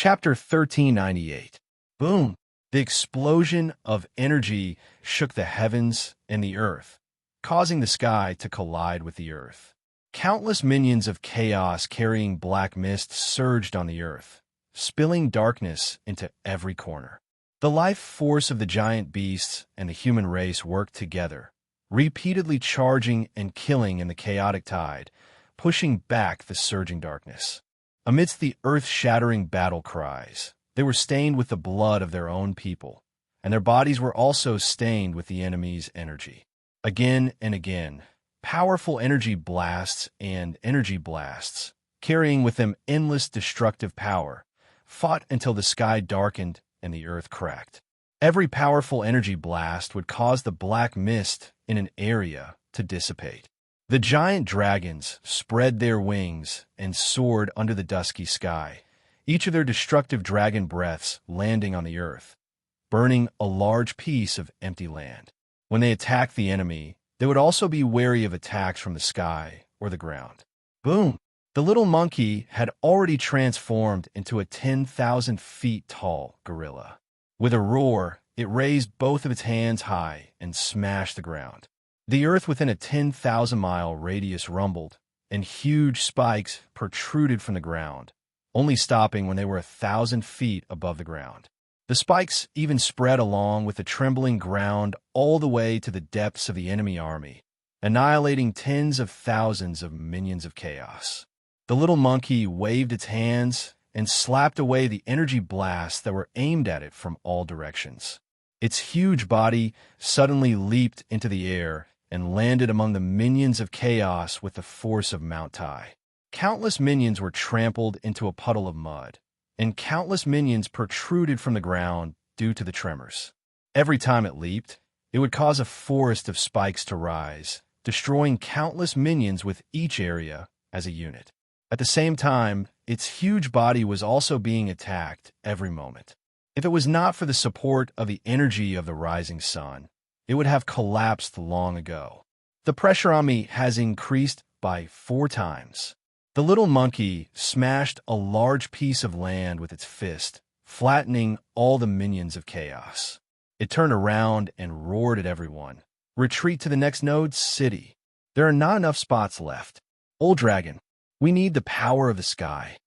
Chapter 1398. Boom! The explosion of energy shook the heavens and the earth, causing the sky to collide with the earth. Countless minions of chaos carrying black mist surged on the earth, spilling darkness into every corner. The life force of the giant beasts and the human race worked together, repeatedly charging and killing in the chaotic tide, pushing back the surging darkness. Amidst the earth-shattering battle cries, they were stained with the blood of their own people, and their bodies were also stained with the enemy's energy. Again and again, powerful energy blasts and energy blasts, carrying with them endless destructive power, fought until the sky darkened and the earth cracked. Every powerful energy blast would cause the black mist in an area to dissipate. The giant dragons spread their wings and soared under the dusky sky, each of their destructive dragon breaths landing on the earth, burning a large piece of empty land. When they attacked the enemy, they would also be wary of attacks from the sky or the ground. Boom! The little monkey had already transformed into a 10,000 feet tall gorilla. With a roar, it raised both of its hands high and smashed the ground. The earth within a 10,000-mile radius rumbled, and huge spikes protruded from the ground, only stopping when they were 1,000 feet above the ground. The spikes even spread along with the trembling ground all the way to the depths of the enemy army, annihilating tens of thousands of minions of chaos. The little monkey waved its hands and slapped away the energy blasts that were aimed at it from all directions. Its huge body suddenly leaped into the air and landed among the minions of chaos with the force of Mount Tai. Countless minions were trampled into a puddle of mud, and countless minions protruded from the ground due to the tremors. Every time it leaped, it would cause a forest of spikes to rise, destroying countless minions with each area as a unit. At the same time, its huge body was also being attacked every moment. If it was not for the support of the energy of the rising sun, it would have collapsed long ago. The pressure on me has increased by 4 times. The little monkey smashed a large piece of land with its fist, flattening all the minions of chaos. It turned around and roared at everyone. Retreat to the next node's city. There are not enough spots left. Old dragon, we need the power of the sky.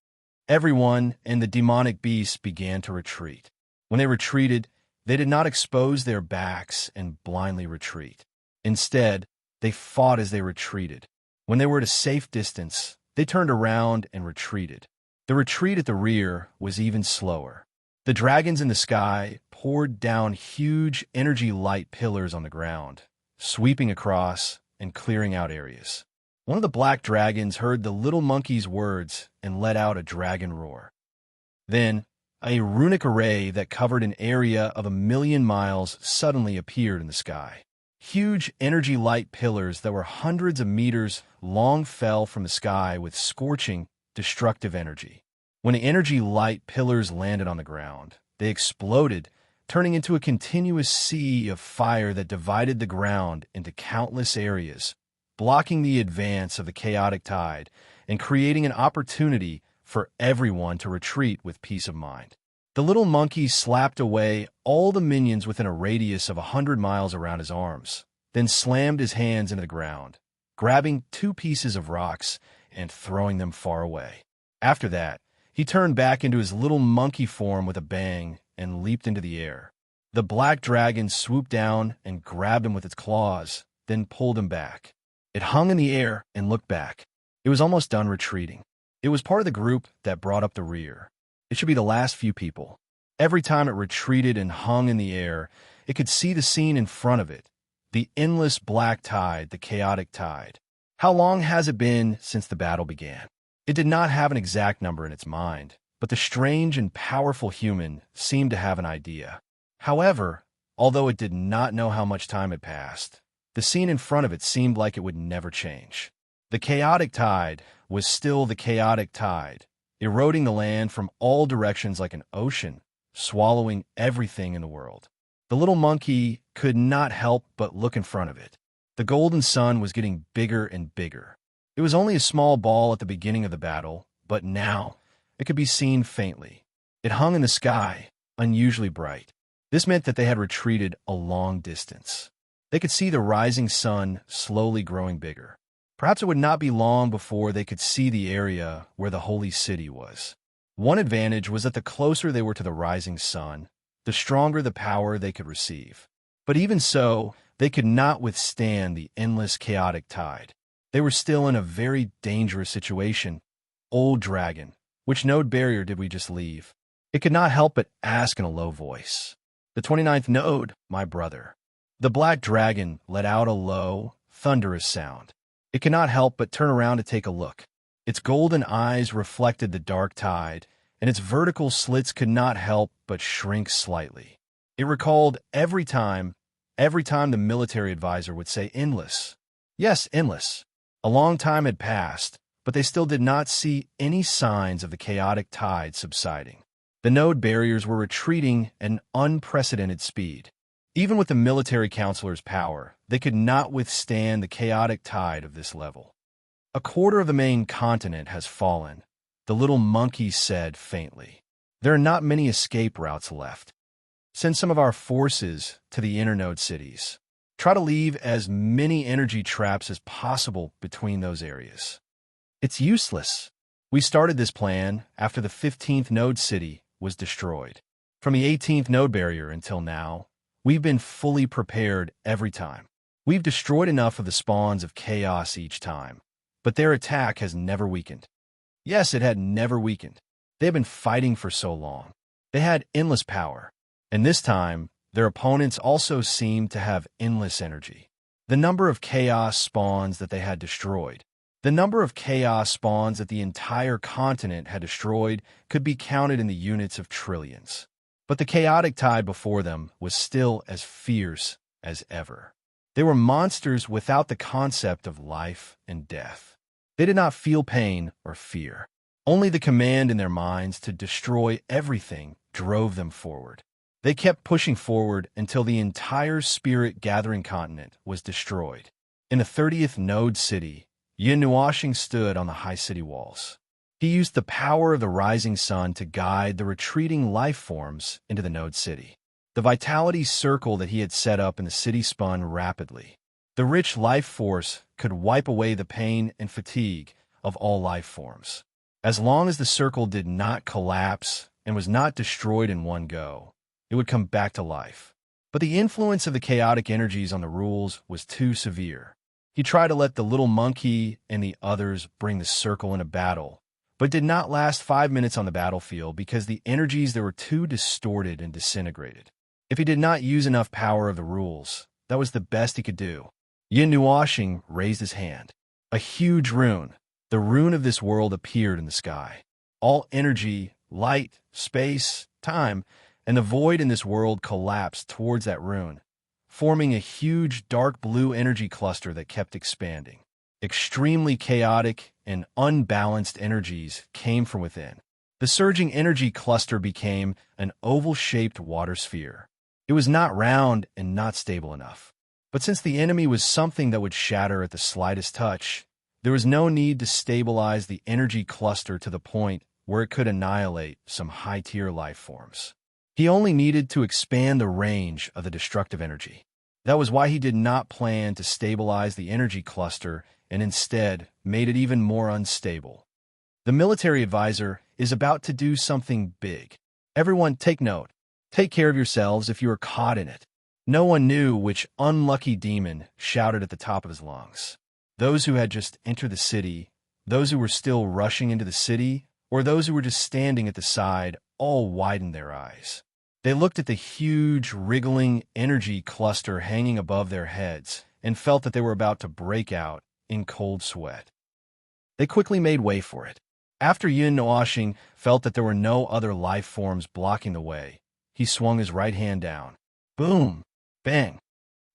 Everyone and the demonic beasts began to retreat. When they retreated, they did not expose their backs and blindly retreat. Instead, they fought as they retreated. When they were at a safe distance, they turned around and retreated. The retreat at the rear was even slower. The dragons in the sky poured down huge energy light pillars on the ground, sweeping across and clearing out areas. One of the black dragons heard the little monkey's words and let out a dragon roar. Then, a runic array that covered an area of 1,000,000 miles suddenly appeared in the sky. Huge energy light pillars that were hundreds of meters long fell from the sky with scorching, destructive energy. When the energy light pillars landed on the ground, they exploded, turning into a continuous sea of fire that divided the ground into countless areas, blocking the advance of the chaotic tide and creating an opportunity for everyone to retreat with peace of mind. The little monkey slapped away all the minions within a radius of 100 miles around his arms, then slammed his hands into the ground, grabbing 2 pieces of rocks and throwing them far away. After that, he turned back into his little monkey form with a bang and leaped into the air. The black dragon swooped down and grabbed him with its claws, then pulled him back. It hung in the air and looked back. It was almost done retreating. It was part of the group that brought up the rear. It should be the last few people. Every time it retreated and hung in the air, it could see the scene in front of it, the endless black tide, the chaotic tide. How long has it been since the battle began? It did not have an exact number in its mind, but the strange and powerful human seemed to have an idea. However, although it did not know how much time had passed, the scene in front of it seemed like it would never change. The chaotic tide was still the chaotic tide, eroding the land from all directions like an ocean, swallowing everything in the world. The little monkey could not help but look in front of it. The golden sun was getting bigger and bigger. It was only a small ball at the beginning of the battle, but now it could be seen faintly. It hung in the sky, unusually bright. This meant that they had retreated a long distance. They could see the rising sun slowly growing bigger. Perhaps it would not be long before they could see the area where the holy city was. One advantage was that the closer they were to the rising sun, the stronger the power they could receive. But even so, they could not withstand the endless chaotic tide. They were still in a very dangerous situation. Old dragon, which node barrier did we just leave? It could not help but ask in a low voice. The 29th node, my brother. The black dragon let out a low, thunderous sound. It could not help but turn around to take a look. Its golden eyes reflected the dark tide, and its vertical slits could not help but shrink slightly. It recalled every time the military advisor would say endless. Yes, endless. A long time had passed, but they still did not see any signs of the chaotic tide subsiding. The node barriers were retreating at an unprecedented speed. Even with the military counselor's power, they could not withstand the chaotic tide of this level. A quarter of the main continent has fallen, the little monkey said faintly. There are not many escape routes left. Send some of our forces to the inner node cities. Try to leave as many energy traps as possible between those areas. It's useless. We started this plan after the 15th node city was destroyed. From the 18th node barrier until now, we've been fully prepared every time. We've destroyed enough of the spawns of chaos each time, but their attack has never weakened. Yes, it had never weakened. They had been fighting for so long. They had endless power, and this time, their opponents also seemed to have endless energy. The number of chaos spawns that they had destroyed, the number of chaos spawns that the entire continent had destroyed could be counted in the units of trillions. But the chaotic tide before them was still as fierce as ever. They were monsters without the concept of life and death. They did not feel pain or fear. Only the command in their minds to destroy everything drove them forward. They kept pushing forward until the entire spirit-gathering continent was destroyed. In the 30th node city, Yin Nuashing stood on the high city walls. He used the power of the rising sun to guide the retreating life forms into the node city. The vitality circle that he had set up in the city spun rapidly. The rich life force could wipe away the pain and fatigue of all life forms. As long as the circle did not collapse and was not destroyed in one go, it would come back to life. But the influence of the chaotic energies on the rules was too severe. He tried to let the little monkey and the others bring the circle in a battle, but did not last 5 minutes on the battlefield because the energies there were too distorted and disintegrated. If he did not use enough power of the rules, that was the best he could do. Yin Nuashing raised his hand. A huge rune, the rune of this world, appeared in the sky. All energy, light, space, time, and the void in this world collapsed towards that rune, forming a huge dark blue energy cluster that kept expanding. Extremely chaotic and unbalanced energies came from within. The surging energy cluster became an oval-shaped water sphere. It was not round and not stable enough. But since the enemy was something that would shatter at the slightest touch, there was no need to stabilize the energy cluster to the point where it could annihilate some high-tier life forms. He only needed to expand the range of the destructive energy. That was why he did not plan to stabilize the energy cluster and instead made it even more unstable. The military advisor is about to do something big. Everyone take note. Take care of yourselves if you are caught in it. No one knew which unlucky demon shouted at the top of his lungs. Those who had just entered the city, those who were still rushing into the city, or those who were just standing at the side, all widened their eyes. They looked at the huge, wriggling energy cluster hanging above their heads and felt that they were about to break out in cold sweat. They quickly made way for it. After Yin Nuashing felt that there were no other life forms blocking the way, he swung his right hand down. Boom! Bang!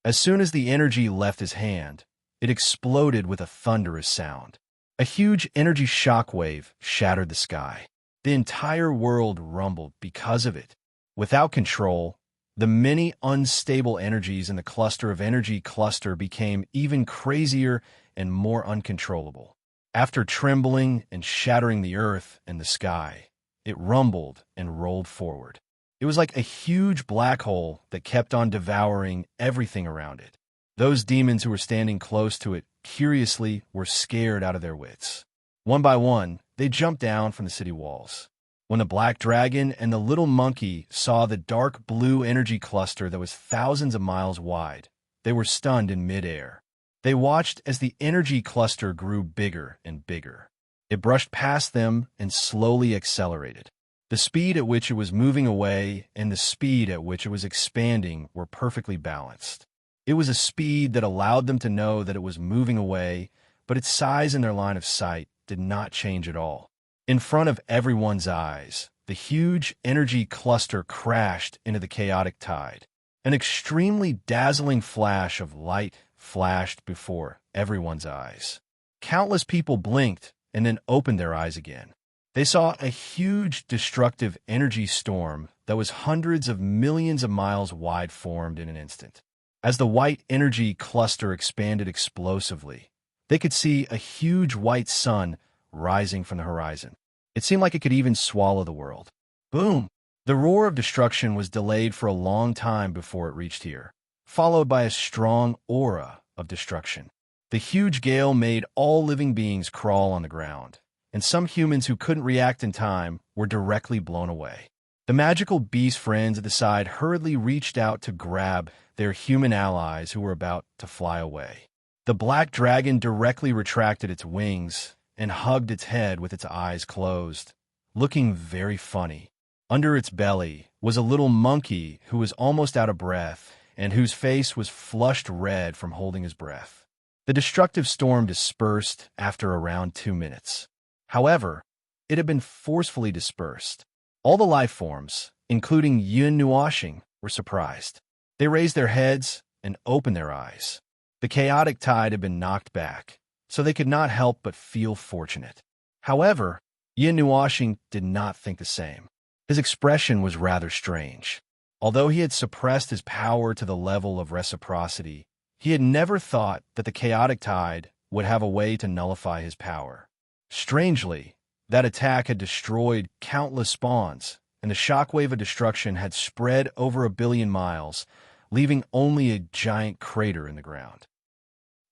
As soon as the energy left his hand, it exploded with a thunderous sound. A huge energy shockwave shattered the sky. The entire world rumbled because of it. Without control, the many unstable energies in the cluster of energy cluster became even crazier and more uncontrollable. After trembling and shattering the earth and the sky, it rumbled and rolled forward. It was like a huge black hole that kept on devouring everything around it. Those demons who were standing close to it, curiously, were scared out of their wits. One by one, they jumped down from the city walls. When the black dragon and the little monkey saw the dark blue energy cluster that was thousands of miles wide, they were stunned in midair. They watched as the energy cluster grew bigger and bigger. It brushed past them and slowly accelerated. The speed at which it was moving away and the speed at which it was expanding were perfectly balanced. It was a speed that allowed them to know that it was moving away, but its size in their line of sight did not change at all. In front of everyone's eyes, the huge energy cluster crashed into the chaotic tide. An extremely dazzling flash of light flashed before everyone's eyes. Countless people blinked and then opened their eyes again. They saw a huge destructive energy storm that was hundreds of millions of miles wide formed in an instant. As the white energy cluster expanded explosively, they could see a huge white sun rising from the horizon. It seemed like it could even swallow the world. Boom! The roar of destruction was delayed for a long time before it reached here, followed by a strong aura of destruction. The huge gale made all living beings crawl on the ground, and some humans who couldn't react in time were directly blown away. The magical beast friends at the side hurriedly reached out to grab their human allies who were about to fly away. The black dragon directly retracted its wings and hugged its head with its eyes closed, looking very funny. Under its belly was a little monkey who was almost out of breath and whose face was flushed red from holding his breath. The destructive storm dispersed after around 2 minutes. However, it had been forcefully dispersed. All the life forms, including Yun Nuashing, were surprised. They raised their heads and opened their eyes. The chaotic tide had been knocked back, so they could not help but feel fortunate. However, Yun Nuashing did not think the same. His expression was rather strange. Although he had suppressed his power to the level of reciprocity, he had never thought that the chaotic tide would have a way to nullify his power. Strangely, that attack had destroyed countless spawns, and the shockwave of destruction had spread over 1 billion miles, leaving only a giant crater in the ground.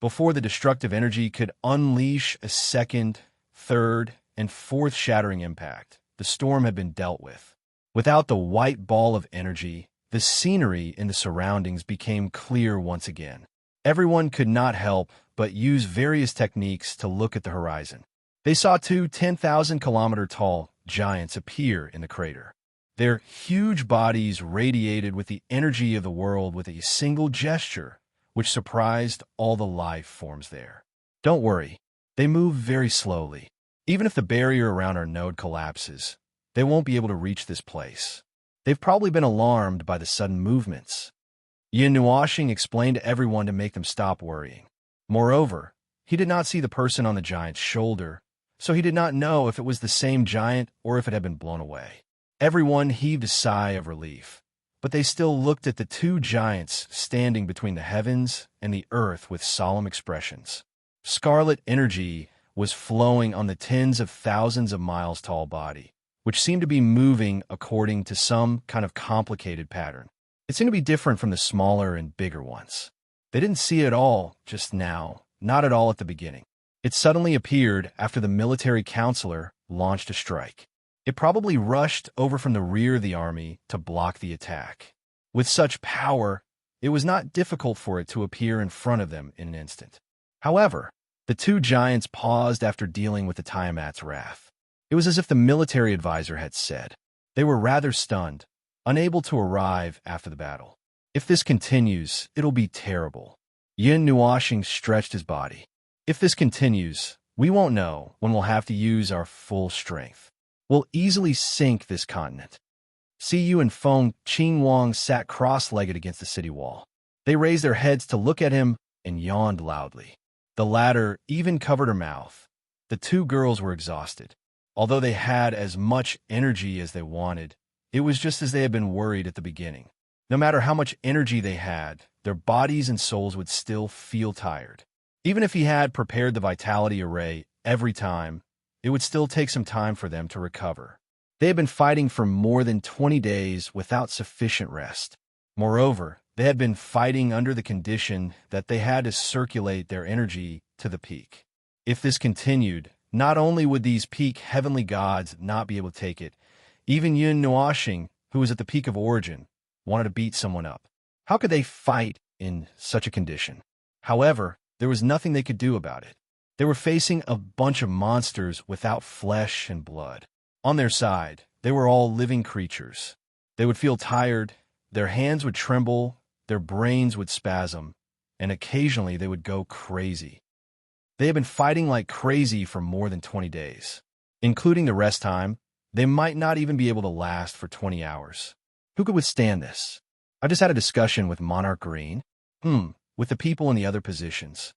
Before the destructive energy could unleash a second, third, and fourth shattering impact, the storm had been dealt with. Without the white ball of energy, the scenery in the surroundings became clear once again. Everyone could not help but use various techniques to look at the horizon. They saw 2 10,000-kilometer-tall giants appear in the crater. Their huge bodies radiated with the energy of the world with a single gesture, which surprised all the life forms there. Don't worry, they move very slowly. Even if the barrier around our node collapses, they won't be able to reach this place. They've probably been alarmed by the sudden movements. Yin Nuashing explained to everyone to make them stop worrying. Moreover, he did not see the person on the giant's shoulder, so he did not know if it was the same giant or if it had been blown away. Everyone heaved a sigh of relief, but they still looked at the 2 giants standing between the heavens and the earth with solemn expressions. Scarlet energy was flowing on the tens of thousands of miles tall body, which seemed to be moving according to some kind of complicated pattern. It seemed to be different from the smaller and bigger ones. They didn't see it all just now, not at all at the beginning. It suddenly appeared after the military counselor launched a strike. It probably rushed over from the rear of the army to block the attack. With such power, it was not difficult for it to appear in front of them in an instant. However, the 2 giants paused after dealing with the Tiamat's wrath. It was as if the military advisor had said. They were rather stunned, unable to arrive after the battle. If this continues, it'll be terrible. Yin Nuashing stretched his body. If this continues, we won't know when we'll have to use our full strength. We'll easily sink this continent. Siyu and Feng Qingwang sat cross-legged against the city wall. They raised their heads to look at him and yawned loudly. The latter even covered her mouth. The 2 girls were exhausted. Although they had as much energy as they wanted, it was just as they had been worried at the beginning. No matter how much energy they had, their bodies and souls would still feel tired. Even if he had prepared the vitality array every time, it would still take some time for them to recover. They had been fighting for more than 20 days without sufficient rest. Moreover, they had been fighting under the condition that they had to circulate their energy to the peak. If this continued, not only would these peak heavenly gods not be able to take it, even Yun Nuashing, who was at the peak of origin, wanted to beat someone up. How could they fight in such a condition? However, there was nothing they could do about it. They were facing a bunch of monsters without flesh and blood. On their side, they were all living creatures. They would feel tired, their hands would tremble, their brains would spasm, and occasionally they would go crazy. They had been fighting like crazy for more than 20 days. Including the rest time, they might not even be able to last for 20 hours. Who could withstand this? I just had a discussion with Monarch Green. With the people in the other positions.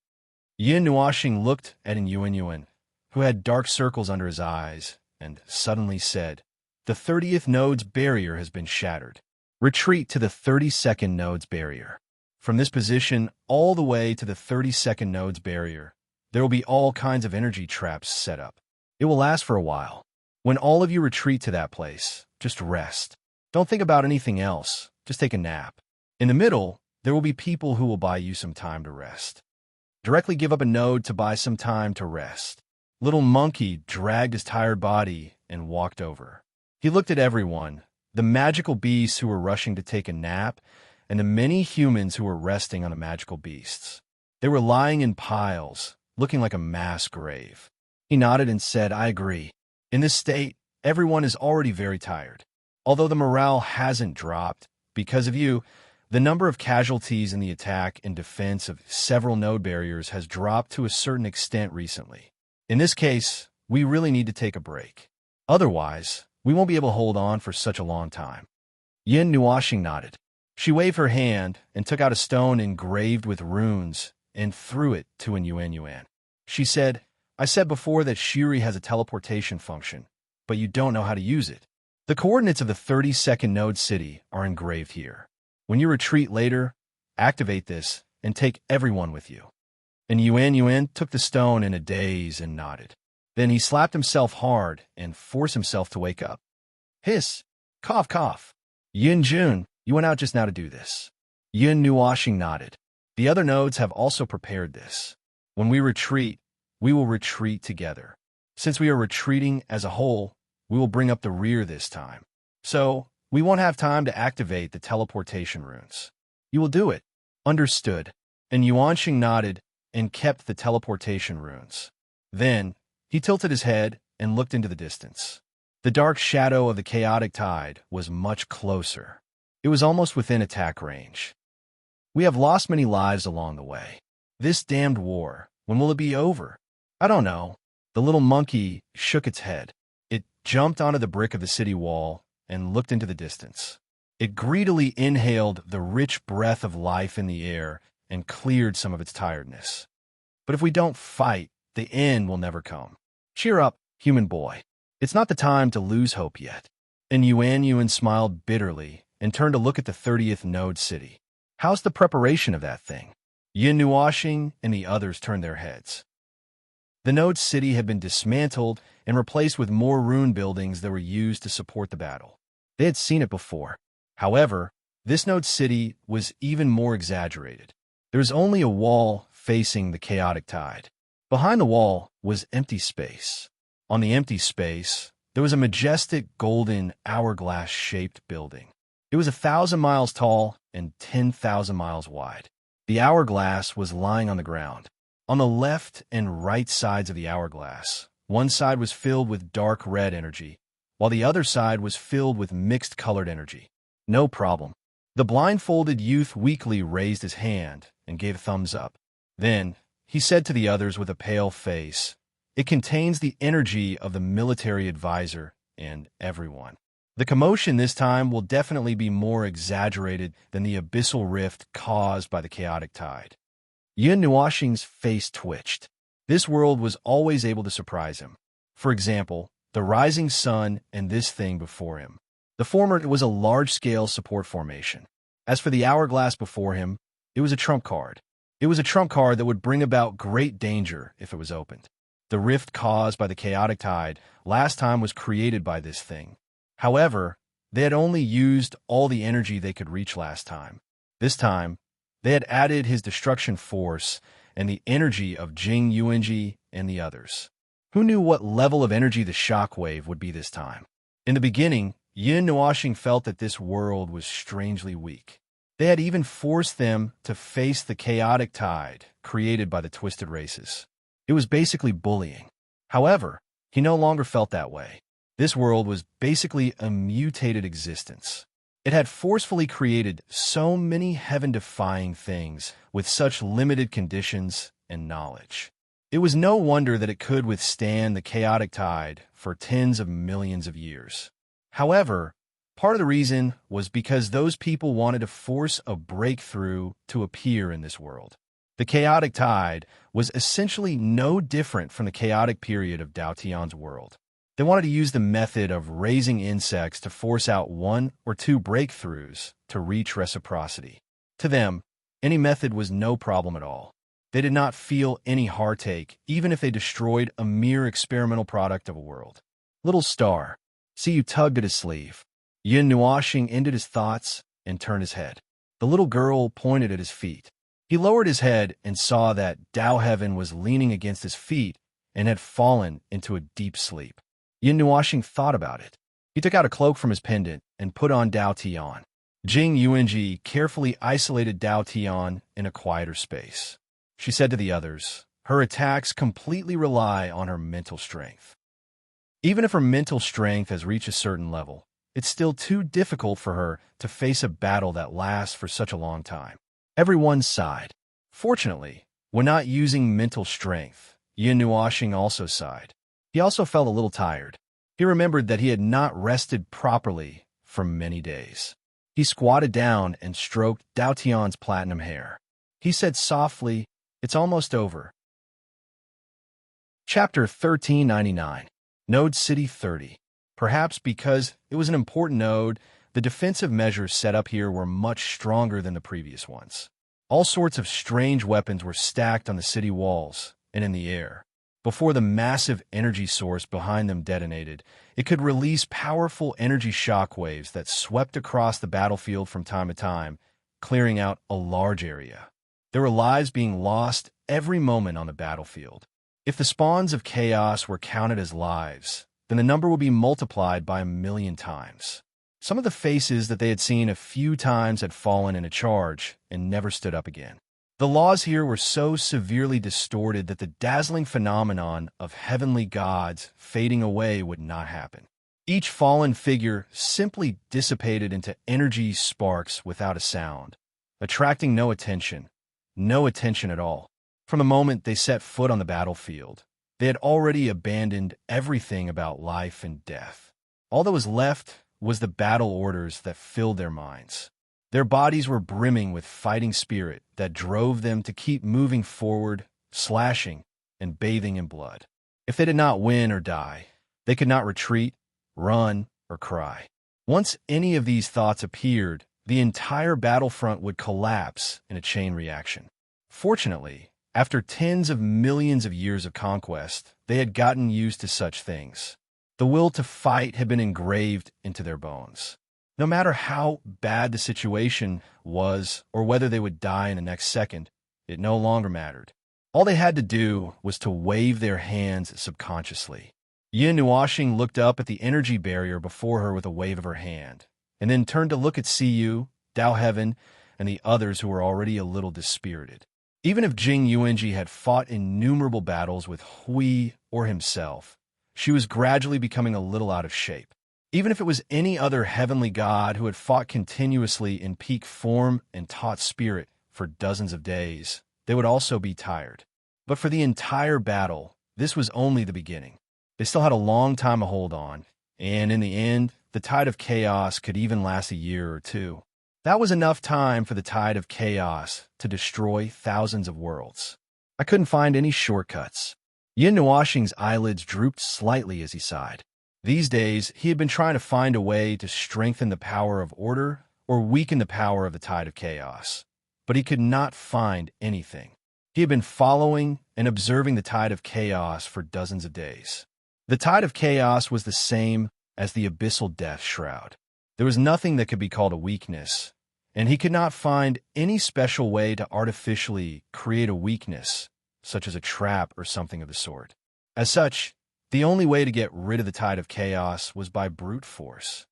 Yin Nuashing looked at Yuan, who had dark circles under his eyes, and suddenly said, "The 30th node's barrier has been shattered. Retreat to the 32nd node's barrier. From this position all the way to the 32nd node's barrier, there will be all kinds of energy traps set up. It will last for a while. When all of you retreat to that place, just rest. Don't think about anything else. Just take a nap. In the middle, there will be people who will buy you some time to rest. Directly give up a node to buy some time to rest." Little Monkey dragged his tired body and walked over. He looked at everyone, the magical beasts who were rushing to take a nap, and the many humans who were resting on the magical beasts. They were lying in piles, looking like a mass grave. He nodded and said, "I agree. In this state, everyone is already very tired. Although the morale hasn't dropped, because of you, the number of casualties in the attack and defense of several node barriers has dropped to a certain extent recently. In this case, we really need to take a break. Otherwise, we won't be able to hold on for such a long time." Yin Nuashing nodded. She waved her hand and took out a stone engraved with runes and threw it to Yuan. She said, "I said before that Shiri has a teleportation function, but you don't know how to use it. The coordinates of the 32nd node city are engraved here. When you retreat later, activate this and take everyone with you." And Yuan took the stone in a daze and nodded. Then he slapped himself hard and forced himself to wake up. Hiss! Cough, cough. Yin Jun, you went out just now to do this. Yin Nuashing nodded. The other nodes have also prepared this. When we retreat, we will retreat together. Since we are retreating as a whole, we will bring up the rear this time. So, we won't have time to activate the teleportation runes. You will do it. Understood. And Yuanxing nodded and kept the teleportation runes. Then, he tilted his head and looked into the distance. The dark shadow of the chaotic tide was much closer. It was almost within attack range. We have lost many lives along the way. This damned war, when will it be over? I don't know. The little monkey shook its head. It jumped onto the brick of the city wall and looked into the distance. It greedily inhaled the rich breath of life in the air and cleared some of its tiredness. But if we don't fight, the end will never come. Cheer up, human boy. It's not the time to lose hope yet. And Yuan smiled bitterly and turned to look at the 30th node city. How's the preparation of that thing? Yin Nuashing and the others turned their heads. The node city had been dismantled and replaced with more rune buildings that were used to support the battle. They had seen it before. However, this node city was even more exaggerated. There was only a wall facing the chaotic tide. Behind the wall was empty space. On the empty space, there was a majestic golden hourglass-shaped building. It was 1,000 miles tall and 10,000 miles wide. The hourglass was lying on the ground. On the left and right sides of the hourglass, one side was filled with dark red energy, while the other side was filled with mixed-colored energy. No problem. The blindfolded youth weakly raised his hand and gave a thumbs up. Then, he said to the others with a pale face, "It contains the energy of the military advisor and everyone. The commotion this time will definitely be more exaggerated than the abyssal rift caused by the chaotic tide." Yin Nuashing's face twitched. This world was always able to surprise him. For example, the rising sun and this thing before him. The former was a large-scale support formation. As for the hourglass before him, it was a trump card. It was a trump card that would bring about great danger if it was opened. The rift caused by the chaotic tide last time was created by this thing. However, they had only used all the energy they could reach last time. This time, they had added his destruction force and the energy of Jing Yuanji and the others. Who knew what level of energy the shockwave would be this time? In the beginning, Yin Nuoxing felt that this world was strangely weak. They had even forced them to face the chaotic tide created by the twisted races. It was basically bullying. However, he no longer felt that way. This world was basically a mutated existence. It had forcefully created so many heaven-defying things with such limited conditions and knowledge. It was no wonder that it could withstand the chaotic tide for tens of millions of years. However, part of the reason was because those people wanted to force a breakthrough to appear in this world. The chaotic tide was essentially no different from the chaotic period of Dao Tian's world. They wanted to use the method of raising insects to force out 1 or 2 breakthroughs to reach reciprocity. To them, any method was no problem at all. They did not feel any heartache, even if they destroyed a mere experimental product of a world. Little star, see you tugged at his sleeve. Yin Nuoxing ended his thoughts and turned his head. The little girl pointed at his feet. He lowered his head and saw that Dao Heaven was leaning against his feet and had fallen into a deep sleep. Yin Nuoxing thought about it. He took out a cloak from his pendant and put on Dao Tian. Jing Yuanji carefully isolated Dao Tian in a quieter space. She said to the others, her attacks completely rely on her mental strength. Even if her mental strength has reached a certain level, it's still too difficult for her to face a battle that lasts for such a long time. Everyone sighed. Fortunately, when not using mental strength, Yin Nuoxing also sighed. He also felt a little tired. He remembered that he had not rested properly for many days. He squatted down and stroked Dao Tian's platinum hair. He said softly, "It's almost over." Chapter 1399. Node City 30. Perhaps because it was an important node, the defensive measures set up here were much stronger than the previous ones. All sorts of strange weapons were stacked on the city walls and in the air. Before the massive energy source behind them detonated, it could release powerful energy shockwaves that swept across the battlefield from time to time, clearing out a large area. There were lives being lost every moment on the battlefield. If the spawns of chaos were counted as lives, then the number would be multiplied by 1,000,000 times. Some of the faces that they had seen a few times had fallen in a charge and never stood up again. The laws here were so severely distorted that the dazzling phenomenon of heavenly gods fading away would not happen. Each fallen figure simply dissipated into energy sparks without a sound, attracting no attention at all. From the moment they set foot on the battlefield, they had already abandoned everything about life and death. All that was left was the battle orders that filled their minds. Their bodies were brimming with fighting spirit that drove them to keep moving forward, slashing, and bathing in blood. If they did not win or die, they could not retreat, run, or cry. Once any of these thoughts appeared, the entire battlefront would collapse in a chain reaction. Fortunately, after tens of millions of years of conquest, they had gotten used to such things. The will to fight had been engraved into their bones. No matter how bad the situation was or whether they would die in the next second, it no longer mattered. All they had to do was to wave their hands subconsciously. Yin Nuoxing looked up at the energy barrier before her with a wave of her hand, and then turned to look at Siyu, Dao Heaven, and the others who were already a little dispirited. Even if Jing Yuanji had fought innumerable battles with Hui or himself, she was gradually becoming a little out of shape. Even if it was any other heavenly god who had fought continuously in peak form and taught spirit for dozens of days, they would also be tired. But for the entire battle, this was only the beginning. They still had a long time to hold on, and in the end, the tide of chaos could even last a year or two. That was enough time for the tide of chaos to destroy thousands of worlds. I couldn't find any shortcuts. Yin Nuoxing's eyelids drooped slightly as he sighed. These days, he had been trying to find a way to strengthen the power of order or weaken the power of the tide of chaos. But he could not find anything. He had been following and observing the tide of chaos for dozens of days. The tide of chaos was the same as the abyssal death shroud. There was nothing that could be called a weakness, and he could not find any special way to artificially create a weakness, such as a trap or something of the sort. As such, the only way to get rid of the tide of chaos was by brute force.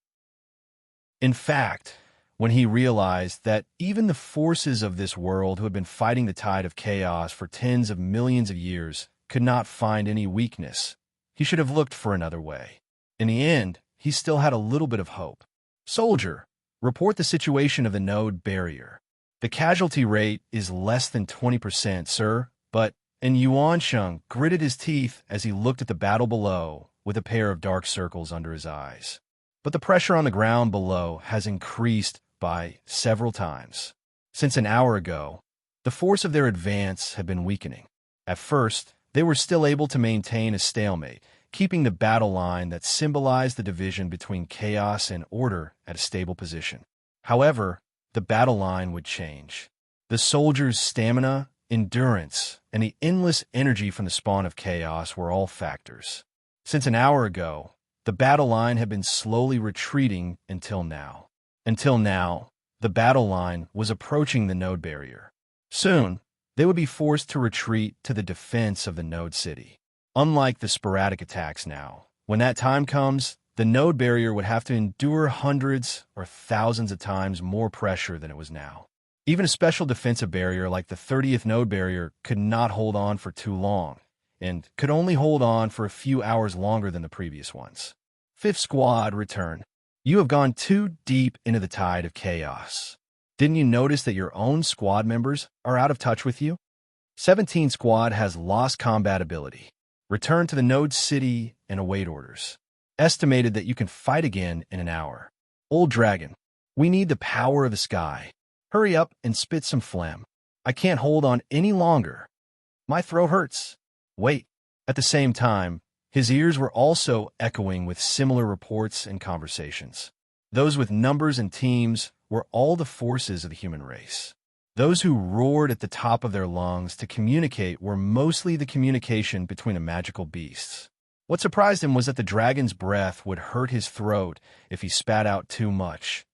In fact, when he realized that even the forces of this world who had been fighting the tide of chaos for tens of millions of years could not find any weakness, he should have looked for another way. In the end, he still had a little bit of hope. "Soldier, report the situation of the node barrier. The casualty rate is less than 20%, sir," and Yuansheng gritted his teeth as he looked at the battle below with a pair of dark circles under his eyes. But the pressure on the ground below has increased by several times. Since an hour ago, the force of their advance had been weakening. At first, they were still able to maintain a stalemate, keeping the battle line that symbolized the division between chaos and order at a stable position. However, the battle line would change. The soldiers' stamina, endurance, and the endless energy from the spawn of chaos were all factors. Since an hour ago, the battle line had been slowly retreating until now. Until now, the battle line was approaching the node barrier. Soon, they would be forced to retreat to the defense of the node city. Unlike the sporadic attacks now, when that time comes, the node barrier would have to endure hundreds or thousands of times more pressure than it was now. Even a special defensive barrier like the 30th node barrier could not hold on for too long, and could only hold on for a few hours longer than the previous ones. Fifth Squad, return. You have gone too deep into the tide of chaos. Didn't you notice that your own squad members are out of touch with you? 17 Squad has lost combat ability. Return to the node city and await orders. Estimated that you can fight again in an hour. Old Dragon, we need the power of the sky. Hurry up and spit some phlegm. I can't hold on any longer. My throat hurts. Wait. At the same time, his ears were also echoing with similar reports and conversations. Those with numbers and teams were all the forces of the human race. Those who roared at the top of their lungs to communicate were mostly the communication between the magical beasts. What surprised him was that the dragon's breath would hurt his throat if he spat out too much.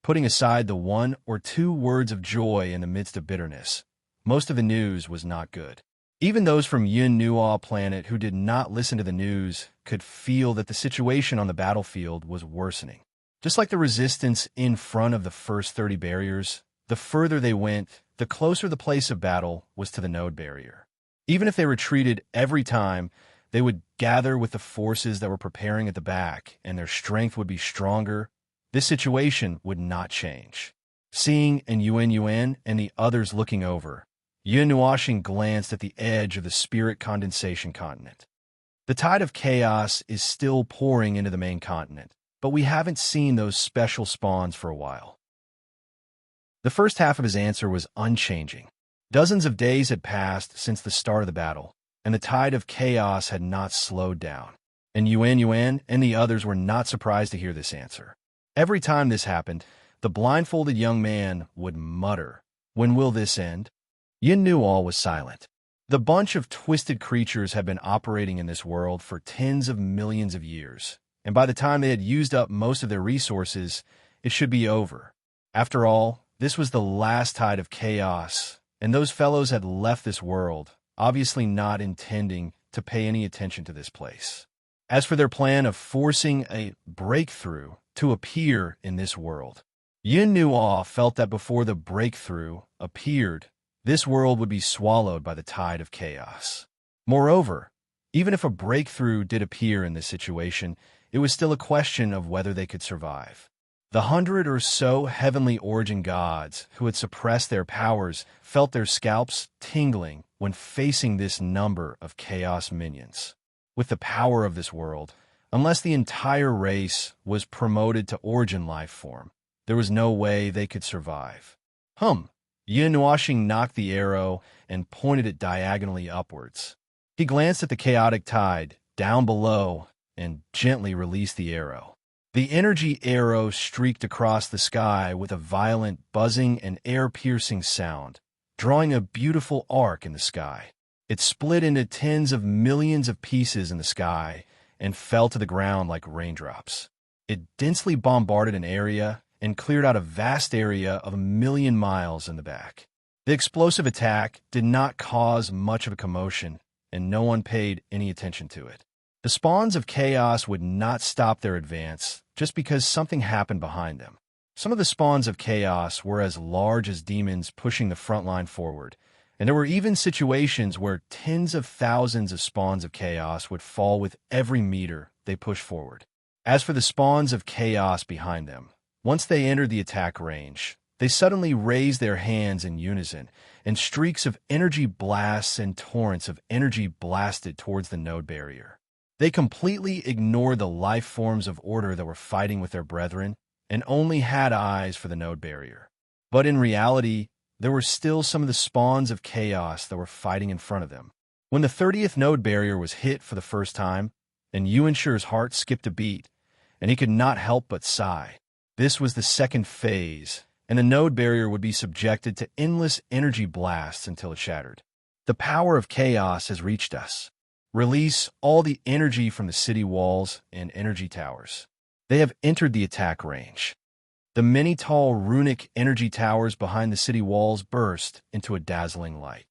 Putting aside the 1 or 2 words of joy in the midst of bitterness, most of the news was not good. Even those from Yun Nuo planet who did not listen to the news could feel that the situation on the battlefield was worsening. Just like the resistance in front of the first 30 barriers, the further they went, the closer the place of battle was to the node barrier. Even if they retreated every time, they would gather with the forces that were preparing at the back, and their strength would be stronger. This situation would not change. Seeing and Yuan and the others looking over, Yun Nuoxing glanced at the edge of the spirit condensation continent. The tide of chaos is still pouring into the main continent, but we haven't seen those special spawns for a while. The first half of his answer was unchanging. Dozens of days had passed since the start of the battle, and the tide of chaos had not slowed down. And Yuan and the others were not surprised to hear this answer. Every time this happened, the blindfolded young man would mutter, "When will this end?" Yin Nuo was silent. The bunch of twisted creatures had been operating in this world for tens of millions of years, and by the time they had used up most of their resources, it should be over. After all, this was the last tide of chaos, and those fellows had left this world, obviously not intending to pay any attention to this place. As for their plan of forcing a breakthrough to appear in this world, Yin Nuo felt that before the breakthrough appeared, this world would be swallowed by the tide of chaos. Moreover, even if a breakthrough did appear in this situation, it was still a question of whether they could survive. The 100 or so heavenly origin gods who had suppressed their powers felt their scalps tingling when facing this number of chaos minions. With the power of this world, unless the entire race was promoted to origin life form, there was no way they could survive. Yin Nuoxing knocked the arrow and pointed it diagonally upwards. He glanced at the chaotic tide down below and gently released the arrow. The energy arrow streaked across the sky with a violent buzzing and air-piercing sound, drawing a beautiful arc in the sky. It split into tens of millions of pieces in the sky and fell to the ground like raindrops. It densely bombarded an area and cleared out a vast area of 1,000,000 miles in the back. The explosive attack did not cause much of a commotion, and no one paid any attention to it. The spawns of chaos would not stop their advance just because something happened behind them. Some of the spawns of chaos were as large as demons pushing the front line forward, and there were even situations where tens of thousands of spawns of chaos would fall with every meter they pushed forward. As for the spawns of chaos behind them, once they entered the attack range, they suddenly raised their hands in unison, and streaks of energy blasts and torrents of energy blasted towards the node barrier. They completely ignored the life forms of order that were fighting with their brethren and only had eyes for the node barrier. But in reality, there were still some of the spawns of chaos that were fighting in front of them. When the 30th node barrier was hit for the first time, and Yuanshi's heart skipped a beat, and he could not help but sigh. This was the second phase, and the node barrier would be subjected to endless energy blasts until it shattered. The power of chaos has reached us. Release all the energy from the city walls and energy towers. They have entered the attack range. The many tall runic energy towers behind the city walls burst into a dazzling light.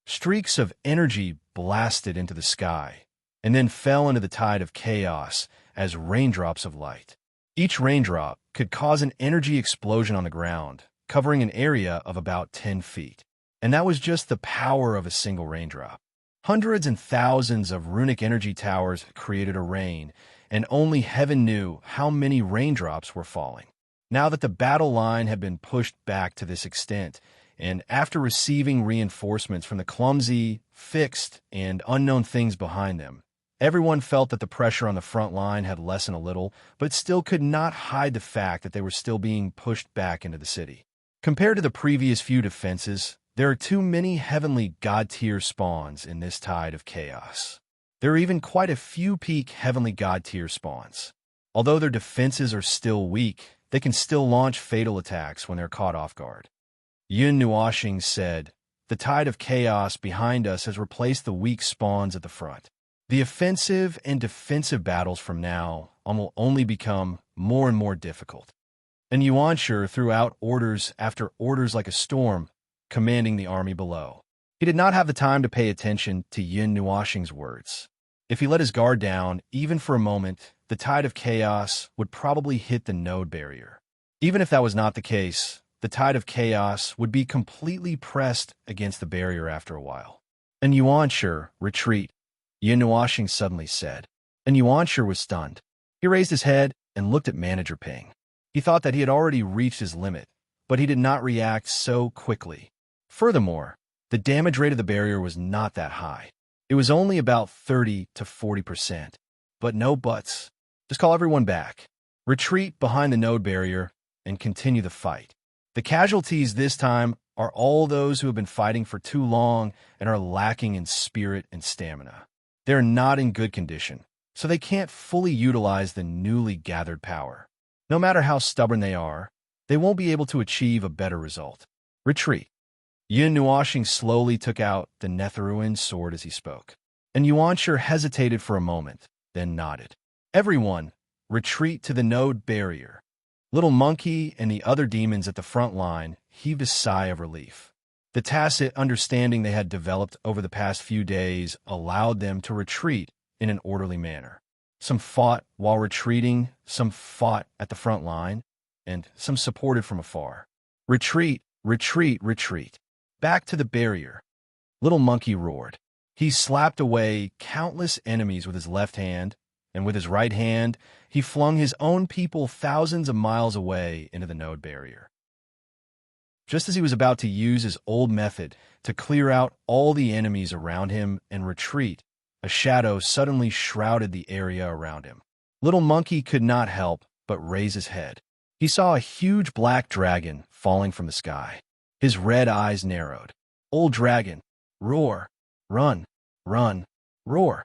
Streaks of energy blasted into the sky, and then fell into the tide of chaos as raindrops of light. Each raindrop could cause an energy explosion on the ground, covering an area of about 10 feet. And that was just the power of a single raindrop. Hundreds and thousands of runic energy towers created a rain, and only heaven knew how many raindrops were falling. Now that the battle line had been pushed back to this extent, and after receiving reinforcements from the clumsy, fixed, and unknown things behind them, everyone felt that the pressure on the front line had lessened a little, but still could not hide the fact that they were still being pushed back into the city. Compared to the previous few defenses, there are too many heavenly god-tier spawns in this tide of chaos. There are even quite a few peak heavenly god-tier spawns. Although their defenses are still weak, they can still launch fatal attacks when they're caught off guard. Yun Nuoxing said, "The tide of chaos behind us has replaced the weak spawns at the front. The offensive and defensive battles from now on will only become more and more difficult." And Yuanshi threw out orders after orders like a storm, commanding the army below. He did not have the time to pay attention to Yun Nuoxing's words. If he let his guard down, even for a moment, the tide of chaos would probably hit the node barrier. Even if that was not the case, the tide of chaos would be completely pressed against the barrier after a while. And Yuanshi, retreat, Yun Nuoxing suddenly said. And Yuanshi was stunned. He raised his head and looked at Manager Ping. He thought that he had already reached his limit, but he did not react so quickly. Furthermore, the damage rate of the barrier was not that high. It was only about 30 to 40%. But no buts. Just call everyone back. Retreat behind the node barrier and continue the fight. The casualties this time are all those who have been fighting for too long and are lacking in spirit and stamina. They are not in good condition, so they can't fully utilize the newly gathered power. No matter how stubborn they are, they won't be able to achieve a better result. Retreat. Yun Nuoxing slowly took out the Netheruin's sword as he spoke, and Yuanshi hesitated for a moment, then nodded. Everyone, retreat to the node barrier. Little Monkey and the other demons at the front line heaved a sigh of relief. The tacit understanding they had developed over the past few days allowed them to retreat in an orderly manner. Some fought while retreating, some fought at the front line, and some supported from afar. Retreat, retreat, retreat. Back to the barrier. Little Monkey roared. He slapped away countless enemies with his left hand, and with his right hand, he flung his own people thousands of miles away into the node barrier. Just as he was about to use his old method to clear out all the enemies around him and retreat, a shadow suddenly shrouded the area around him. Little Monkey could not help but raise his head. He saw a huge black dragon falling from the sky. His red eyes narrowed. Old dragon, roar, run, run, roar.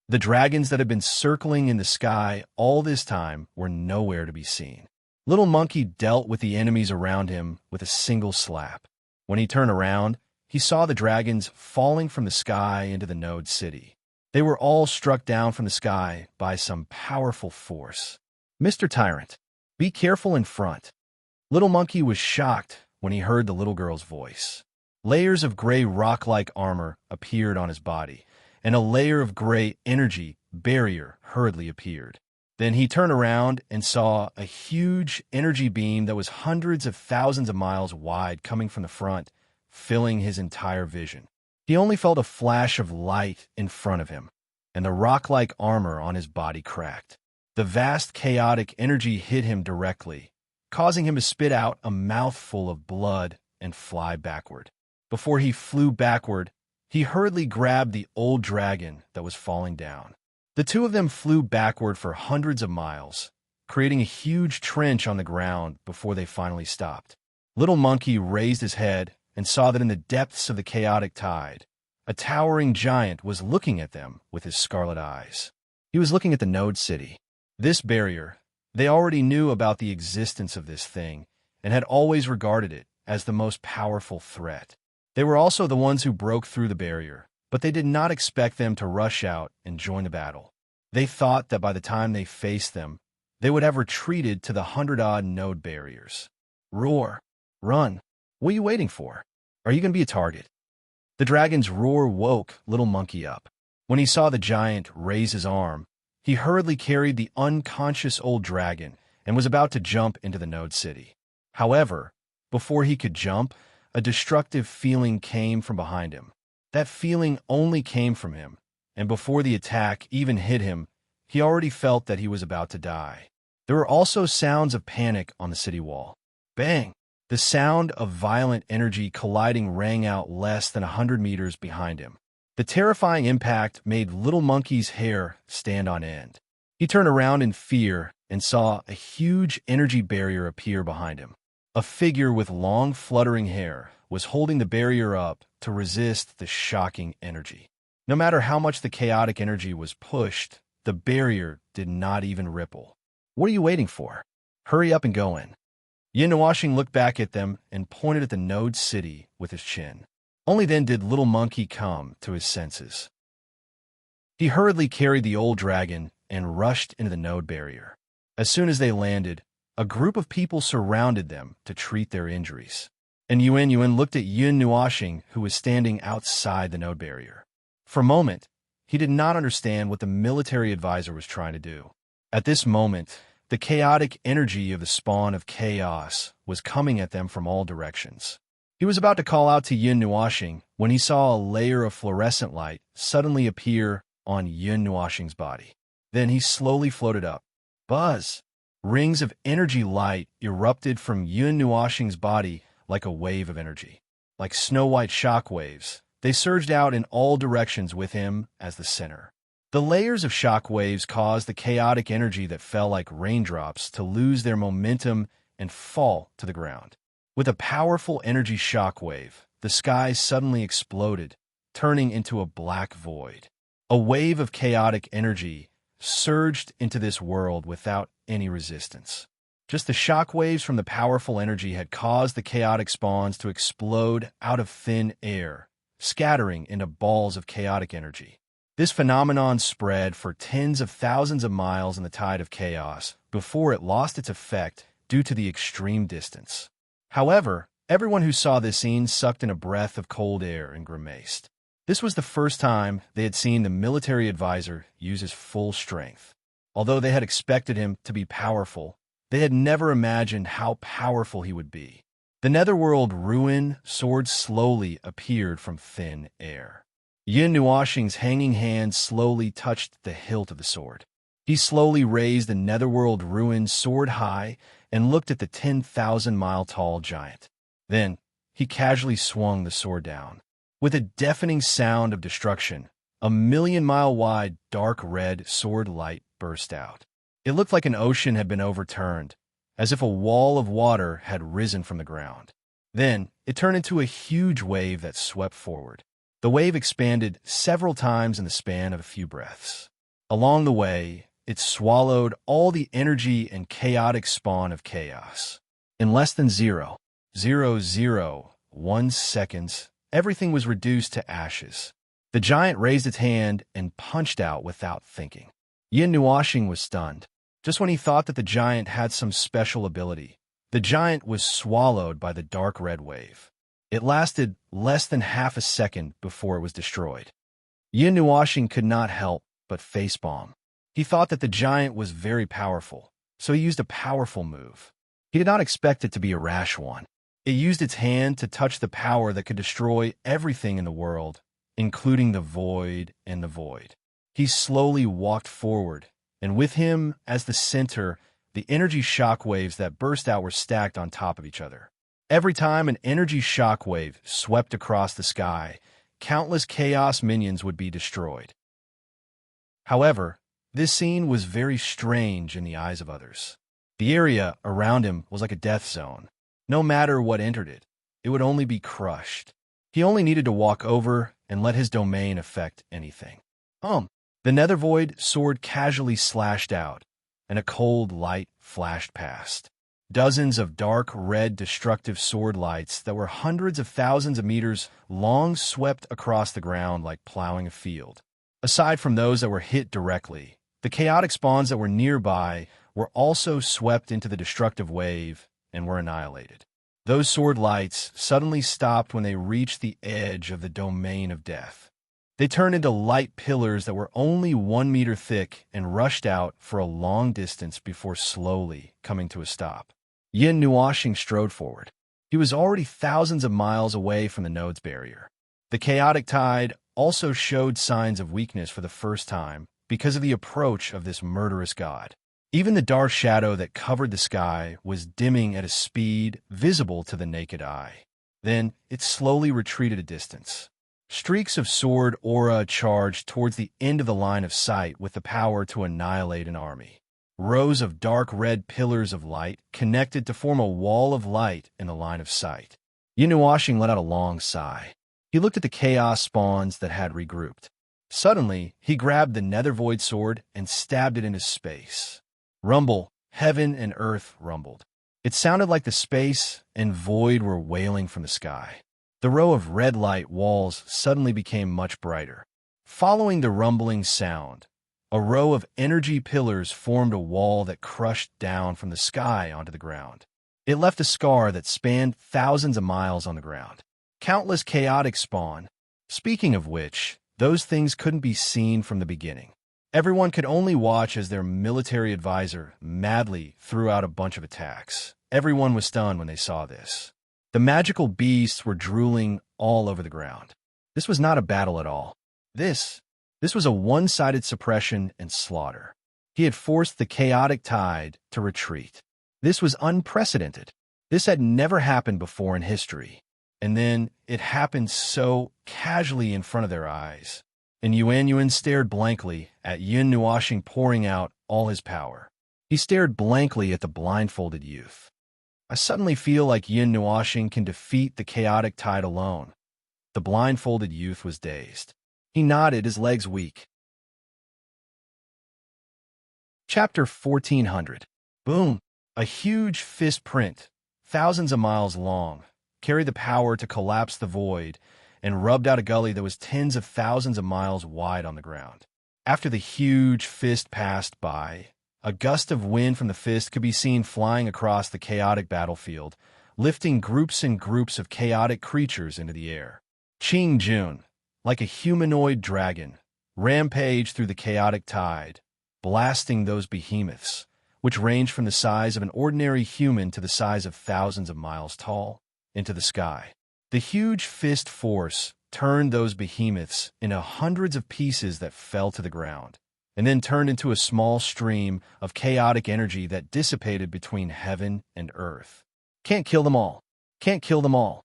The dragons that had been circling in the sky all this time were nowhere to be seen. Little Monkey dealt with the enemies around him with a single slap. When he turned around, he saw the dragons falling from the sky into the node city. They were all struck down from the sky by some powerful force. Mr. Tyrant, be careful in front. Little Monkey was shocked when he heard the little girl's voice. Layers of gray rock-like armor appeared on his body, and a layer of gray energy barrier hurriedly appeared. Then he turned around and saw a huge energy beam that was hundreds of thousands of miles wide coming from the front, filling his entire vision. He only felt a flash of light in front of him, and the rock-like armor on his body cracked. The vast chaotic energy hit him directly, causing him to spit out a mouthful of blood and fly backward. Before he flew backward, he hurriedly grabbed the old dragon that was falling down. The two of them flew backward for hundreds of miles, creating a huge trench on the ground before they finally stopped. Little Monkey raised his head and saw that in the depths of the chaotic tide, a towering giant was looking at them with his scarlet eyes. He was looking at the Node City. This barrier, they already knew about the existence of this thing and had always regarded it as the most powerful threat. They were also the ones who broke through the barrier, but they did not expect them to rush out and join the battle. They thought that by the time they faced them, they would have retreated to the 100-odd node barriers. Roar! Run! What are you waiting for? Are you going to be a target? The dragon's roar woke Little Monkey up. When he saw the giant raise his arm, he hurriedly carried the unconscious old dragon and was about to jump into the Node City. However, before he could jump, a destructive feeling came from behind him. That feeling only came from him, and before the attack even hit him, he already felt that he was about to die. There were also sounds of panic on the city wall. Bang! The sound of violent energy colliding rang out less than 100 meters behind him. The terrifying impact made Little Monkey's hair stand on end. He turned around in fear and saw a huge energy barrier appear behind him. A figure with long, fluttering hair was holding the barrier up to resist the shocking energy. No matter how much the chaotic energy was pushed, the barrier did not even ripple. What are you waiting for? Hurry up and go in. Yin looked back at them and pointed at the Node City with his chin. Only then did Little Monkey come to his senses. He hurriedly carried the old dragon and rushed into the node barrier. As soon as they landed, a group of people surrounded them to treat their injuries. And Yuan looked at Yun Nuoxing, who was standing outside the node barrier. For a moment, he did not understand what the military advisor was trying to do. At this moment, the chaotic energy of the spawn of chaos was coming at them from all directions. He was about to call out to Yun Nuoxing when he saw a layer of fluorescent light suddenly appear on Yun Nuoxing's body. Then he slowly floated up. Buzz! Rings of energy light erupted from Yun Nuoxing's body like a wave of energy. Like snow-white shock waves, they surged out in all directions with him as the center. The layers of shock waves caused the chaotic energy that fell like raindrops to lose their momentum and fall to the ground. With a powerful energy shock wave, the sky suddenly exploded, turning into a black void. A wave of chaotic energy surged into this world without any resistance. Just the shock waves from the powerful energy had caused the chaotic spawns to explode out of thin air, scattering into balls of chaotic energy. This phenomenon spread for tens of thousands of miles in the tide of chaos before it lost its effect due to the extreme distance. However, everyone who saw this scene sucked in a breath of cold air and grimaced. This was the first time they had seen the military advisor use his full strength. Although they had expected him to be powerful, they had never imagined how powerful he would be. The netherworld ruin sword slowly appeared from thin air. Yin Nuoxing's hanging hand slowly touched the hilt of the sword. He slowly raised the netherworld ruin sword high and looked at the 10,000-mile-tall giant. Then, he casually swung the sword down. With a deafening sound of destruction, a 1,000,000-mile-wide dark red sword light burst out. It looked like an ocean had been overturned, as if a wall of water had risen from the ground. Then, it turned into a huge wave that swept forward. The wave expanded several times in the span of a few breaths. Along the way, it swallowed all the energy and chaotic spawn of chaos. In less than 0.001 seconds, everything was reduced to ashes. The giant raised its hand and punched out without thinking. Yin Nuoxing was stunned. Just when he thought that the giant had some special ability, the giant was swallowed by the dark red wave. It lasted less than half a second before it was destroyed. Yin Nuashing could not help but facepalm. He thought that the giant was very powerful, so he used a powerful move. He did not expect it to be a rash one. It used its hand to touch the power that could destroy everything in the world, including the void and the void. He slowly walked forward, and with him, as the center, the energy shockwaves that burst out were stacked on top of each other. Every time an energy shockwave swept across the sky, countless chaos minions would be destroyed. However, this scene was very strange in the eyes of others. The area around him was like a death zone. No matter what entered it, it would only be crushed. He only needed to walk over and let his domain affect anything. The nether void sword casually slashed out, and a cold light flashed past. Dozens of dark red destructive sword lights that were hundreds of thousands of meters long swept across the ground like plowing a field. Aside from those that were hit directly, the chaotic spawns that were nearby were also swept into the destructive wave and were annihilated. Those sword lights suddenly stopped when they reached the edge of the domain of death. They turned into light pillars that were only 1 meter thick and rushed out for a long distance before slowly coming to a stop. Yin Nuashing strode forward. He was already thousands of miles away from the node's barrier. The chaotic tide also showed signs of weakness for the first time because of the approach of this murderous god. Even the dark shadow that covered the sky was dimming at a speed visible to the naked eye. Then it slowly retreated a distance. Streaks of sword aura charged towards the end of the line of sight with the power to annihilate an army. Rows of dark red pillars of light connected to form a wall of light in the line of sight. Yin Nuashing let out a long sigh. He looked at the chaos spawns that had regrouped. Suddenly, he grabbed the nether void sword and stabbed it into space. Rumble, heaven and earth rumbled. It sounded like the space and void were wailing from the sky. The row of red light walls suddenly became much brighter. Following the rumbling sound, a row of energy pillars formed a wall that crushed down from the sky onto the ground. It left a scar that spanned thousands of miles on the ground. Countless chaotic spawn. Speaking of which, those things couldn't be seen from the beginning. Everyone could only watch as their military advisor madly threw out a bunch of attacks. Everyone was stunned when they saw this. The magical beasts were drooling all over the ground. This was not a battle at all. This was a one-sided suppression and slaughter. He had forced the chaotic tide to retreat. This was unprecedented. This had never happened before in history. And then it happened so casually in front of their eyes. And Yuan stared blankly at Yin Nuashing pouring out all his power. He stared blankly at the blindfolded youth. I suddenly feel like Yin Nuashing can defeat the chaotic tide alone. The blindfolded youth was dazed. He nodded, his legs weak. Chapter 1400. Boom! A huge fist print, thousands of miles long, carried the power to collapse the void and rubbed out a gully that was tens of thousands of miles wide on the ground. After the huge fist passed by, a gust of wind from the fist could be seen flying across the chaotic battlefield, lifting groups and groups of chaotic creatures into the air. Qing Jun, like a humanoid dragon, rampaged through the chaotic tide, blasting those behemoths, which ranged from the size of an ordinary human to the size of thousands of miles tall, into the sky. The huge fist force turned those behemoths into hundreds of pieces that fell to the ground, and then turned into a small stream of chaotic energy that dissipated between heaven and earth. Can't kill them all. Can't kill them all.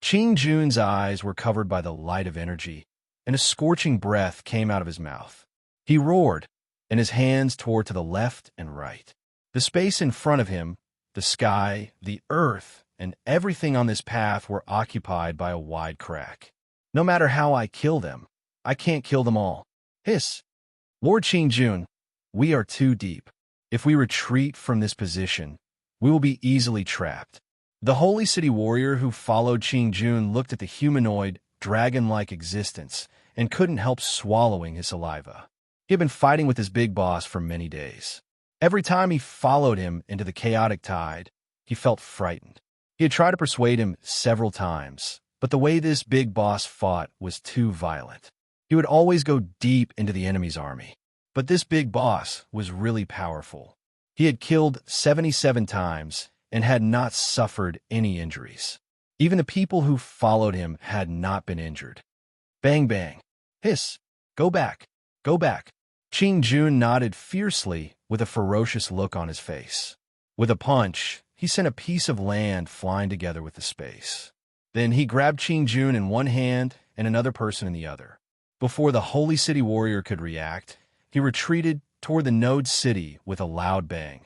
Qing Jun's eyes were covered by the light of energy, and a scorching breath came out of his mouth. He roared, and his hands tore to the left and right. The space in front of him, the sky, the earth, and everything on this path were occupied by a wide crack. No matter how I kill them, I can't kill them all. Hiss! Lord Qing Jun, we are too deep. If we retreat from this position, we will be easily trapped. The Holy City warrior who followed Qing Jun looked at the humanoid, dragon-like existence and couldn't help swallowing his saliva. He had been fighting with his big boss for many days. Every time he followed him into the chaotic tide, he felt frightened. He had tried to persuade him several times, but the way this big boss fought was too violent. He would always go deep into the enemy's army. But this big boss was really powerful. He had killed 77 times and had not suffered any injuries. Even the people who followed him had not been injured. Bang, bang. Hiss. Go back. Go back. Qing Jun nodded fiercely with a ferocious look on his face. With a punch, he sent a piece of land flying together with the space. Then he grabbed Qing Jun in one hand and another person in the other. Before the Holy City warrior could react, he retreated toward the node city with a loud bang,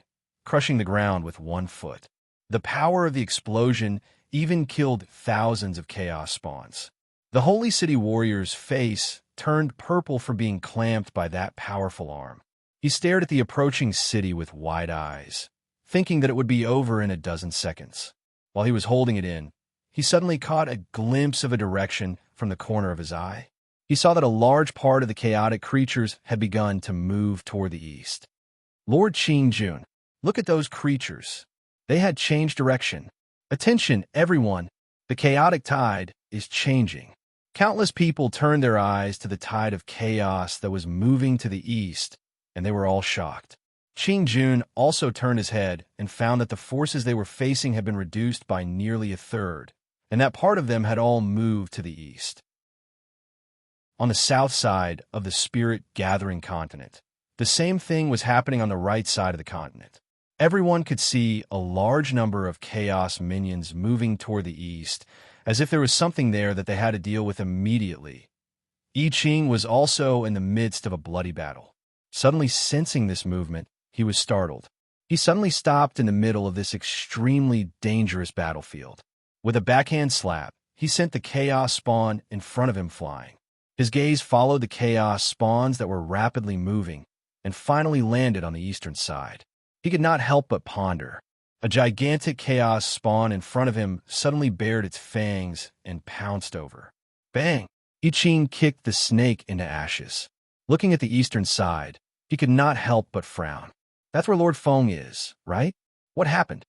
crushing the ground with one foot. The power of the explosion even killed thousands of chaos spawns. The Holy City warrior's face turned purple for being clamped by that powerful arm. He stared at the approaching city with wide eyes, thinking that it would be over in a dozen seconds. While he was holding it in, he suddenly caught a glimpse of a direction from the corner of his eye. He saw that a large part of the chaotic creatures had begun to move toward the east. Lord Qing Jun, look at those creatures. They had changed direction. Attention, everyone. The chaotic tide is changing. Countless people turned their eyes to the tide of chaos that was moving to the east, and they were all shocked. Qing Jun also turned his head and found that the forces they were facing had been reduced by nearly a third, and that part of them had all moved to the east. On the south side of the spirit-gathering continent, the same thing was happening on the right side of the continent. Everyone could see a large number of chaos minions moving toward the east, as if there was something there that they had to deal with immediately. I Ching was also in the midst of a bloody battle. Suddenly sensing this movement, he was startled. He suddenly stopped in the middle of this extremely dangerous battlefield. With a backhand slap, he sent the chaos spawn in front of him flying. His gaze followed the chaos spawns that were rapidly moving and finally landed on the eastern side. He could not help but ponder. A gigantic chaos spawn in front of him suddenly bared its fangs and pounced over. Bang! I Ching kicked the snake into ashes. Looking at the eastern side, he could not help but frown. That's where Lord Feng is, right? What happened?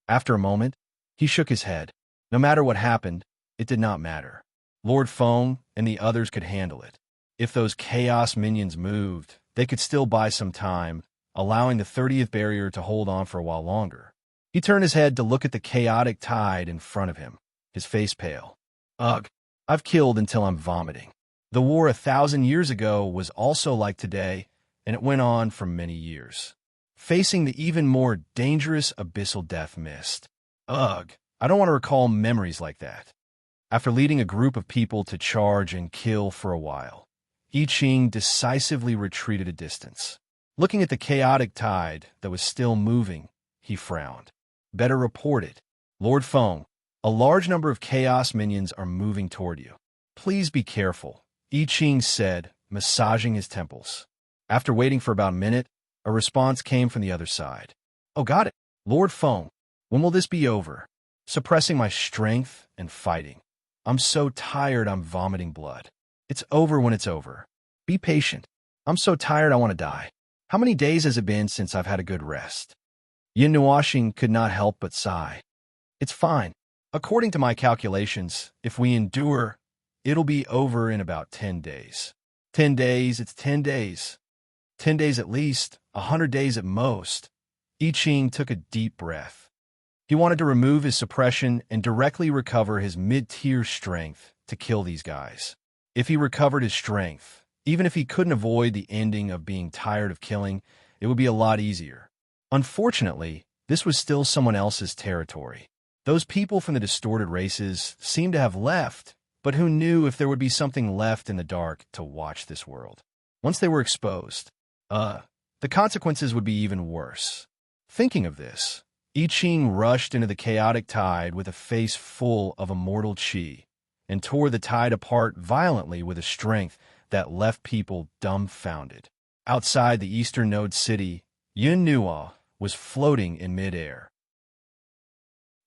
After a moment, he shook his head. No matter what happened, it did not matter. Lord Feng and the others could handle it. If those chaos minions moved, they could still buy some time, allowing the 30th barrier to hold on for a while longer. He turned his head to look at the chaotic tide in front of him, his face pale. Ugh, I've killed until I'm vomiting. The war 1,000 years ago was also like today, and it went on for many years. Facing the even more dangerous abyssal death mist. Ugh, I don't want to recall memories like that. After leading a group of people to charge and kill for a while, I Ching decisively retreated a distance. Looking at the chaotic tide that was still moving, he frowned. Better report it. Lord Feng, a large number of chaos minions are moving toward you. Please be careful, I Ching said, massaging his temples. After waiting for about a minute, a response came from the other side. Oh, got it. Lord Feng, when will this be over? Suppressing my strength and fighting. I'm so tired I'm vomiting blood. It's over when it's over. Be patient. I'm so tired I want to die. How many days has it been since I've had a good rest? Yin Nuoxing could not help but sigh. It's fine. According to my calculations, if we endure, it'll be over in about 10 days. 10 days, it's 10 days. 10 days at least, 100 days at most. I Ching took a deep breath. He wanted to remove his suppression and directly recover his mid-tier strength to kill these guys. If he recovered his strength, even if he couldn't avoid the ending of being tired of killing, it would be a lot easier. Unfortunately, this was still someone else's territory. Those people from the distorted races seemed to have left, but who knew if there would be something left in the dark to watch this world? Once they were exposed, the consequences would be even worse. Thinking of this, I Ching rushed into the chaotic tide with a face full of immortal qi and tore the tide apart violently with a strength that left people dumbfounded. Outside the eastern node city, Yun Nuo was floating in midair.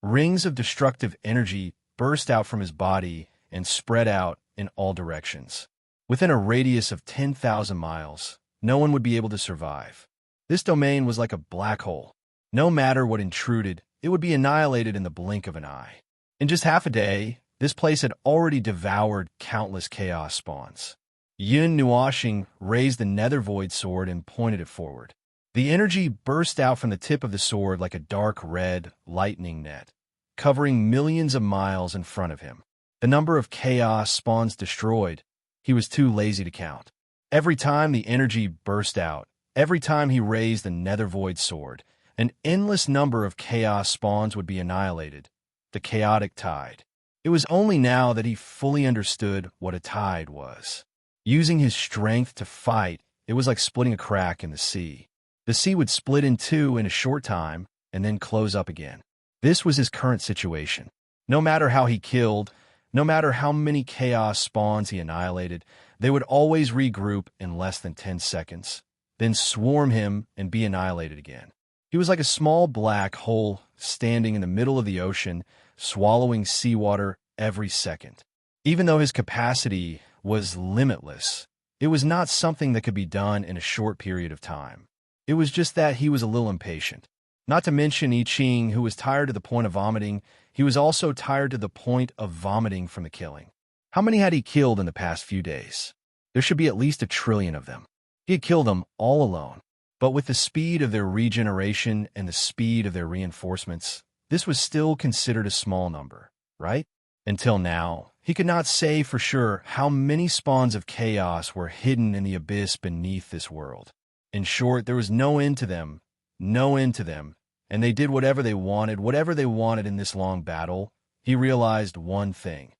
Rings of destructive energy burst out from his body and spread out in all directions. Within a radius of 10,000 miles, no one would be able to survive. This domain was like a black hole. No matter what intruded, it would be annihilated in the blink of an eye. In just half a day, this place had already devoured countless chaos spawns. Yun Nuashing raised the nether void sword and pointed it forward. The energy burst out from the tip of the sword like a dark red lightning net, covering millions of miles in front of him. The number of chaos spawns destroyed, he was too lazy to count. Every time the energy burst out, every time he raised the nether void sword, an endless number of chaos spawns would be annihilated. The chaotic tide. It was only now that he fully understood what a tide was. Using his strength to fight, it was like splitting a crack in the sea. The sea would split in two in a short time and then close up again. This was his current situation. No matter how he killed, no matter how many chaos spawns he annihilated, they would always regroup in less than 10 seconds, then swarm him and be annihilated again. He was like a small black hole standing in the middle of the ocean, swallowing seawater every second. Even though his capacity was limitless, it was not something that could be done in a short period of time. It was just that he was a little impatient. Not to mention I Ching, who was tired to the point of vomiting. He was also tired to the point of vomiting from the killing. How many had he killed in the past few days? There should be at least 1 trillion of them. He had killed them all alone. But with the speed of their regeneration and the speed of their reinforcements, this was still considered a small number, right? Until now, he could not say for sure how many spawns of chaos were hidden in the abyss beneath this world. In short, there was no end to them, and they did whatever they wanted in this long battle. He realized one thing.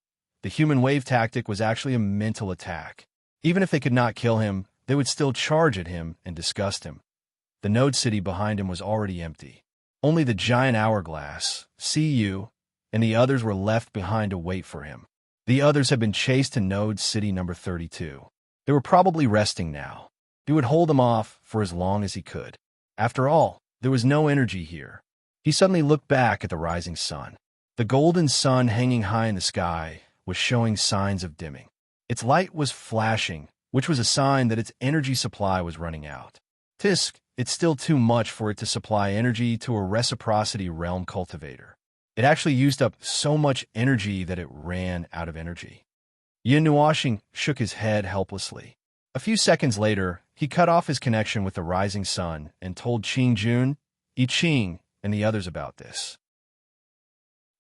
The human wave tactic was actually a mental attack. Even if they could not kill him, they would still charge at him and disgust him. The node city behind him was already empty. Only the giant hourglass, CU, and the others were left behind to wait for him. The others had been chased to node city number 32. They were probably resting now. He would hold them off for as long as he could. After all, there was no energy here. He suddenly looked back at the rising sun. The golden sun hanging high in the sky was showing signs of dimming. Its light was flashing, which was a sign that its energy supply was running out. Tisk, it's still too much for it to supply energy to a reciprocity realm cultivator. It actually used up so much energy that it ran out of energy. Yin Nuashing shook his head helplessly. A few seconds later, he cut off his connection with the rising sun and told Qing Jun, I Ching, and the others about this.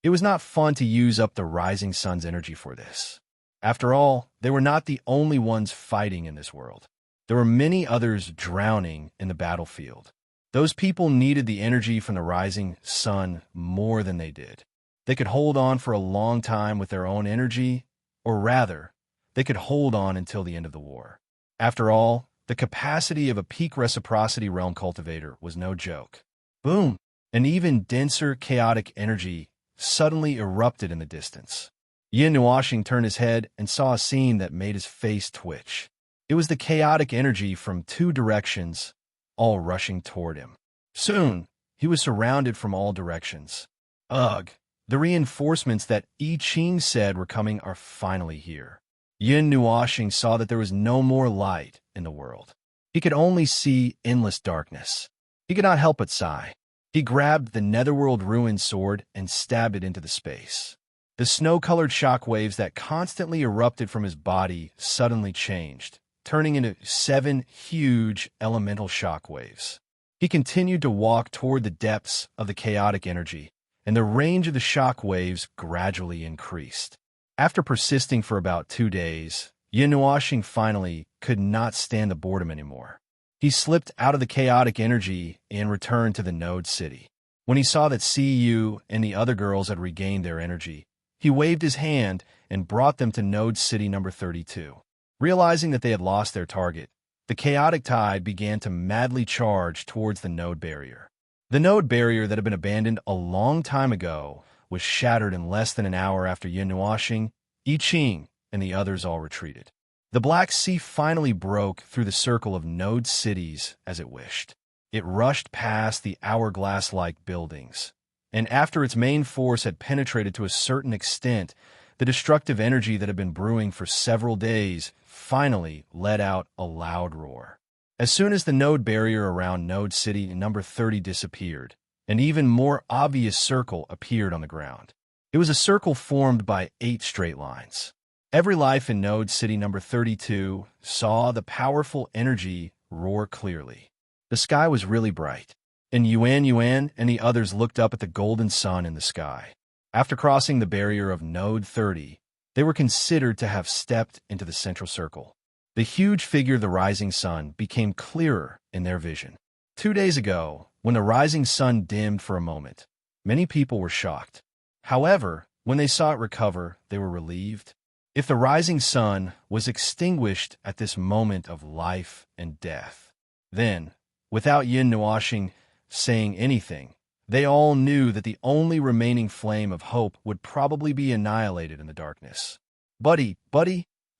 It was not fun to use up the rising sun's energy for this. After all, they were not the only ones fighting in this world. There were many others drowning in the battlefield. Those people needed the energy from the rising sun more than they did. They could hold on for a long time with their own energy, or rather, they could hold on until the end of the war. After all, the capacity of a peak reciprocity realm cultivator was no joke. Boom! An even denser chaotic energy suddenly erupted in the distance. Yin Nuashing turned his head and saw a scene that made his face twitch. It was the chaotic energy from 2 directions, all rushing toward him. Soon, he was surrounded from all directions. Ugh! The reinforcements that I Ching said were coming are finally here. Yin Nuashing saw that there was no more light in the world. He could only see endless darkness. He could not help but sigh. He grabbed the netherworld ruin sword and stabbed it into the space. The snow-colored shockwaves that constantly erupted from his body suddenly changed, turning into 7 huge elemental shockwaves. He continued to walk toward the depths of the chaotic energy, and the range of the shockwaves gradually increased. After persisting for about 2 days, Yin Nuashing finally could not stand the boredom anymore. He slipped out of the chaotic energy and returned to the node city. When he saw that CU and the other girls had regained their energy, he waved his hand and brought them to node city number 32. Realizing that they had lost their target, the chaotic tide began to madly charge towards the node barrier. The node barrier that had been abandoned a long time ago was shattered in less than an hour after Yin Nuashing, I Ching, and the others all retreated. The Black Sea finally broke through the circle of node cities as it wished. It rushed past the hourglass-like buildings, and after its main force had penetrated to a certain extent, the destructive energy that had been brewing for several days finally let out a loud roar. As soon as the node barrier around Node City number 30 disappeared, an even more obvious circle appeared on the ground. It was a circle formed by 8 straight lines. Every life in Node City number 32 saw the powerful energy roar clearly. The sky was really bright, and Yuan and the others looked up at the golden sun in the sky. After crossing the barrier of Node 30, they were considered to have stepped into the central circle. The huge figure of the rising sun became clearer in their vision. 2 days ago, when the rising sun dimmed for a moment, many people were shocked. However, when they saw it recover, they were relieved. If the rising sun was extinguished at this moment of life and death, then, without Yin Nuashing saying anything, they all knew that the only remaining flame of hope would probably be annihilated in the darkness. Buddy,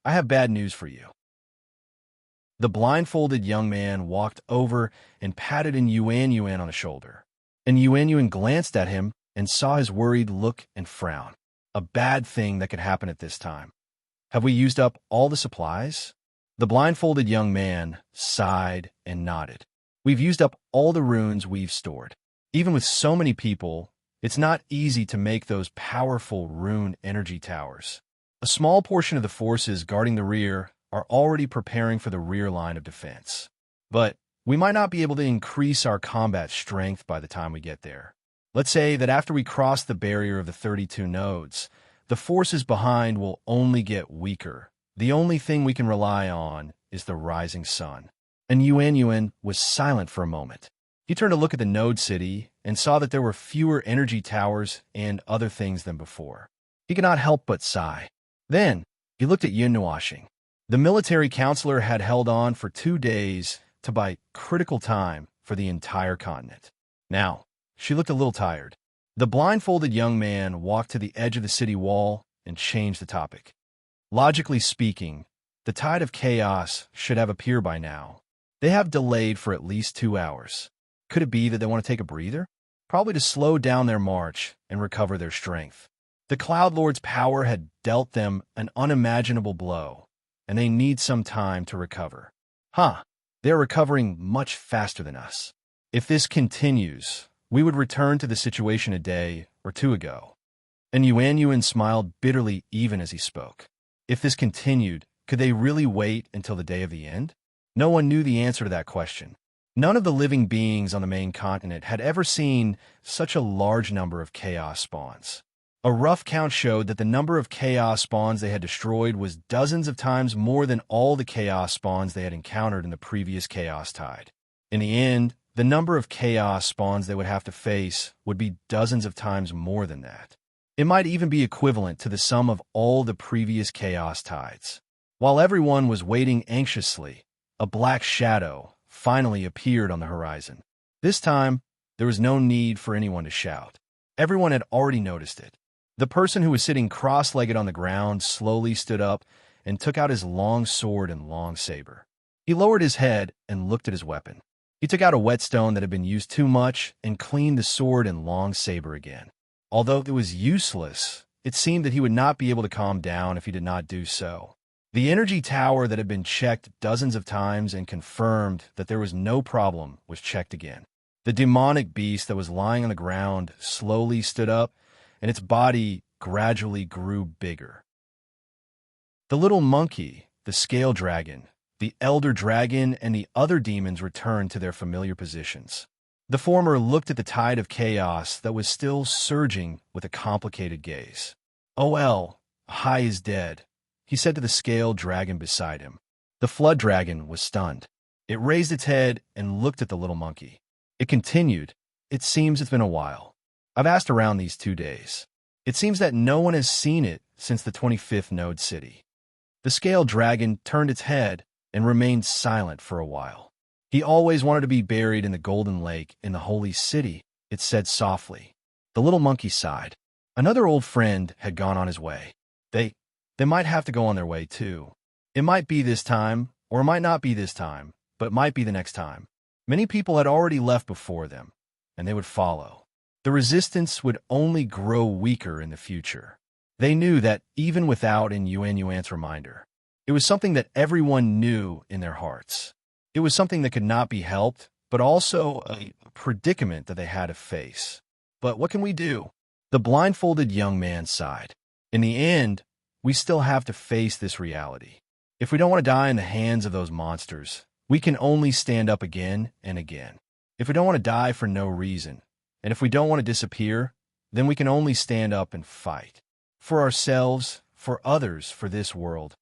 I have bad news for you. The blindfolded young man walked over and patted Yuan on the shoulder. And Yuan glanced at him and saw his worried look and frown. A bad thing that could happen at this time. Have we used up all the supplies? The blindfolded young man sighed and nodded. We've used up all the runes we've stored. Even with so many people, it's not easy to make those powerful rune energy towers. A small portion of the forces guarding the rear are already preparing for the rear line of defense. But we might not be able to increase our combat strength by the time we get there. Let's say that after we cross the barrier of the 32 nodes, the forces behind will only get weaker. The only thing we can rely on is the rising sun. And Yuan was silent for a moment. He turned to look at the node city and saw that there were fewer energy towers and other things than before. He could not help but sigh. Then, he looked at Yin Nuashing. The military counselor had held on for 2 days to buy critical time for the entire continent. Now, she looked a little tired. The blindfolded young man walked to the edge of the city wall and changed the topic. Logically speaking, the tide of chaos should have appeared by now. They have delayed for at least 2 hours. Could it be that they want to take a breather? Probably to slow down their march and recover their strength. The Cloud Lord's power had dealt them an unimaginable blow, and they need some time to recover. They're recovering much faster than us. If this continues, we would return to the situation a day or 2 ago. And Yuan smiled bitterly even as he spoke. If this continued, could they really wait until the day of the end? No one knew the answer to that question. None of the living beings on the main continent had ever seen such a large number of chaos spawns. A rough count showed that the number of chaos spawns they had destroyed was dozens of times more than all the chaos spawns they had encountered in the previous chaos tide. In the end, the number of chaos spawns they would have to face would be dozens of times more than that. It might even be equivalent to the sum of all the previous chaos tides. While everyone was waiting anxiously, a black shadow finally appeared on the horizon. This time, there was no need for anyone to shout. Everyone had already noticed it. The person who was sitting cross-legged on the ground slowly stood up and took out his long sword and long saber. He lowered his head and looked at his weapon. He took out a whetstone that had been used too much and cleaned the sword and long saber again. Although it was useless, it seemed that he would not be able to calm down if he did not do so. The energy tower that had been checked dozens of times and confirmed that there was no problem was checked again. The demonic beast that was lying on the ground slowly stood up, and its body gradually grew bigger. The little monkey, the scale dragon, the elder dragon, and the other demons returned to their familiar positions. The former looked at the tide of chaos that was still surging with a complicated gaze. "Oh, Hai is dead," he said to the scale dragon beside him. The flood dragon was stunned. It raised its head and looked at the little monkey. It continued, "It seems it's been a while. I've asked around these 2 days. It seems that no one has seen it since the 25th node city." The scale dragon turned its head and remained silent for a while. "He always wanted to be buried in the golden lake in the holy city," it said softly. The little monkey sighed. Another old friend had gone on his way. They might have to go on their way too. It might be this time, or it might not be this time, but it might be the next time. Many people had already left before them, and they would follow. The resistance would only grow weaker in the future. They knew that even without Yuan's reminder. It was something that everyone knew in their hearts. It was something that could not be helped, but also a predicament that they had to face. But what can we do? The blindfolded young man sighed. In the end, we still have to face this reality. If we don't want to die in the hands of those monsters, we can only stand up again and again. If we don't want to die for no reason, and if we don't want to disappear, then we can only stand up and fight. For ourselves, for others, for this world.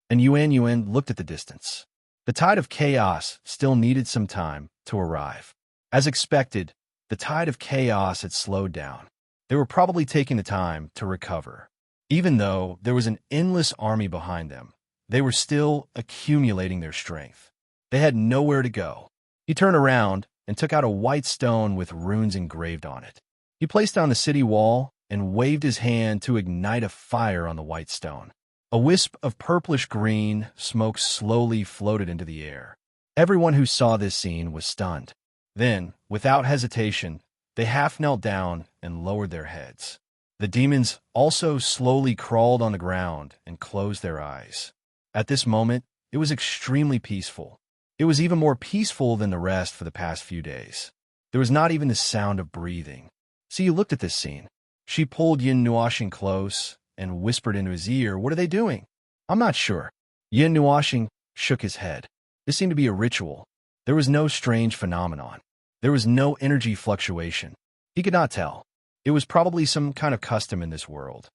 And Yuan looked at the distance. The tide of chaos still needed some time to arrive. As expected, the tide of chaos had slowed down. They were probably taking the time to recover. Even though there was an endless army behind them, they were still accumulating their strength. They had nowhere to go. He turned around and took out a white stone with runes engraved on it. He placed it on the city wall and waved his hand to ignite a fire on the white stone. A wisp of purplish-green smoke slowly floated into the air. Everyone who saw this scene was stunned. Then, without hesitation, they half knelt down and lowered their heads. The demons also slowly crawled on the ground and closed their eyes. At this moment, it was extremely peaceful. It was even more peaceful than the rest for the past few days. There was not even the sound of breathing. So you looked at this scene. She pulled Yin Nuoxing close and whispered into his ear, "What are they doing?" "I'm not sure." Yin Nuoxing shook his head. This seemed to be a ritual. There was no strange phenomenon. There was no energy fluctuation. He could not tell. It was probably some kind of custom in this world.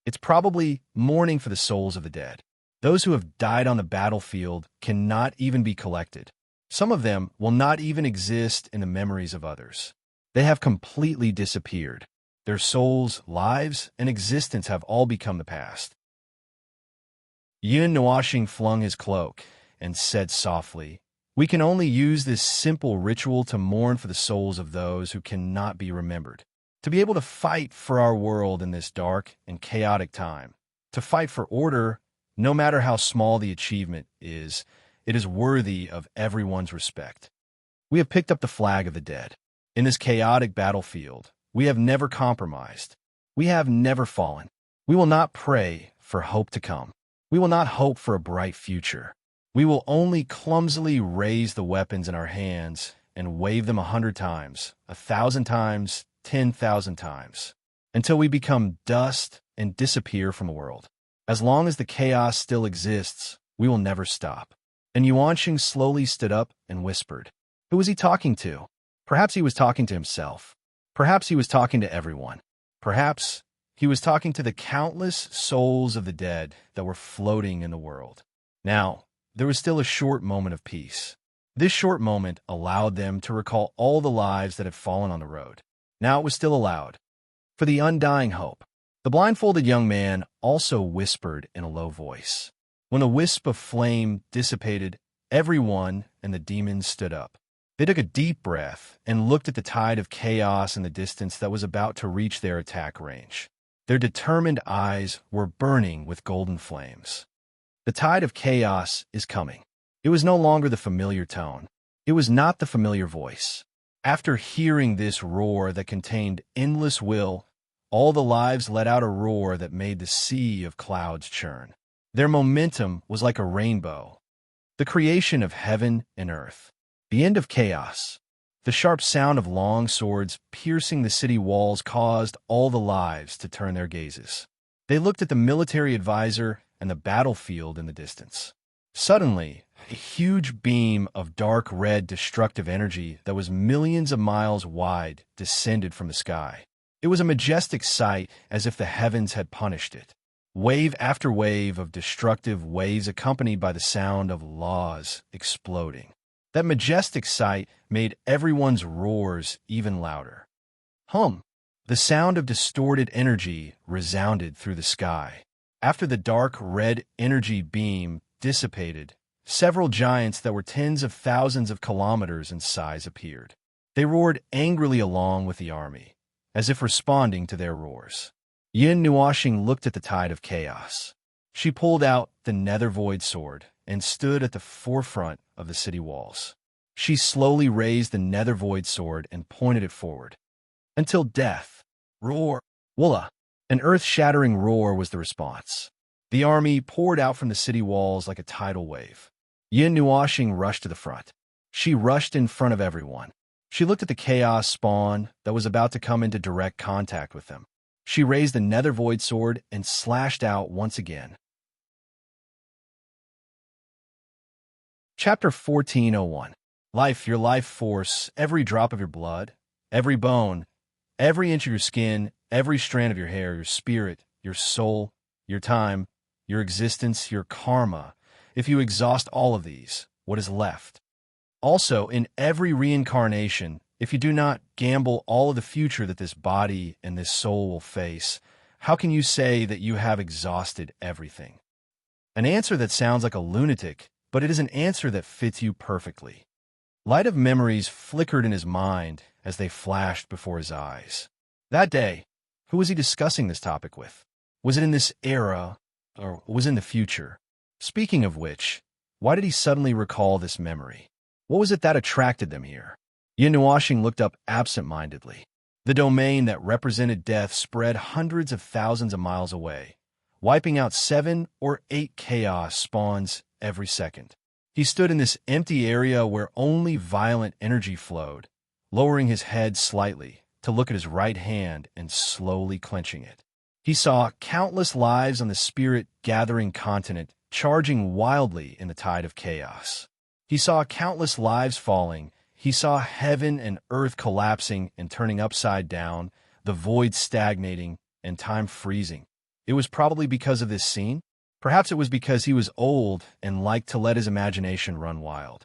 It's probably mourning for the souls of the dead. Those who have died on the battlefield cannot even be collected. Some of them will not even exist in the memories of others. They have completely disappeared. Their souls, lives, and existence have all become the past. Yin Nuoxing flung his cloak and said softly, "We can only use this simple ritual to mourn for the souls of those who cannot be remembered. To be able to fight for our world in this dark and chaotic time. To fight for order, no matter how small the achievement is, it is worthy of everyone's respect. We have picked up the flag of the dead. In this chaotic battlefield, we have never compromised. We have never fallen. We will not pray for hope to come. We will not hope for a bright future. We will only clumsily raise the weapons in our hands and wave them 100 times, 1,000 times, 10,000 times, until we become dust and disappear from the world. As long as the chaos still exists, we will never stop." And Yuanxing slowly stood up and whispered. Who was he talking to? Perhaps he was talking to himself. Perhaps he was talking to everyone. Perhaps he was talking to the countless souls of the dead that were floating in the world. Now, there was still a short moment of peace. This short moment allowed them to recall all the lives that had fallen on the road. Now it was still allowed. For the undying hope. The blindfolded young man also whispered in a low voice. When the wisp of flame dissipated, everyone and the demons stood up. They took a deep breath and looked at the tide of chaos in the distance that was about to reach their attack range. Their determined eyes were burning with golden flames. The tide of chaos is coming. It was no longer the familiar tone. It was not the familiar voice. After hearing this roar that contained endless will, all the lives let out a roar that made the sea of clouds churn. Their momentum was like a rainbow, the creation of heaven and earth. The end of chaos. The sharp sound of long swords piercing the city walls caused all the lives to turn their gazes. They looked at the military advisor and the battlefield in the distance. Suddenly, a huge beam of dark red destructive energy that was millions of miles wide descended from the sky. It was a majestic sight, as if the heavens had punished it. Wave after wave of destructive waves accompanied by the sound of laws exploding. That majestic sight made everyone's roars even louder. Hum! The sound of distorted energy resounded through the sky. After the dark red energy beam dissipated, several giants that were tens of thousands of kilometers in size appeared. They roared angrily along with the army, as if responding to their roars. Yin Nuoxing looked at the tide of chaos. She pulled out the nether void sword and stood at the forefront of the city walls. She slowly raised the nether void sword and pointed it forward. Until death. Roar. Woola. An earth-shattering roar was the response. The army poured out from the city walls like a tidal wave. Yin Nuashing rushed to the front. She rushed in front of everyone. She looked at the chaos spawn that was about to come into direct contact with them. She raised the nether void sword and slashed out once again. Chapter 1401. Life, your life force, every drop of your blood, every bone, every inch of your skin, every strand of your hair, your spirit, your soul, your time, your existence, your karma. If you exhaust all of these, what is left? Also, in every reincarnation, if you do not gamble all of the future that this body and this soul will face, how can you say that you have exhausted everything? An answer that sounds like a lunatic, but it is an answer that fits you perfectly. Light of memories flickered in his mind as they flashed before his eyes. That day, who was he discussing this topic with? Was it in this era, or was it in the future? Speaking of which, why did he suddenly recall this memory? What was it that attracted them here? Yin Nuashing looked up absent-mindedly. The domain that represented death spread hundreds of thousands of miles away, wiping out 7 or 8 chaos spawns every second. He stood in this empty area where only violent energy flowed, lowering his head slightly to look at his right hand and slowly clenching it. He saw countless lives on the spirit-gathering continent charging wildly in the tide of chaos. He saw countless lives falling. He saw heaven and earth collapsing and turning upside down, the void stagnating, and time freezing. It was probably because of this scene. Perhaps it was because he was old and liked to let his imagination run wild.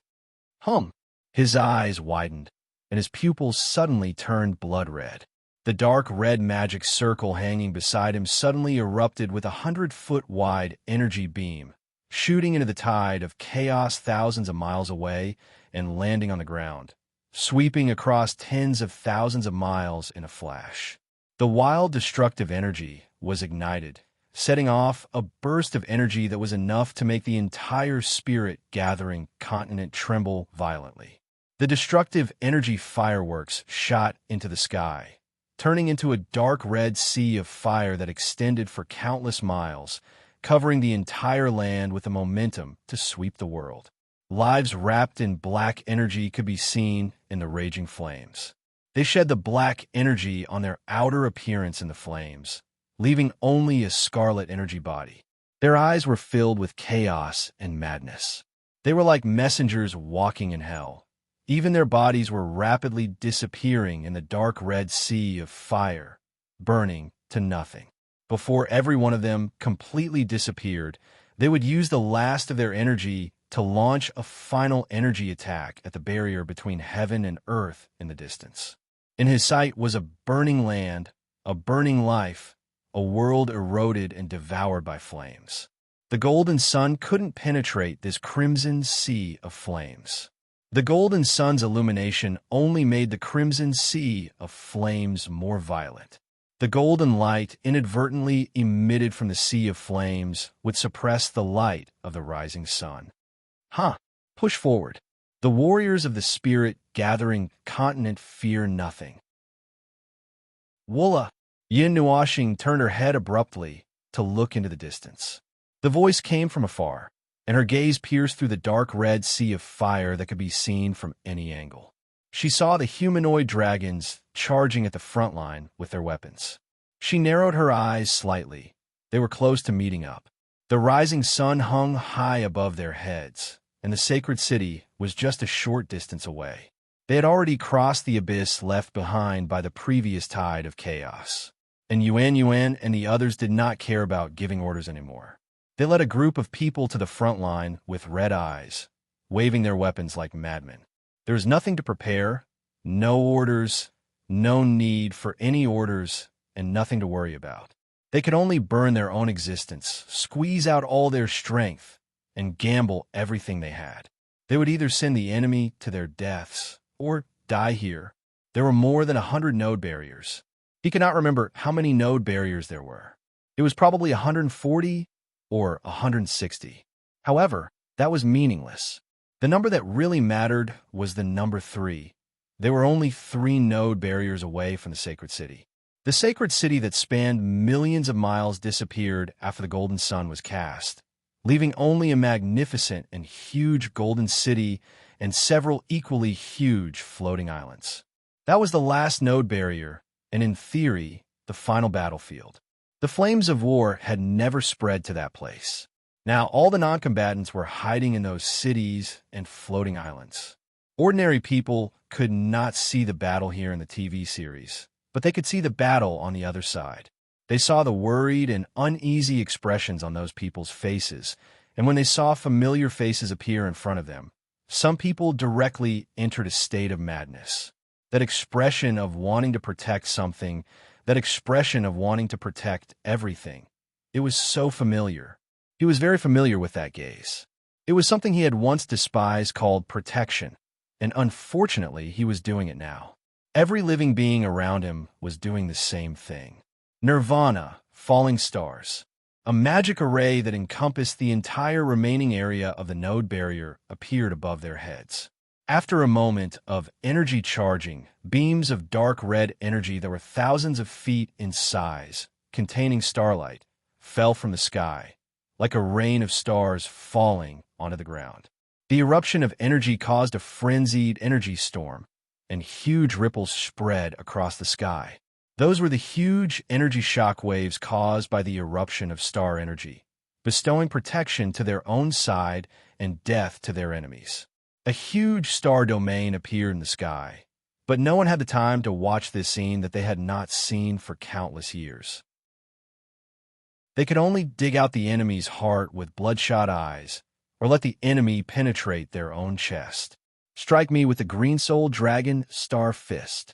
His eyes widened, and his pupils suddenly turned blood red. The dark red magic circle hanging beside him suddenly erupted with 100-foot-wide energy beam, shooting into the tide of chaos thousands of miles away and landing on the ground, sweeping across tens of thousands of miles in a flash. The wild destructive energy was ignited, setting off a burst of energy that was enough to make the entire spirit-gathering continent tremble violently. The destructive energy fireworks shot into the sky, turning into a dark red sea of fire that extended for countless miles, covering the entire land with the momentum to sweep the world. Lives wrapped in black energy could be seen in the raging flames. They shed the black energy on their outer appearance in the flames, leaving only a scarlet energy body. Their eyes were filled with chaos and madness. They were like messengers walking in hell. Even their bodies were rapidly disappearing in the dark red sea of fire, burning to nothing. Before every one of them completely disappeared, they would use the last of their energy to launch a final energy attack at the barrier between heaven and earth in the distance. In his sight was a burning land, a burning life, a world eroded and devoured by flames. The golden sun couldn't penetrate this crimson sea of flames. The golden sun's illumination only made the crimson sea of flames more violent. The golden light inadvertently emitted from the sea of flames would suppress the light of the rising sun. Push forward. The warriors of the spirit-gathering continent fear nothing. Woola! Yin Nuashing turned her head abruptly to look into the distance. The voice came from afar, and her gaze pierced through the dark red sea of fire that could be seen from any angle. She saw the humanoid dragons charging at the front line with their weapons. She narrowed her eyes slightly. They were close to meeting up. The rising sun hung high above their heads, and the sacred city was just a short distance away. They had already crossed the abyss left behind by the previous tide of chaos. And Yuan and the others did not care about giving orders anymore. They led a group of people to the front line with red eyes, waving their weapons like madmen. There was nothing to prepare, no orders, no need for any orders, and nothing to worry about. They could only burn their own existence, squeeze out all their strength, and gamble everything they had. They would either send the enemy to their deaths or die here. There were more than 100 node barriers. He could not remember how many node barriers there were. It was probably 140 or 160. However, that was meaningless. The number that really mattered was the number 3. They were only 3 node barriers away from the sacred city. The sacred city that spanned millions of miles disappeared after the golden sun was cast, leaving only a magnificent and huge golden city and several equally huge floating islands. That was the last node barrier, and in theory, the final battlefield. The flames of war had never spread to that place. Now all the non-combatants were hiding in those cities and floating islands. Ordinary people could not see the battle here in the TV series, but they could see the battle on the other side. They saw the worried and uneasy expressions on those people's faces, and when they saw familiar faces appear in front of them, some people directly entered a state of madness. That expression of wanting to protect something, that expression of wanting to protect everything. It was so familiar. He was very familiar with that gaze. It was something he had once despised called protection, and unfortunately he was doing it now. Every living being around him was doing the same thing. Nirvana, falling stars. A magic array that encompassed the entire remaining area of the node barrier appeared above their heads. After a moment of energy charging, beams of dark red energy that were thousands of feet in size, containing starlight, fell from the sky, like a rain of stars falling onto the ground. The eruption of energy caused a frenzied energy storm, and huge ripples spread across the sky. Those were the huge energy shock waves caused by the eruption of star energy, bestowing protection to their own side and death to their enemies. A huge star domain appeared in the sky, but no one had the time to watch this scene that they had not seen for countless years. They could only dig out the enemy's heart with bloodshot eyes, or let the enemy penetrate their own chest. Strike me with the green soul dragon star fist.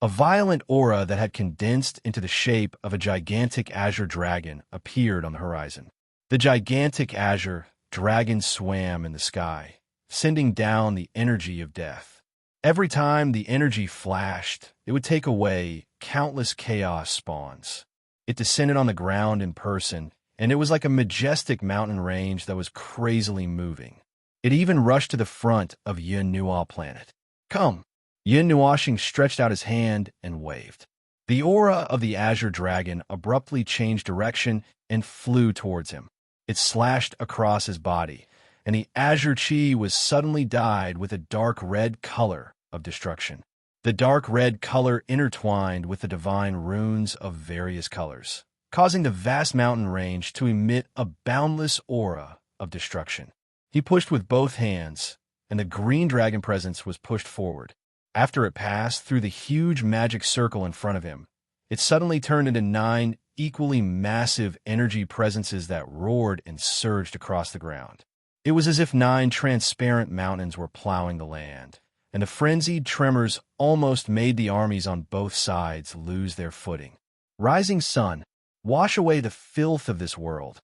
A violent aura that had condensed into the shape of a gigantic azure dragon appeared on the horizon. The gigantic azure dragon swam in the sky, sending down the energy of death. Every time the energy flashed, it would take away countless chaos spawns. It descended on the ground in person, and it was like a majestic mountain range that was crazily moving. It even rushed to the front of Yin Nuo planet. Come! Yin Nuoshing stretched out his hand and waved. The aura of the azure dragon abruptly changed direction and flew towards him. It slashed across his body, and the azure chi was suddenly dyed with a dark red color of destruction. The dark red color intertwined with the divine runes of various colors, causing the vast mountain range to emit a boundless aura of destruction. He pushed with both hands, and the green dragon presence was pushed forward. After it passed through the huge magic circle in front of him, it suddenly turned into 9 equally massive energy presences that roared and surged across the ground. It was as if 9 transparent mountains were plowing the land, and the frenzied tremors almost made the armies on both sides lose their footing. Rising sun, wash away the filth of this world.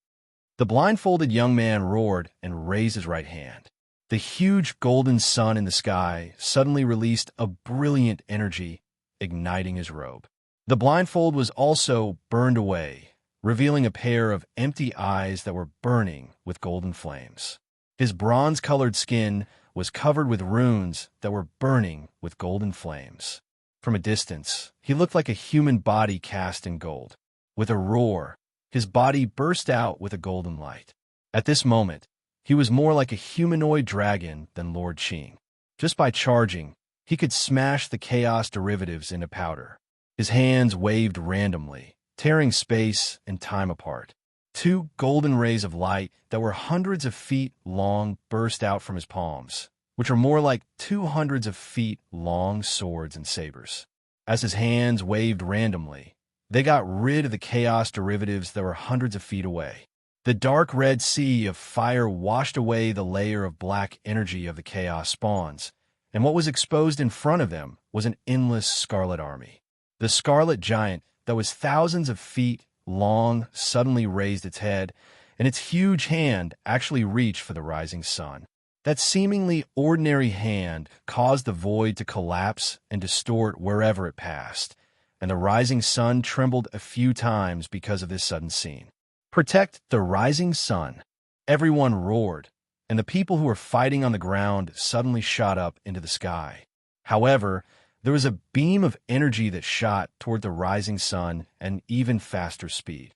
The blindfolded young man roared and raised his right hand. The huge golden sun in the sky suddenly released a brilliant energy, igniting his robe. The blindfold was also burned away, revealing a pair of empty eyes that were burning with golden flames. His bronze-colored skin was covered with runes that were burning with golden flames. From a distance, he looked like a human body cast in gold. With a roar, his body burst out with a golden light. At this moment, he was more like a humanoid dragon than Lord Qing. Just by charging, he could smash the chaos derivatives into powder. His hands waved randomly, tearing space and time apart. 2 golden rays of light that were hundreds of feet long burst out from his palms, which are more like 200s of feet long swords and sabers. As his hands waved randomly, they got rid of the chaos derivatives that were hundreds of feet away. The dark red sea of fire washed away the layer of black energy of the chaos spawns, and what was exposed in front of them was an endless scarlet army. The scarlet giant that was thousands of feet long suddenly raised its head, and its huge hand actually reached for the rising sun. That seemingly ordinary hand caused the void to collapse and distort wherever it passed, and the rising sun trembled a few times because of this sudden scene. Protect the rising sun. Everyone roared, and the people who were fighting on the ground suddenly shot up into the sky. However, there was a beam of energy that shot toward the rising sun at an even faster speed.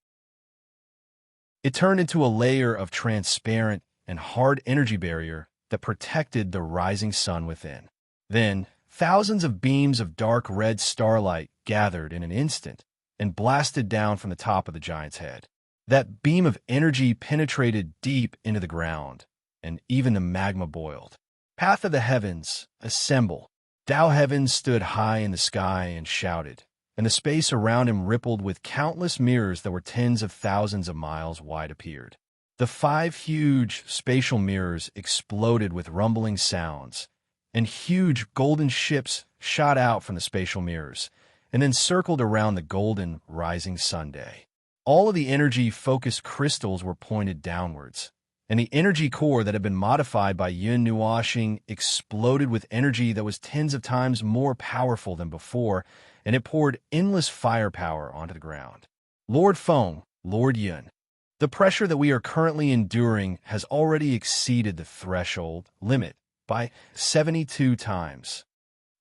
It turned into a layer of transparent and hard energy barrier that protected the rising sun within. Then, thousands of beams of dark red starlight gathered in an instant and blasted down from the top of the giant's head. That beam of energy penetrated deep into the ground, and even the magma boiled. Path of the heavens, assemble. Tao Heavens stood high in the sky and shouted, and the space around him rippled with countless mirrors that were tens of thousands of miles wide appeared. The 5 huge spatial mirrors exploded with rumbling sounds, and huge golden ships shot out from the spatial mirrors, and then circled around the golden rising Sunday. All of the energy-focused crystals were pointed downwards, and the energy core that had been modified by Yun Nuashing exploded with energy that was tens of times more powerful than before, and it poured endless firepower onto the ground. Lord Feng, Lord Yun, the pressure that we are currently enduring has already exceeded the threshold limit by 72 times.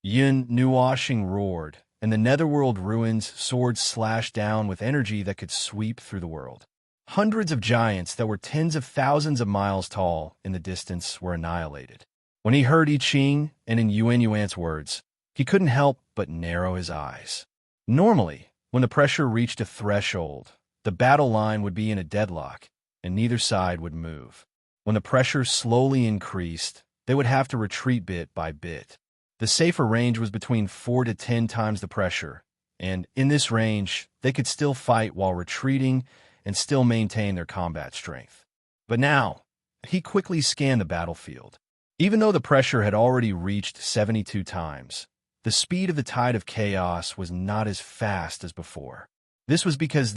Yun Nuashing roared, and the netherworld ruins swords slashed down with energy that could sweep through the world. Hundreds of giants that were tens of thousands of miles tall in the distance were annihilated. When he heard I Ching and in Yuan Yuan's words, he couldn't help but narrow his eyes. Normally, when the pressure reached a threshold, the battle line would be in a deadlock, and neither side would move. When the pressure slowly increased, they would have to retreat bit by bit. The safer range was between 4 to 10 times the pressure, and in this range, they could still fight while retreating and still maintain their combat strength. But now, he quickly scanned the battlefield. Even though the pressure had already reached 72 times, the speed of the tide of chaos was not as fast as before. This was because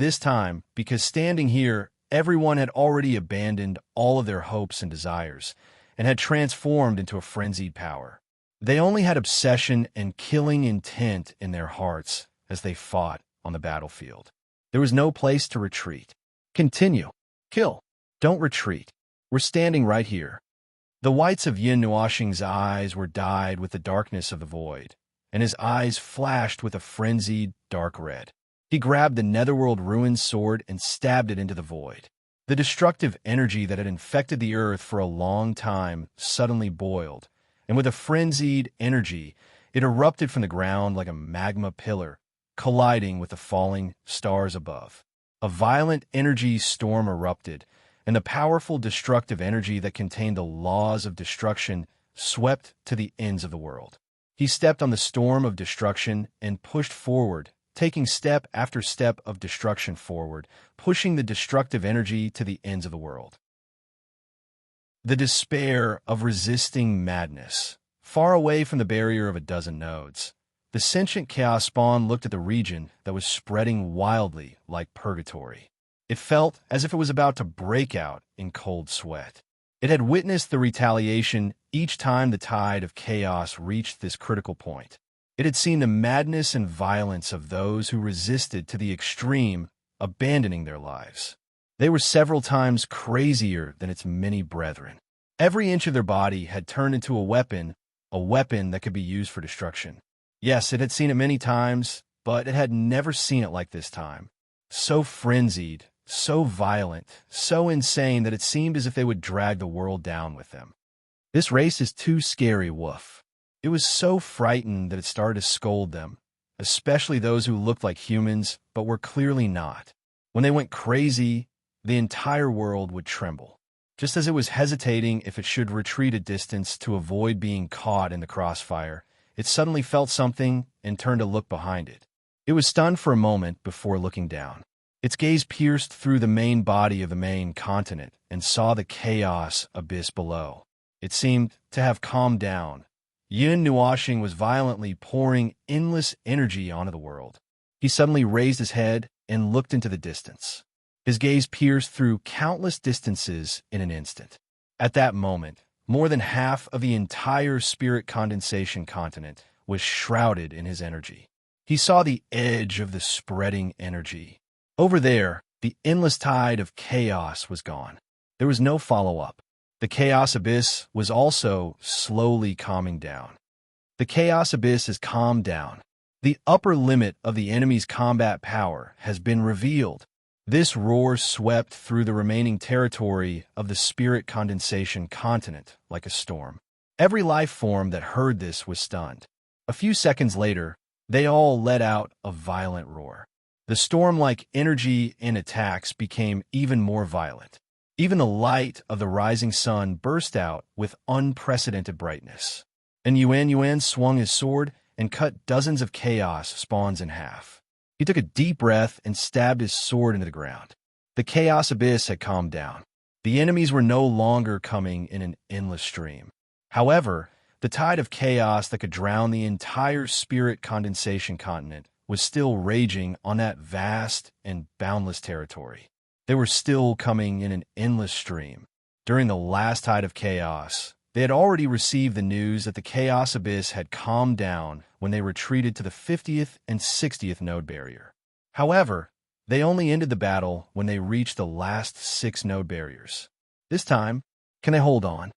standing here, everyone had already abandoned all of their hopes and desires, and had transformed into a frenzied power. They only had obsession and killing intent in their hearts as they fought on the battlefield. There was no place to retreat. Continue. Kill. Don't retreat. We're standing right here. The whites of Yin Nuashing's eyes were dyed with the darkness of the void, and his eyes flashed with a frenzied dark red. He grabbed the netherworld ruined sword and stabbed it into the void. The destructive energy that had infected the earth for a long time suddenly boiled, and with a frenzied energy, it erupted from the ground like a magma pillar, colliding with the falling stars above. A violent energy storm erupted, and the powerful destructive energy that contained the laws of destruction swept to the ends of the world. He stepped on the storm of destruction and pushed forward, taking step after step of destruction forward, pushing the destructive energy to the ends of the world. The despair of resisting madness. Far away from the barrier of a dozen nodes, the sentient chaos spawn looked at the region that was spreading wildly like purgatory. It felt as if it was about to break out in cold sweat. It had witnessed the retaliation each time the tide of chaos reached this critical point. It had seen the madness and violence of those who resisted to the extreme, abandoning their lives. They were several times crazier than its many brethren. Every inch of their body had turned into a weapon that could be used for destruction. Yes, it had seen it many times, but it had never seen it like this time. So frenzied, so violent, so insane that it seemed as if they would drag the world down with them. This race is too scary, woof. It was so frightened that it started to scold them, especially those who looked like humans but were clearly not. When they went crazy, the entire world would tremble. Just as it was hesitating if it should retreat a distance to avoid being caught in the crossfire, it suddenly felt something and turned to look behind it. It was stunned for a moment before looking down. Its gaze pierced through the main body of the main continent and saw the chaos abyss below. It seemed to have calmed down. Yun Nuashing was violently pouring endless energy onto the world. He suddenly raised his head and looked into the distance. His gaze pierced through countless distances in an instant. At that moment, more than half of the entire spirit condensation continent was shrouded in his energy. He saw the edge of the spreading energy. Over there, the endless tide of chaos was gone. There was no follow-up. The chaos abyss was also slowly calming down. The chaos abyss has calmed down. The upper limit of the enemy's combat power has been revealed. This roar swept through the remaining territory of the spirit condensation continent like a storm. Every life form that heard this was stunned. A few seconds later, they all let out a violent roar. The storm-like energy in attacks became even more violent. Even the light of the rising sun burst out with unprecedented brightness. And Yuan swung his sword and cut dozens of chaos spawns in half. He took a deep breath and stabbed his sword into the ground. The chaos abyss had calmed down. The enemies were no longer coming in an endless stream. However, the tide of chaos that could drown the entire spirit condensation continent was still raging on that vast and boundless territory. They were still coming in an endless stream. During the last tide of chaos, they had already received the news that the chaos abyss had calmed down when they retreated to the 50th and 60th node barrier. However, they only ended the battle when they reached the last 6 node barriers. This time, can they hold on?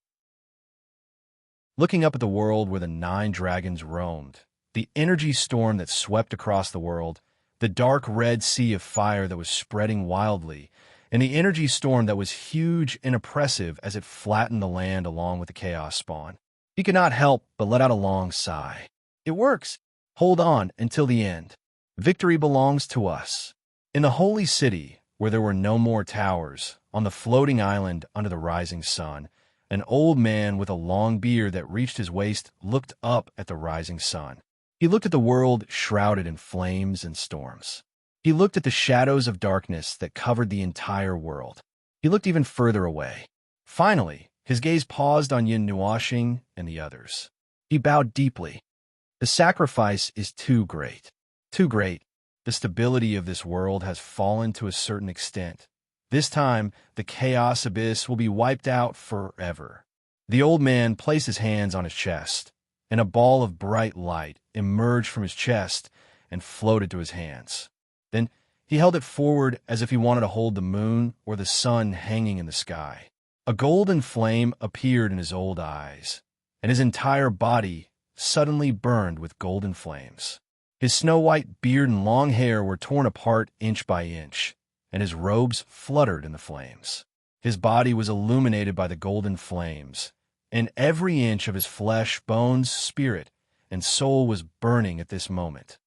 Looking up at the world where the 9 dragons roamed, the energy storm that swept across the world, the dark red sea of fire that was spreading wildly, and the energy storm that was huge and oppressive as it flattened the land along with the chaos spawn. He could not help but let out a long sigh. It works. Hold on until the end. Victory belongs to us. In the holy city, where there were no more towers, on the floating island under the rising sun, an old man with a long beard that reached his waist looked up at the rising sun. He looked at the world shrouded in flames and storms. He looked at the shadows of darkness that covered the entire world. He looked even further away. Finally, his gaze paused on Yin Nuoxing and the others. He bowed deeply. The sacrifice is too great. Too great. The stability of this world has fallen to a certain extent. This time, the chaos abyss will be wiped out forever. The old man placed his hands on his chest, and a ball of bright light emerged from his chest and floated to his hands. Then he held it forward as if he wanted to hold the moon or the sun hanging in the sky. A golden flame appeared in his old eyes, and his entire body suddenly burned with golden flames. His snow-white beard and long hair were torn apart inch by inch, and his robes fluttered in the flames. His body was illuminated by the golden flames, and every inch of his flesh, bones, spirit, and soul was burning at this moment.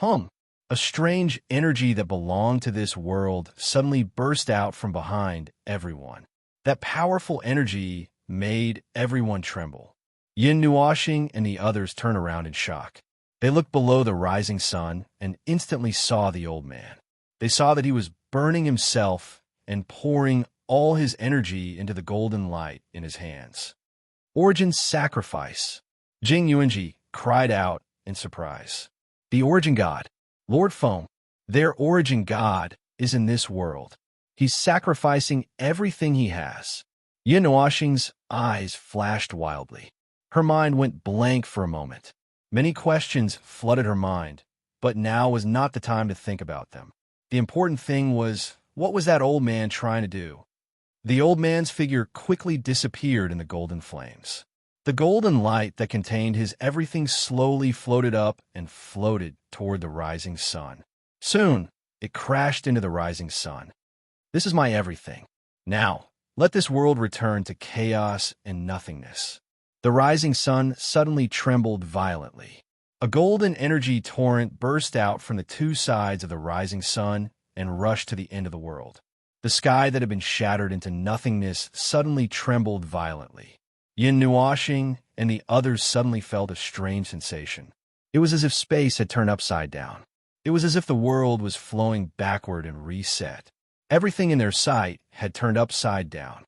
A strange energy that belonged to this world suddenly burst out from behind everyone. That powerful energy made everyone tremble. Yin Nuoxing and the others turned around in shock. They looked below the rising sun and instantly saw the old man. They saw that he was burning himself and pouring all his energy into the golden light in his hands. Origin's sacrifice. Jing Yuanji cried out in surprise. The origin god, Lord Foam, their origin god, is in this world. He's sacrificing everything he has. Yin Nuoxing's eyes flashed wildly. Her mind went blank for a moment. Many questions flooded her mind, but now was not the time to think about them. The important thing was, what was that old man trying to do? The old man's figure quickly disappeared in the golden flames. The golden light that contained his everything slowly floated up and floated toward the rising sun. Soon, it crashed into the rising sun. This is my everything. Now, let this world return to chaos and nothingness. The rising sun suddenly trembled violently. A golden energy torrent burst out from the 2 sides of the rising sun and rushed to the end of the world. The sky that had been shattered into nothingness suddenly trembled violently. Yin Nuoxing and the others suddenly felt a strange sensation. It was as if space had turned upside down. It was as if the world was flowing backward and reset. Everything in their sight had turned upside down.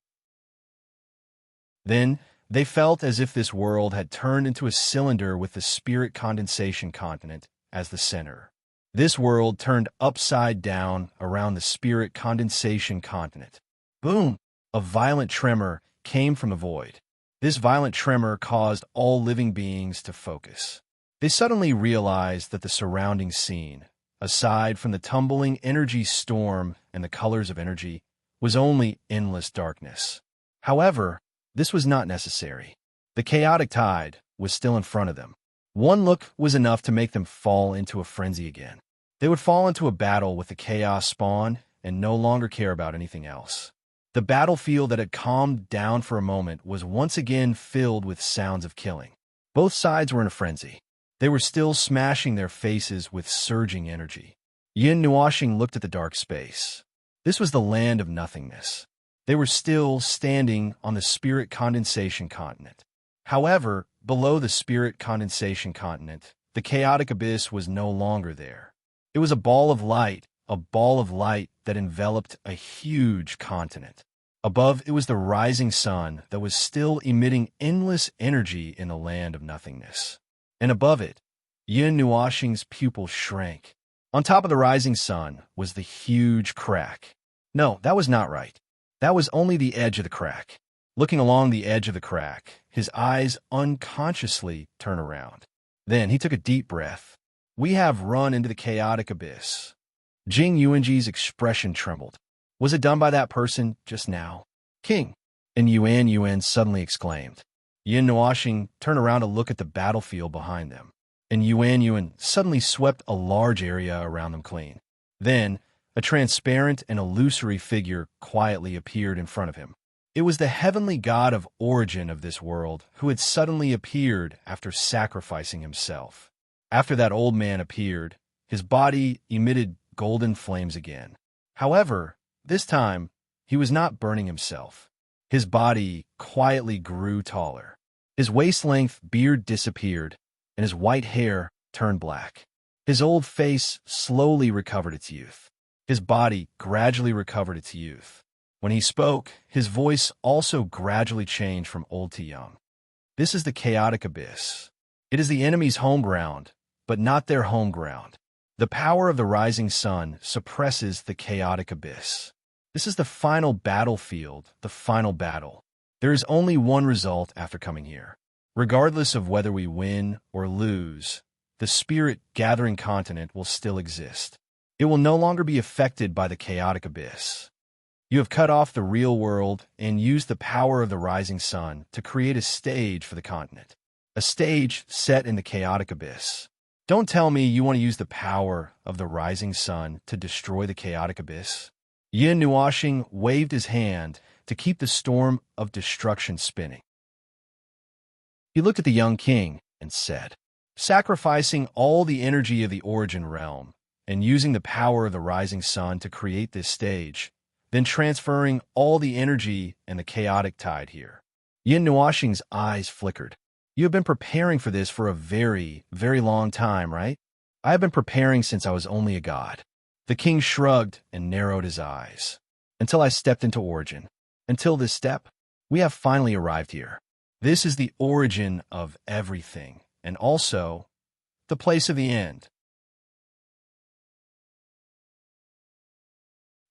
Then, they felt as if this world had turned into a cylinder with the spirit condensation continent as the center. This world turned upside down around the spirit condensation continent. Boom! A violent tremor came from the void. This violent tremor caused all living beings to focus. They suddenly realized that the surrounding scene, aside from the tumbling energy storm and the colors of energy, was only endless darkness. However, this was not necessary. The chaotic tide was still in front of them. One look was enough to make them fall into a frenzy again. They would fall into a battle with the chaos spawn and no longer care about anything else. The battlefield that had calmed down for a moment was once again filled with sounds of killing. Both sides were in a frenzy. They were still smashing their faces with surging energy. Yin Nuoxing looked at the dark space. This was the land of nothingness. They were still standing on the spirit condensation continent. However, below the spirit condensation continent, the chaotic abyss was no longer there. It was a ball of light that enveloped a huge continent. Above, it was the rising sun that was still emitting endless energy in the land of nothingness. And above it, Yin Nuoxing's pupil shrank. On top of the rising sun was the huge crack. No, that was not right. That was only the edge of the crack. Looking along the edge of the crack, his eyes unconsciously turned around. Then he took a deep breath. We have run into the chaotic abyss. Jing Yuanji's expression trembled. Was it done by that person just now? King! And Yuan suddenly exclaimed. Yin Nuoxing turned around to look at the battlefield behind them, and Yuan suddenly swept a large area around them clean. Then, a transparent and illusory figure quietly appeared in front of him. It was the heavenly god of origin of this world who had suddenly appeared after sacrificing himself. After that old man appeared, his body emitted golden flames again. However, this time, he was not burning himself. His body quietly grew taller. His waist-length beard disappeared, and his white hair turned black. His old face slowly recovered its youth. His body gradually recovered its youth. When he spoke, his voice also gradually changed from old to young. This is the chaotic abyss. It is the enemy's home ground, but not their home ground. The power of the rising sun suppresses the chaotic abyss. This is the final battlefield, the final battle. There is only one result after coming here. Regardless of whether we win or lose, the spirit-gathering continent will still exist. It will no longer be affected by the chaotic abyss. You have cut off the real world and used the power of the rising sun to create a stage for the continent. A stage set in the chaotic abyss. Don't tell me you want to use the power of the rising sun to destroy the chaotic abyss. Yin Nuoxing waved his hand to keep the storm of destruction spinning. He looked at the young king and said, sacrificing all the energy of the origin realm and using the power of the rising sun to create this stage, then transferring all the energy and the chaotic tide here. Yin Nuoxing's eyes flickered. You have been preparing for this for a very, very long time, right? I have been preparing since I was only a god. The king shrugged and narrowed his eyes. Until I stepped into origin. Until this step, we have finally arrived here. This is the origin of everything, and also the place of the end.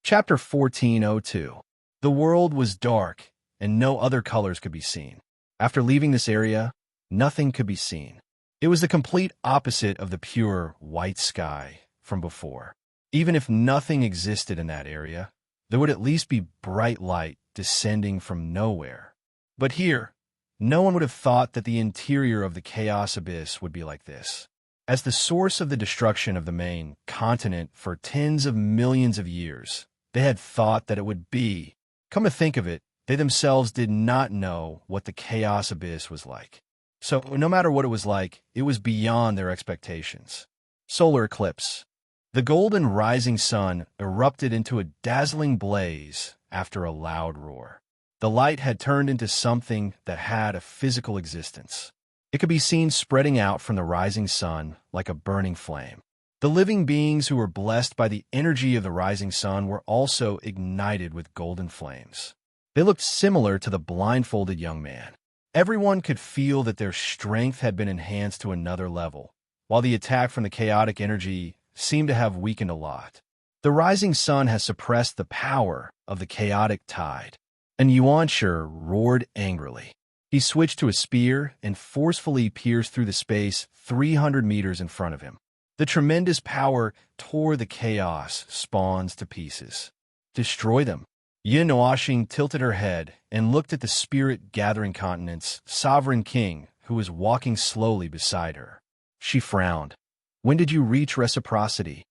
Chapter 1402. The world was dark, and no other colors could be seen. After leaving this area, nothing could be seen. It was the complete opposite of the pure white sky from before. Even if nothing existed in that area, there would at least be bright light descending from nowhere. But here, no one would have thought that the interior of the chaos abyss would be like this. As the source of the destruction of the main continent for tens of millions of years, they had thought that it would be. Come to think of it, they themselves did not know what the chaos abyss was like. So no matter what it was beyond their expectations. Solar eclipse. The golden rising sun erupted into a dazzling blaze after a loud roar. The light had turned into something that had a physical existence. It could be seen spreading out from the rising sun like a burning flame. The living beings who were blessed by the energy of the rising sun were also ignited with golden flames. They looked similar to the blindfolded young man. Everyone could feel that their strength had been enhanced to another level, while the attack from the chaotic energy seemed to have weakened a lot. The rising sun has suppressed the power of the chaotic tide. And Yuanshi roared angrily. He switched to a spear and forcefully pierced through the space 300 meters in front of him. The tremendous power tore the chaos spawns to pieces. Destroy them. Yin Nuoxing tilted her head and looked at the spirit-gathering continent's sovereign king who was walking slowly beside her. She frowned. When did you reach reciprocity?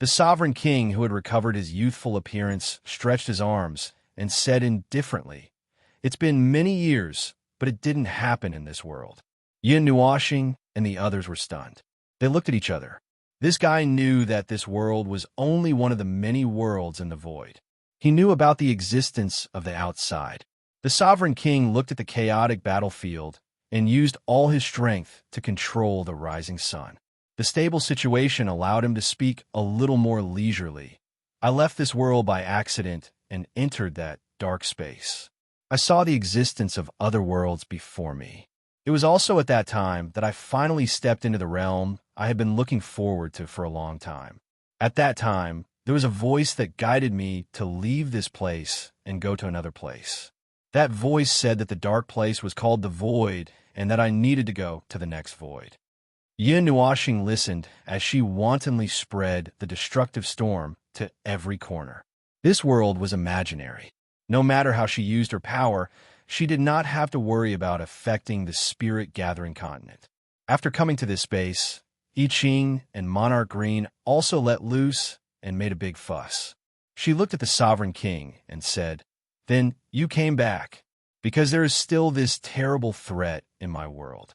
The sovereign king, who had recovered his youthful appearance, stretched his arms and said indifferently, "It's been many years, but it didn't happen in this world." Yin Nuashing and the others were stunned. They looked at each other. This guy knew that this world was only one of the many worlds in the void. He knew about the existence of the outside. The sovereign king looked at the chaotic battlefield and used all his strength to control the rising sun. The stable situation allowed him to speak a little more leisurely. "I left this world by accident and entered that dark space. I saw the existence of other worlds before me. It was also at that time that I finally stepped into the realm I had been looking forward to for a long time. At that time, there was a voice that guided me to leave this place and go to another place. That voice said that the dark place was called the Void and that I needed to go to the next void." Yin Nuashing listened as she wantonly spread the destructive storm to every corner. This world was imaginary. No matter how she used her power, she did not have to worry about affecting the spirit-gathering continent. After coming to this space, I Ching and Monarch Green also let loose and made a big fuss. She looked at the sovereign king and said, "Then you came back, because there is still this terrible threat in my world."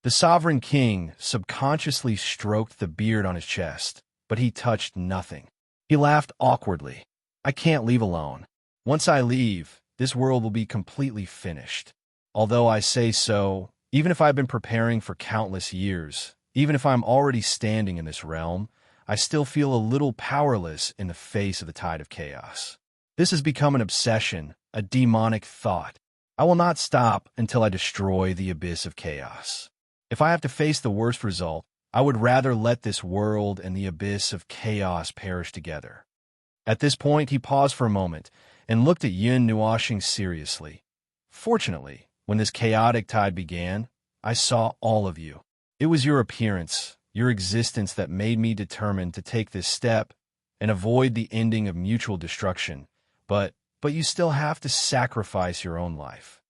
The sovereign king subconsciously stroked the beard on his chest, but he touched nothing. He laughed awkwardly. "I can't leave alone. Once I leave, this world will be completely finished. Although I say so, even if I've been preparing for countless years, even if I'm already standing in this realm, I still feel a little powerless in the face of the tide of chaos. This has become an obsession, a demonic thought. I will not stop until I destroy the abyss of chaos. If I have to face the worst result, I would rather let this world and the abyss of chaos perish together." At this point, he paused for a moment and looked at Yin Nuashing seriously. "Fortunately, when this chaotic tide began, I saw all of you. It was your appearance, your existence that made me determined to take this step and avoid the ending of mutual destruction. But you still have to sacrifice your own life."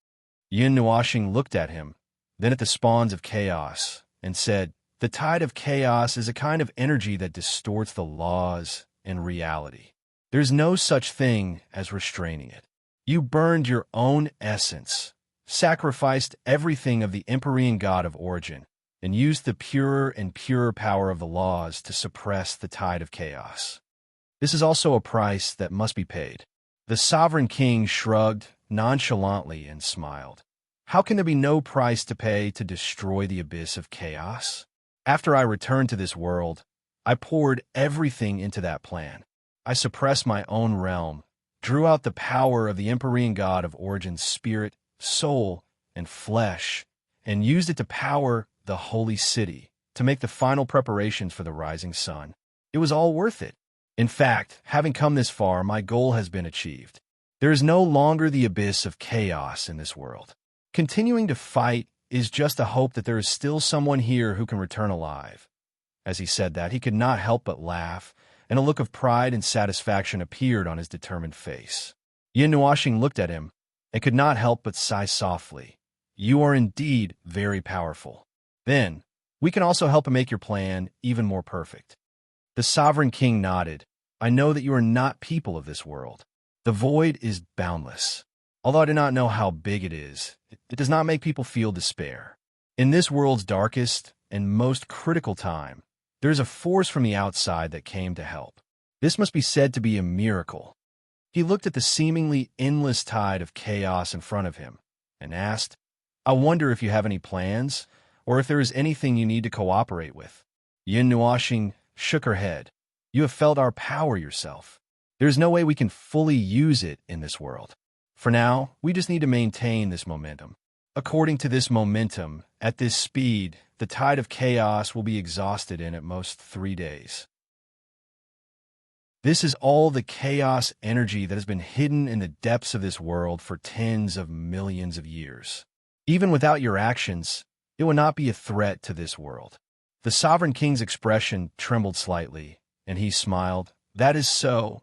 Yin Nuashing looked at him, then at the spawns of chaos, and said, "The tide of chaos is a kind of energy that distorts the laws and reality. There's no such thing as restraining it. You burned your own essence, sacrificed everything of the Empyrean God of origin, and used the purer and purer power of the laws to suppress the tide of chaos. This is also a price that must be paid." The sovereign king shrugged nonchalantly and smiled. "How can there be no price to pay to destroy the abyss of chaos? After I returned to this world, I poured everything into that plan. I suppressed my own realm, drew out the power of the Empyrean God of Origin's spirit, soul, and flesh, and used it to power the holy city, to make the final preparations for the rising sun. It was all worth it. In fact, having come this far, my goal has been achieved. There is no longer the abyss of chaos in this world. Continuing to fight is just a hope that there is still someone here who can return alive." As he said that, he could not help but laugh, and a look of pride and satisfaction appeared on his determined face. Yin Nuashing looked at him and could not help but sigh softly. "You are indeed very powerful. Then, we can also help make your plan even more perfect." The sovereign king nodded. "I know that you are not people of this world. The void is boundless. Although I do not know how big it is, it does not make people feel despair. In this world's darkest and most critical time, there is a force from the outside that came to help. This must be said to be a miracle." He looked at the seemingly endless tide of chaos in front of him and asked, "I wonder if you have any plans, or if there is anything you need to cooperate with." Yin Nuashing shook her head. "You have felt our power yourself. There is no way we can fully use it in this world. For now, we just need to maintain this momentum. According to this momentum, at this speed, the tide of chaos will be exhausted in at most 3 days. This is all the chaos energy that has been hidden in the depths of this world for tens of millions of years. Even without your actions, it will not be a threat to this world." The sovereign king's expression trembled slightly, and he smiled. "That is so,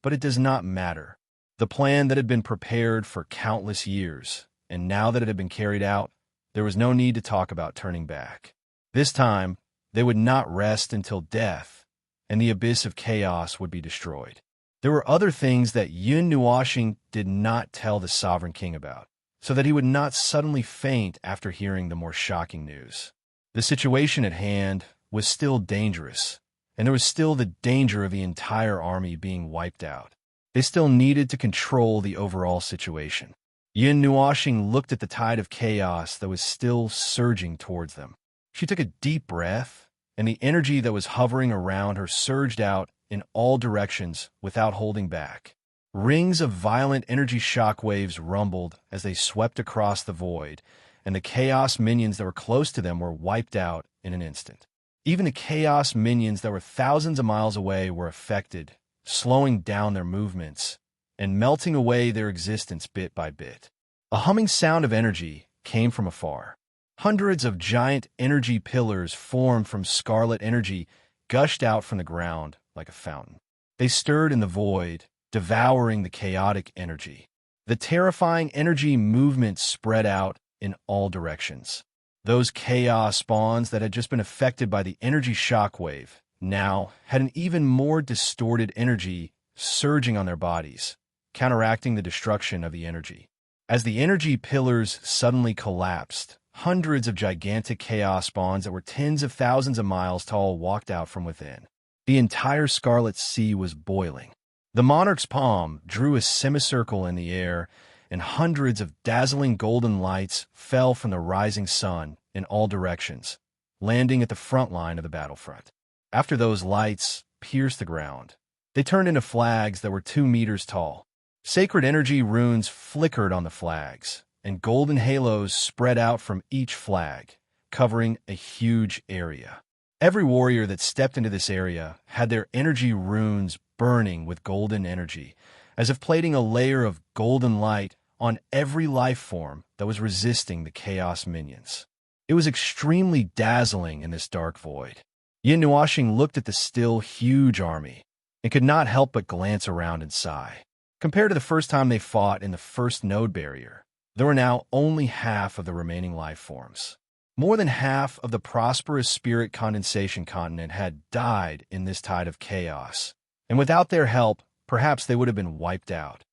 but it does not matter. The plan that had been prepared for countless years, and now that it had been carried out, there was no need to talk about turning back. This time, they would not rest until death and the abyss of chaos would be destroyed. There were other things that Yun Nuoxing did not tell the Sovereign King about, so that he would not suddenly faint after hearing the more shocking news. The situation at hand was still dangerous, and there was still the danger of the entire army being wiped out. They still needed to control the overall situation. Yun Nuoxing looked at the tide of chaos that was still surging towards them. She took a deep breath, and the energy that was hovering around her surged out in all directions without holding back. Rings of violent energy shockwaves rumbled as they swept across the void, and the chaos minions that were close to them were wiped out in an instant. Even the chaos minions that were thousands of miles away were affected, slowing down their movements and melting away their existence bit by bit. A humming sound of energy came from afar. Hundreds of giant energy pillars formed from scarlet energy gushed out from the ground like a fountain. They stirred in the void, devouring the chaotic energy. The terrifying energy movement spread out in all directions. Those chaos spawns that had just been affected by the energy shockwave now had an even more distorted energy surging on their bodies, counteracting the destruction of the energy. As the energy pillars suddenly collapsed, hundreds of gigantic chaos spawns that were tens of thousands of miles tall walked out from within. The entire Scarlet Sea was boiling. The monarch's palm drew a semicircle in the air, and hundreds of dazzling golden lights fell from the rising sun in all directions, landing at the front line of the battlefront. After those lights pierced the ground, they turned into flags that were 2 meters tall. Sacred energy runes flickered on the flags, and golden halos spread out from each flag, covering a huge area. Every warrior that stepped into this area had their energy runes burning with golden energy, as if plating a layer of golden light on every life form that was resisting the chaos minions. It was extremely dazzling in this dark void. Yin Nuoxing looked at the still huge army and could not help but glance around and sigh. Compared to the first time they fought in the first node barrier, there were now only half of the remaining life forms. More than half of the prosperous spirit condensation continent had died in this tide of chaos, and without their help, perhaps they would have been wiped out.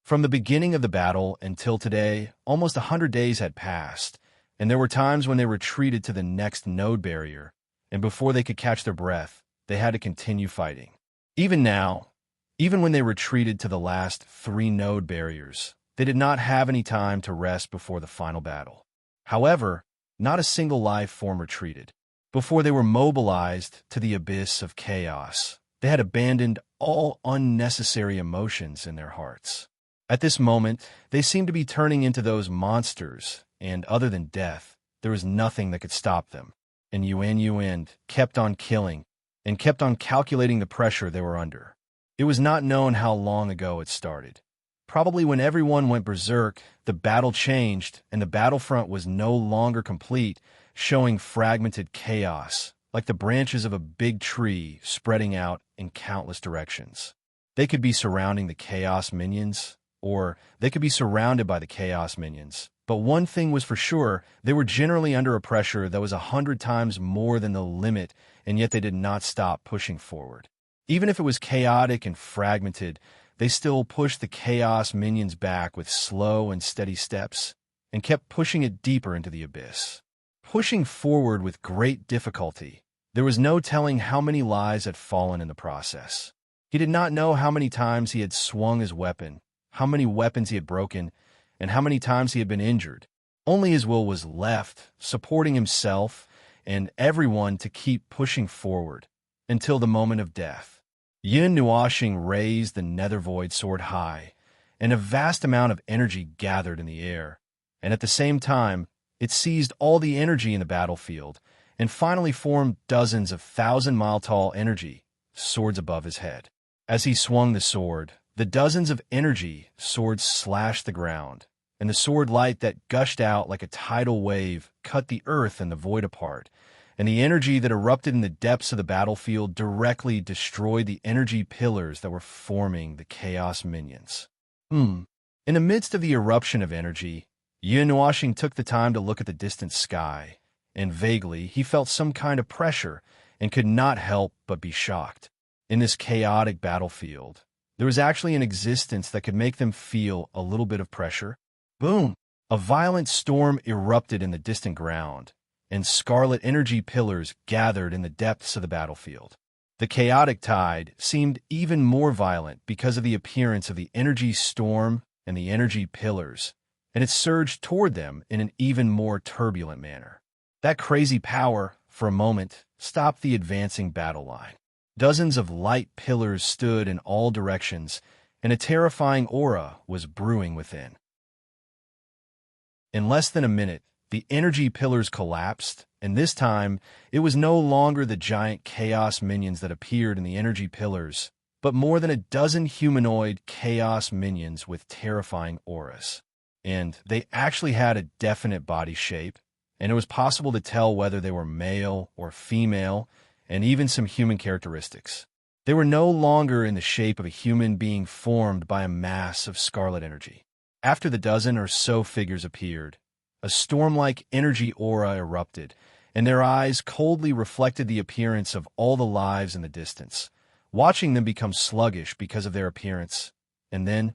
From the beginning of the battle until today, almost 100 days had passed, and there were times when they retreated to the next node barrier, and before they could catch their breath, they had to continue fighting. Even now, even when they retreated to the last 3 node barriers, they did not have any time to rest before the final battle. However, not a single life form retreated. Before they were mobilized to the abyss of chaos, they had abandoned all unnecessary emotions in their hearts. At this moment, they seemed to be turning into those monsters, and other than death, there was nothing that could stop them. And Yuan kept on killing, and kept on calculating the pressure they were under. It was not known how long ago it started. Probably when everyone went berserk, the battle changed, and the battlefront was no longer complete, showing fragmented chaos, like the branches of a big tree spreading out in countless directions. They could be surrounding the chaos minions, or they could be surrounded by the chaos minions. But one thing was for sure, they were generally under a pressure that was 100 times more than the limit, and yet they did not stop pushing forward. Even if it was chaotic and fragmented, they still pushed the chaos minions back with slow and steady steps, and kept pushing it deeper into the abyss. Pushing forward with great difficulty, there was no telling how many lives had fallen in the process. He did not know how many times he had swung his weapon, how many weapons he had broken, and how many times he had been injured. Only his will was left, supporting himself and everyone to keep pushing forward until the moment of death. Yin Nuoxing raised the nether void sword high, and a vast amount of energy gathered in the air, and at the same time, it seized all the energy in the battlefield and finally formed dozens of 1,000-mile-tall energy swords above his head. As he swung the sword, the dozens of energy swords slashed the ground, and the sword light that gushed out like a tidal wave cut the earth and the void apart, and the energy that erupted in the depths of the battlefield directly destroyed the energy pillars that were forming the chaos minions. In the midst of the eruption of energy, Yin Nuoxing took the time to look at the distant sky, and vaguely he felt some kind of pressure, and could not help but be shocked. In this chaotic battlefield, there was actually an existence that could make them feel a little bit of pressure. Boom! A violent storm erupted in the distant ground, and scarlet energy pillars gathered in the depths of the battlefield. The chaotic tide seemed even more violent because of the appearance of the energy storm and the energy pillars, and it surged toward them in an even more turbulent manner. That crazy power, for a moment, stopped the advancing battle line. Dozens of light pillars stood in all directions, and a terrifying aura was brewing within. In less than a minute, the energy pillars collapsed, and this time, it was no longer the giant chaos minions that appeared in the energy pillars, but more than a dozen humanoid chaos minions with terrifying auras. And they actually had a definite body shape, and it was possible to tell whether they were male or female, and even some human characteristics. They were no longer in the shape of a human being formed by a mass of scarlet energy. After the dozen or so figures appeared, a storm-like energy aura erupted, and their eyes coldly reflected the appearance of all the lives in the distance, watching them become sluggish because of their appearance, and then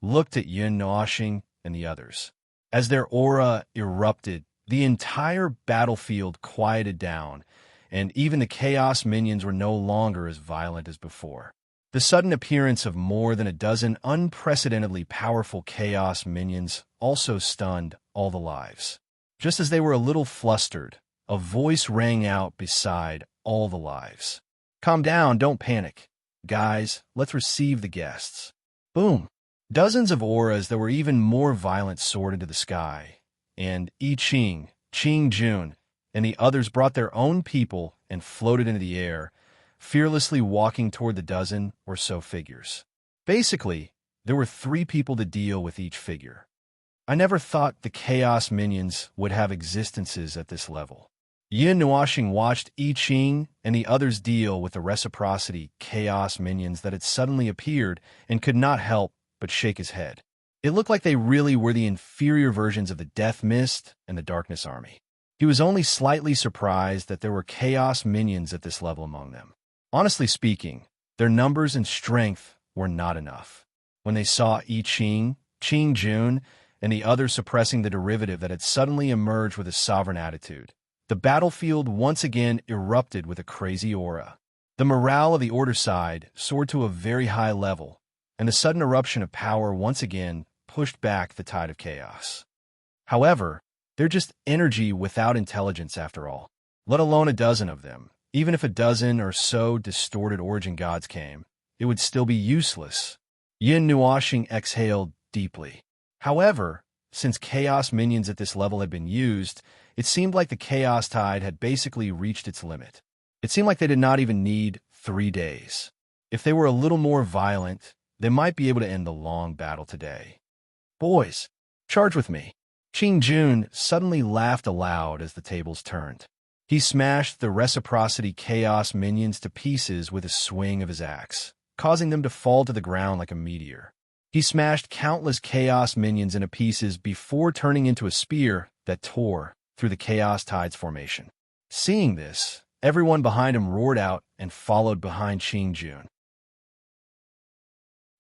looked at Yin Noashing and the others. As their aura erupted, the entire battlefield quieted down, and even the chaos minions were no longer as violent as before. The sudden appearance of more than a dozen unprecedentedly powerful chaos minions also stunned all the lives. Just as they were a little flustered, a voice rang out beside all the lives. "Calm down, don't panic. Guys, let's receive the guests." Boom! Dozens of auras that were even more violent soared into the sky, and I Ching, Qing Jun, and the others brought their own people and floated into the air, fearlessly walking toward the dozen or so figures. Basically, there were 3 people to deal with each figure. I never thought the Chaos Minions would have existences at this level. Yin Nuashing watched I Ching and the others deal with the reciprocity Chaos Minions that had suddenly appeared and could not help but shake his head. It looked like they really were the inferior versions of the Death Mist and the Darkness Army. He was only slightly surprised that there were Chaos Minions at this level among them. Honestly speaking, their numbers and strength were not enough. When they saw I Ching, Qing Jun, and the others suppressing the derivative that had suddenly emerged with a sovereign attitude, the battlefield once again erupted with a crazy aura. The morale of the Order side soared to a very high level, and the sudden eruption of power once again pushed back the tide of chaos. However, they're just energy without intelligence after all, let alone a dozen of them. Even if a dozen or so distorted origin gods came, it would still be useless. Yin Nuashing exhaled deeply. However, since Chaos Minions at this level had been used, it seemed like the Chaos Tide had basically reached its limit. It seemed like they did not even need 3 days. If they were a little more violent, they might be able to end the long battle today. "Boys, charge with me." Qing Jun suddenly laughed aloud as the tables turned. He smashed the reciprocity Chaos Minions to pieces with a swing of his axe, causing them to fall to the ground like a meteor. He smashed countless Chaos Minions into pieces before turning into a spear that tore through the Chaos Tide's formation. Seeing this, everyone behind him roared out and followed behind Qing Jun.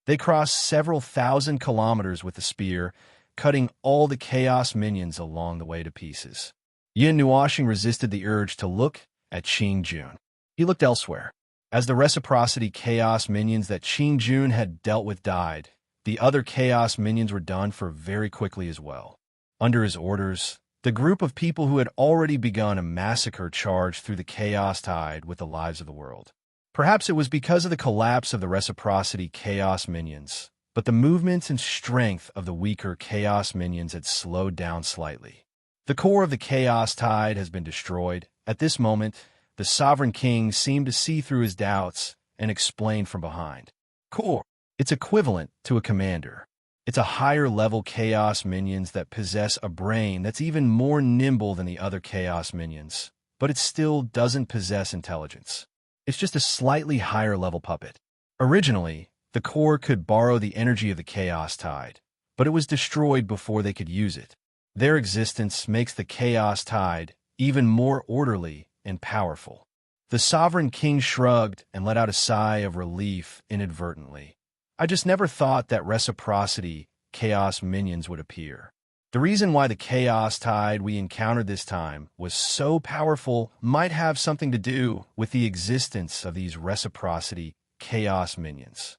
They crossed several thousand kilometers with the spear, cutting all the Chaos Minions along the way to pieces. Yin Nuashing resisted the urge to look at Qing Jun. He looked elsewhere. As the reciprocity Chaos Minions that Qing Jun had dealt with died, the other Chaos Minions were done for very quickly as well. Under his orders, the group of people who had already begun a massacre charged through the Chaos Tide with the lives of the world. Perhaps it was because of the collapse of the reciprocity Chaos Minions, but the movements and strength of the weaker Chaos Minions had slowed down slightly. The core of the Chaos Tide has been destroyed. At this moment, the Sovereign King seemed to see through his doubts and explained from behind. "Core. It's equivalent to a commander. It's a higher-level Chaos Minions that possess a brain that's even more nimble than the other Chaos Minions, but it still doesn't possess intelligence. It's just a slightly higher-level puppet. Originally, the core could borrow the energy of the Chaos Tide, but it was destroyed before they could use it. Their existence makes the Chaos Tide even more orderly and powerful. The sovereign king shrugged and let out a sigh of relief inadvertently. I just never thought that reciprocity, chaos minions would appear. The reason why the chaos tide we encountered this time was so powerful might have something to do with the existence of these reciprocity, chaos minions.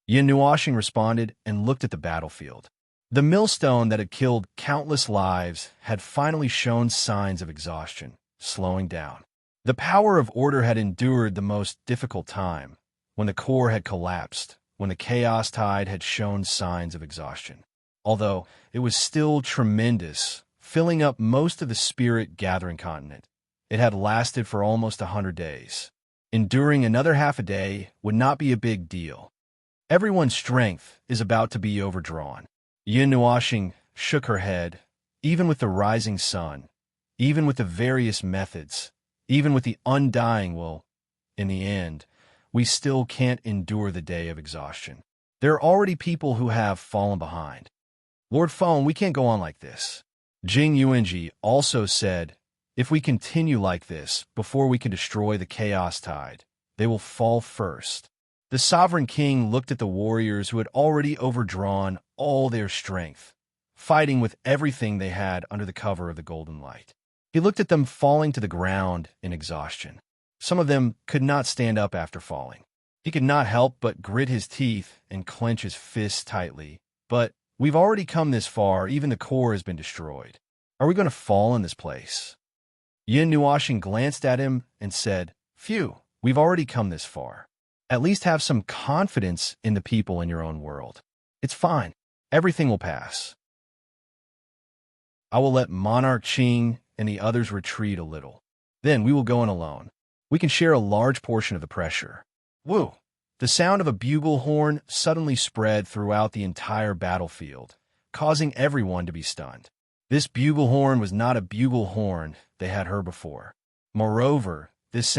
Yin Nuashing responded and looked at the battlefield. The millstone that had killed countless lives had finally shown signs of exhaustion, slowing down. The power of order had endured the most difficult time, when the core had collapsed, when the chaos tide had shown signs of exhaustion. Although it was still tremendous, filling up most of the spirit-gathering continent, it had lasted for almost 100 days. Enduring another half a day would not be a big deal. Everyone's strength is about to be overdrawn. Yin Nuashing shook her head. Even with the rising sun, even with the various methods, even with the undying will, in the end, we still can't endure the day of exhaustion. There are already people who have fallen behind. Lord Feng, we can't go on like this. Jing Yuanji also said, if we continue like this, before we can destroy the chaos tide, they will fall first. The sovereign king looked at the warriors who had already overdrawn all their strength, fighting with everything they had under the cover of the golden light. He looked at them falling to the ground in exhaustion. Some of them could not stand up after falling. He could not help but grit his teeth and clench his fists tightly. But we've already come this far, even the core has been destroyed. Are we going to fall in this place? Yin Nuashing glanced at him and said, phew, we've already come this far. At least have some confidence in the people in your own world. It's fine. Everything will pass. I will let Monarch Qing and the others retreat a little. Then we will go in alone. We can share a large portion of the pressure. Woo! The sound of a bugle horn suddenly spread throughout the entire battlefield, causing everyone to be stunned. This bugle horn was not a bugle horn they had heard before. Moreover, this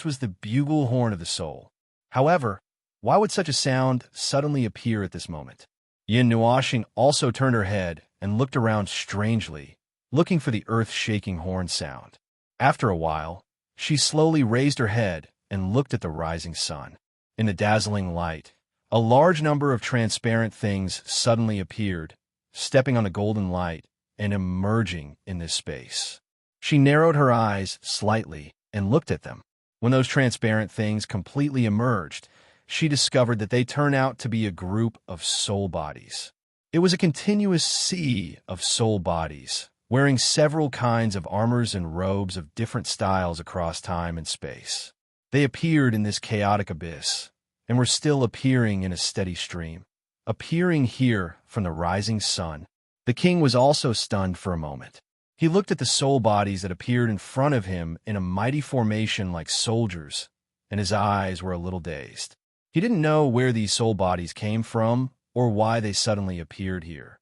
was the bugle horn of the soul. However, why would such a sound suddenly appear at this moment? Yin Nuashing also turned her head and looked around strangely, looking for the earth-shaking horn sound. After a while, she slowly raised her head and looked at the rising sun. In the dazzling light, a large number of transparent things suddenly appeared, stepping on the golden light and emerging in this space. She narrowed her eyes slightly and looked at them. When those transparent things completely emerged, she discovered that they turned out to be a group of soul bodies. It was a continuous sea of soul bodies, wearing several kinds of armors and robes of different styles across time and space. They appeared in this chaotic abyss, and were still appearing in a steady stream, appearing here from the rising sun. The king was also stunned for a moment. He looked at the soul bodies that appeared in front of him in a mighty formation like soldiers, and his eyes were a little dazed. He didn't know where these soul bodies came from or why they suddenly appeared here.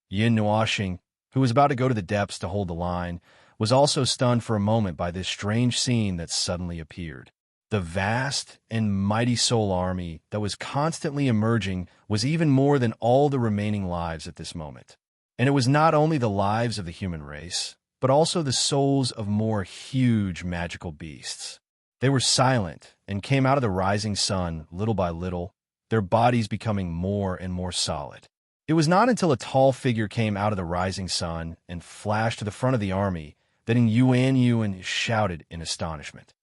Yin Nuashing, who was about to go to the depths to hold the line, was also stunned for a moment by this strange scene that suddenly appeared. The vast and mighty soul army that was constantly emerging was even more than all the remaining lives at this moment. And it was not only the lives of the human race, but also the souls of more huge magical beasts. They were silent and came out of the rising sun little by little, their bodies becoming more and more solid. It was not until a tall figure came out of the rising sun and flashed to the front of the army that Yuan shouted in astonishment.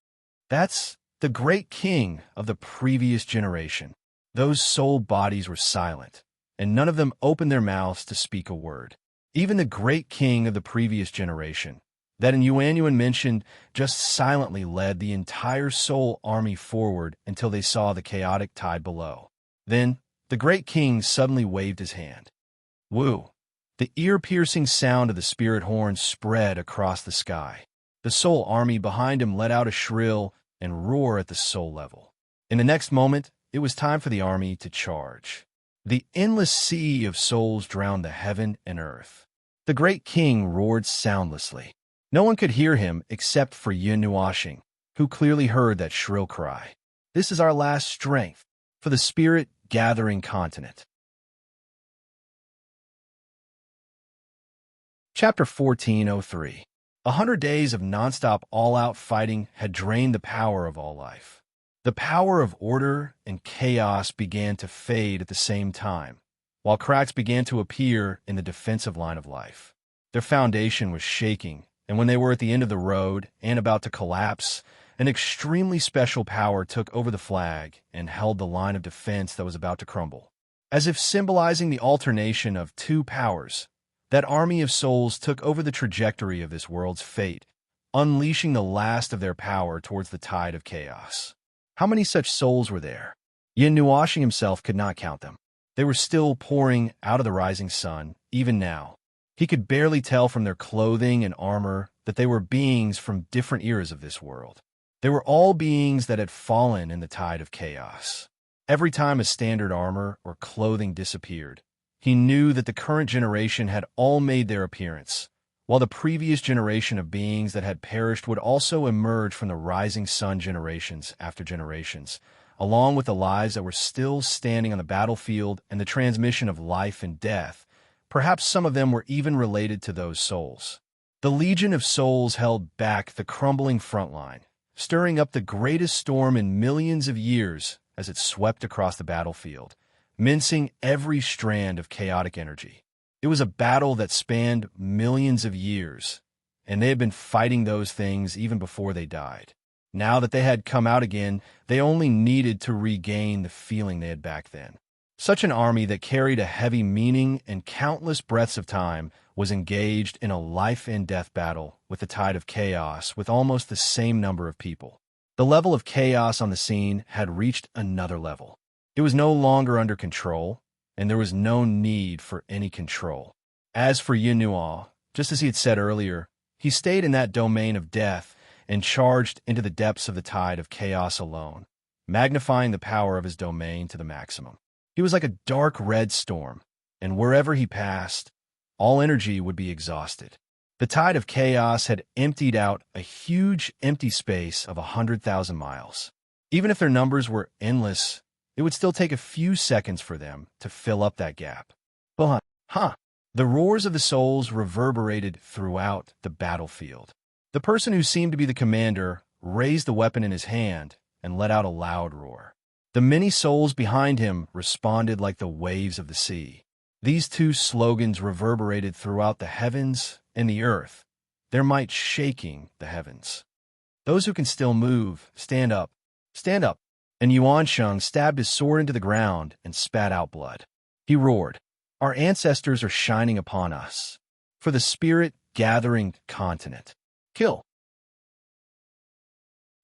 That's the great king of the previous generation. Those soul bodies were silent, and none of them opened their mouths to speak a word. Even the great king of the previous generation, that Yuan mentioned, just silently led the entire soul army forward until they saw the chaotic tide below. Then, the great king suddenly waved his hand. Woo! The ear-piercing sound of the spirit horn spread across the sky. The soul army behind him let out a shrill and roar at the soul level. In the next moment, it was time for the army to charge. The endless sea of souls drowned the heaven and earth. The great king roared soundlessly. No one could hear him except for Yin Nuashing, who clearly heard that shrill cry. This is our last strength for the spirit-gathering continent. Chapter 1403. 100 days of nonstop all-out fighting had drained the power of all life. The power of order and chaos began to fade at the same time, while cracks began to appear in the defensive line of life. Their foundation was shaking, and when they were at the end of the road and about to collapse, an extremely special power took over the flag and held the line of defense that was about to crumble. As if symbolizing the alternation of two powers, that army of souls took over the trajectory of this world's fate, unleashing the last of their power towards the tide of chaos. How many such souls were there? Yin Nuashi himself could not count them. They were still pouring out of the rising sun, even now. He could barely tell from their clothing and armor that they were beings from different eras of this world. They were all beings that had fallen in the tide of chaos. Every time a standard armor or clothing disappeared, he knew that the current generation had all made their appearance, while the previous generation of beings that had perished would also emerge from the rising sun generations after generations, along with the lives that were still standing on the battlefield and the transmission of life and death. Perhaps some of them were even related to those souls. The Legion of Souls held back the crumbling front line, stirring up the greatest storm in millions of years as it swept across the battlefield, mincing every strand of chaotic energy. It was a battle that spanned millions of years, and they had been fighting those things even before they died. Now that they had come out again, they only needed to regain the feeling they had back then. Such an army that carried a heavy meaning and countless breaths of time was engaged in a life-and-death battle with the tide of chaos with almost the same number of people. The level of chaos on the scene had reached another level. It was no longer under control, and there was no need for any control. As for Yin Nuo, just as he had said earlier, he stayed in that domain of death and charged into the depths of the tide of chaos alone, magnifying the power of his domain to the maximum. He was like a dark red storm, and wherever he passed, all energy would be exhausted. The tide of chaos had emptied out a huge empty space of 100,000 miles. Even if their numbers were endless, it would still take a few seconds for them to fill up that gap. The roars of the souls reverberated throughout the battlefield. The person who seemed to be the commander raised the weapon in his hand and let out a loud roar. The many souls behind him responded like the waves of the sea. These two slogans reverberated throughout the heavens and the earth, their might shaking the heavens. Those who can still move, stand up, stand up. And Yuan Sheng stabbed his sword into the ground and spat out blood. He roared, "Our ancestors are shining upon us. For the spirit-gathering continent. Kill!"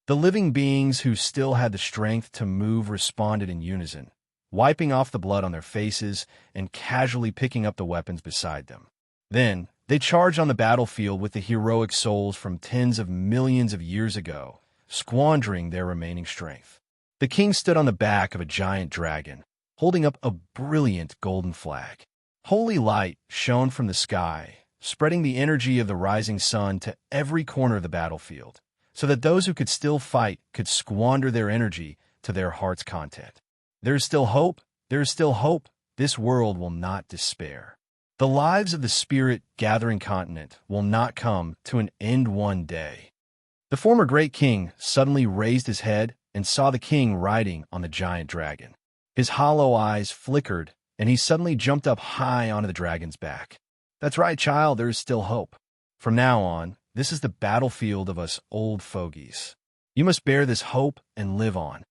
The living beings who still had the strength to move responded in unison, wiping off the blood on their faces and casually picking up the weapons beside them. Then, they charged on the battlefield with the heroic souls from tens of millions of years ago, squandering their remaining strength. The king stood on the back of a giant dragon, holding up a brilliant golden flag. Holy light shone from the sky, spreading the energy of the rising sun to every corner of the battlefield, so that those who could still fight could squander their energy to their heart's content. There is still hope. There is still hope. This world will not despair. The lives of the spirit-gathering continent will not come to an end one day. The former great king suddenly raised his head and saw the king riding on the giant dragon. His hollow eyes flickered, and he suddenly jumped up high onto the dragon's back. "That's right, child, there is still hope. From now on, this is the battlefield of us old fogies. You must bear this hope and live on."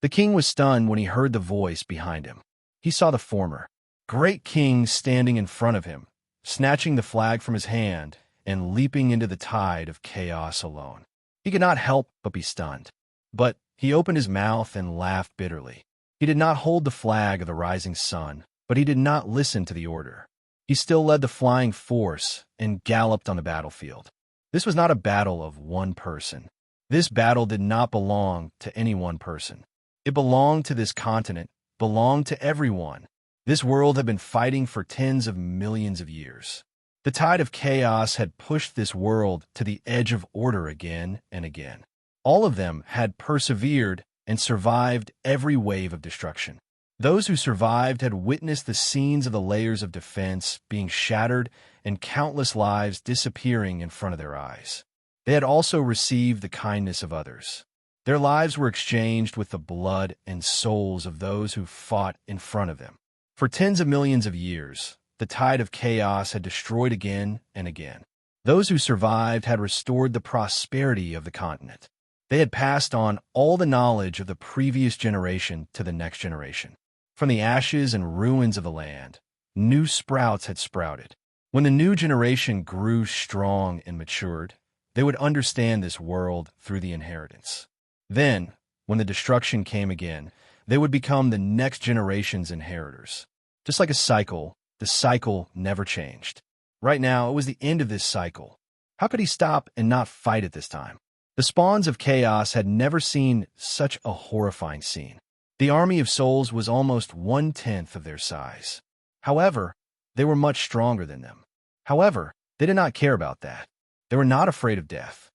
The king was stunned when he heard the voice behind him. He saw the former great king standing in front of him, snatching the flag from his hand and leaping into the tide of chaos alone. He could not help but be stunned. But he opened his mouth and laughed bitterly. He did not hold the flag of the rising sun, but he did not listen to the order. He still led the flying force and galloped on the battlefield. This was not a battle of one person. This battle did not belong to any one person. It belonged to this continent, belonged to everyone. This world had been fighting for tens of millions of years. The tide of chaos had pushed this world to the edge of order again and again. All of them had persevered and survived every wave of destruction. Those who survived had witnessed the scenes of the layers of defense being shattered and countless lives disappearing in front of their eyes. They had also received the kindness of others. Their lives were exchanged with the blood and souls of those who fought in front of them. For tens of millions of years, the tide of chaos had destroyed again and again. Those who survived had restored the prosperity of the continent. They had passed on all the knowledge of the previous generation to the next generation. From the ashes and ruins of the land, new sprouts had sprouted. When the new generation grew strong and matured, they would understand this world through the inheritance. Then, when the destruction came again, they would become the next generation's inheritors. Just like a cycle, the cycle never changed. Right now, it was the end of this cycle. How could he stop and not fight it this time? The spawns of chaos had never seen such a horrifying scene. The army of souls was almost 1/10 of their size. However, they were much stronger than them. However, they did not care about that. They were not afraid of death.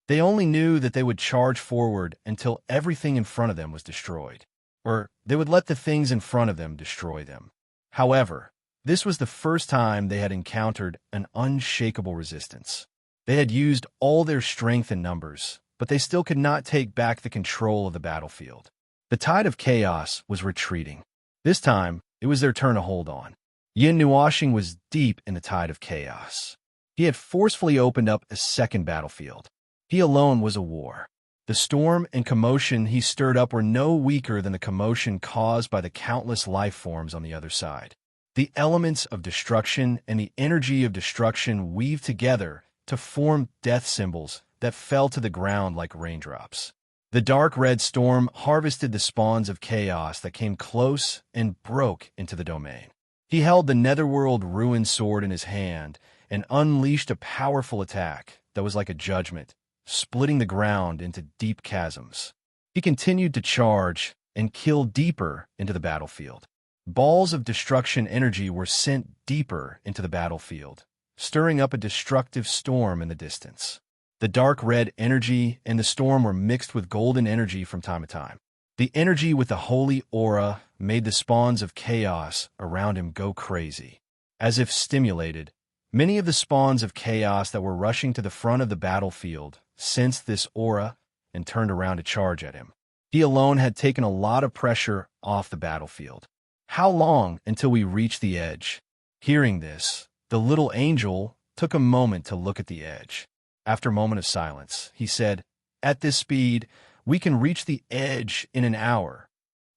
They only knew that they would charge forward until everything in front of them was destroyed, or they would let the things in front of them destroy them. However, this was the first time they had encountered an unshakable resistance. They had used all their strength and numbers, but they still could not take back the control of the battlefield. The tide of chaos was retreating. This time, it was their turn to hold on. Yin Nuashing was deep in the tide of chaos. He had forcefully opened up a second battlefield. He alone was a war. The storm and commotion he stirred up were no weaker than the commotion caused by the countless life forms on the other side. The elements of destruction and the energy of destruction weaved together to form death symbols that fell to the ground like raindrops. The dark red storm harvested the spawns of chaos that came close and broke into the domain. He held the netherworld ruin sword in his hand and unleashed a powerful attack that was like a judgment, splitting the ground into deep chasms. He continued to charge and kill deeper into the battlefield. Balls of destruction energy were sent deeper into the battlefield, stirring up a destructive storm in the distance. The dark red energy and the storm were mixed with golden energy from time to time. The energy with the holy aura made the spawns of chaos around him go crazy. As if stimulated, many of the spawns of chaos that were rushing to the front of the battlefield sensed this aura and turned around to charge at him. He alone had taken a lot of pressure off the battlefield. How long until we reach the edge? Hearing this, the little angel took a moment to look at the edge. After a moment of silence, he said, "At this speed, we can reach the edge in an hour."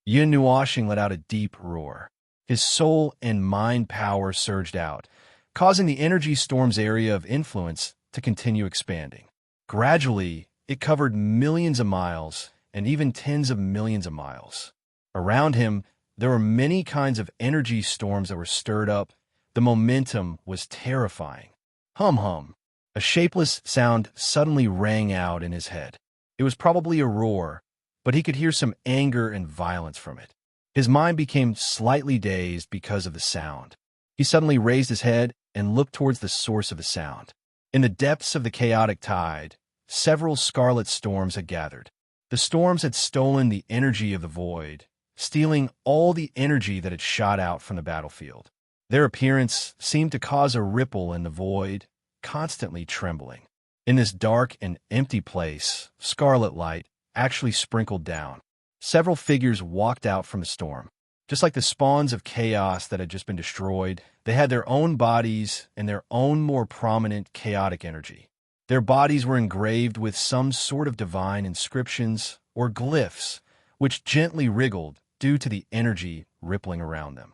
Yin Nuashing let out a deep roar. His soul and mind power surged out, causing the energy storm's area of influence to continue expanding. Gradually, it covered millions of miles and even tens of millions of miles. Around him, there were many kinds of energy storms that were stirred up. The momentum was terrifying. Hum. A shapeless sound suddenly rang out in his head. It was probably a roar, but he could hear some anger and violence from it. His mind became slightly dazed because of the sound. He suddenly raised his head and looked towards the source of the sound. In the depths of the chaotic tide, several scarlet storms had gathered. The storms had stolen the energy of the void, stealing all the energy that had shot out from the battlefield. Their appearance seemed to cause a ripple in the void, constantly trembling. In this dark and empty place, scarlet light actually sprinkled down. Several figures walked out from the storm. Just like the spawns of chaos that had just been destroyed, they had their own bodies and their own more prominent chaotic energy. Their bodies were engraved with some sort of divine inscriptions or glyphs, which gently wriggled due to the energy rippling around them.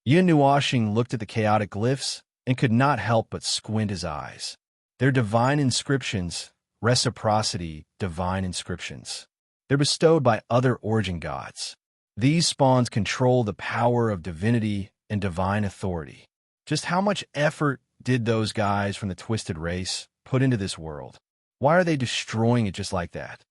Yin Nuashing looked at the chaotic glyphs and could not help but squint his eyes. Their divine inscriptions, reciprocity, divine inscriptions. They're bestowed by other origin gods. These spawns control the power of divinity and divine authority. Just how much effort did those guys from the Twisted Race put into this world? Why are they destroying it just like that?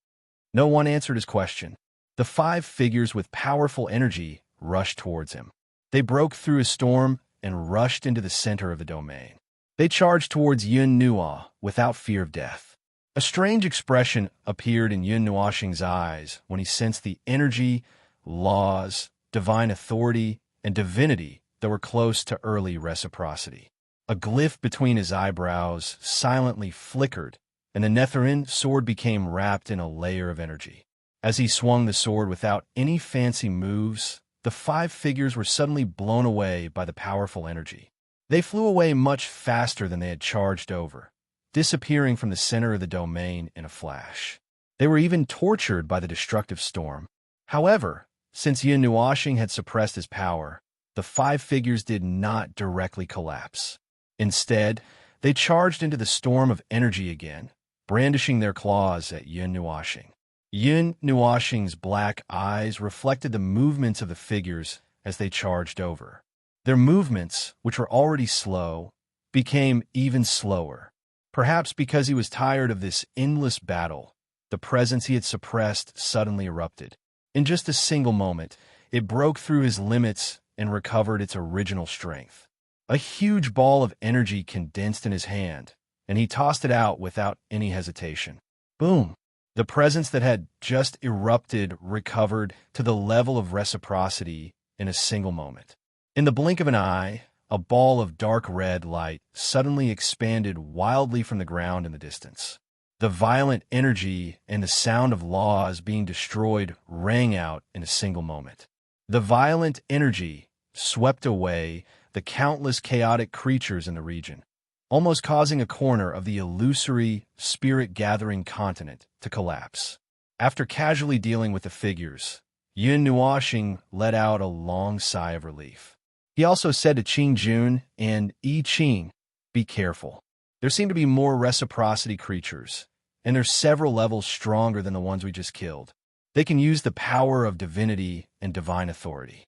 No one answered his question. The 5 figures with powerful energy rushed towards him. They broke through a storm and rushed into the center of the domain. They charged towards Yun Nua without fear of death. A strange expression appeared in Yun Nuoxing's eyes when he sensed the energy, laws, divine authority, and divinity that were close to early reciprocity. A glyph between his eyebrows silently flickered, and the Netherine sword became wrapped in a layer of energy. As he swung the sword without any fancy moves, the 5 figures were suddenly blown away by the powerful energy. They flew away much faster than they had charged over, disappearing from the center of the domain in a flash. They were even tortured by the destructive storm. However, since Yun Nuoxing had suppressed his power, the 5 figures did not directly collapse. Instead, they charged into the storm of energy again, brandishing their claws at Yun Nuoxing. Yun Nuoxing's black eyes reflected the movements of the figures as they charged over. Their movements, which were already slow, became even slower. Perhaps because he was tired of this endless battle, the presence he had suppressed suddenly erupted. In just a single moment, it broke through his limits and recovered its original strength. A huge ball of energy condensed in his hand, and he tossed it out without any hesitation. Boom! The presence that had just erupted recovered to the level of reciprocity in a single moment. In the blink of an eye, a ball of dark red light suddenly expanded wildly from the ground in the distance. The violent energy and the sound of laws being destroyed rang out in a single moment. The violent energy swept away the countless chaotic creatures in the region, almost causing a corner of the illusory, spirit-gathering continent to collapse. After casually dealing with the figures, Yun Nuoxing let out a long sigh of relief. He also said to Qing Jun and Yi Qing, "Be careful. There seem to be more reciprocity creatures, and they're several levels stronger than the ones we just killed. They can use the power of divinity and divine authority."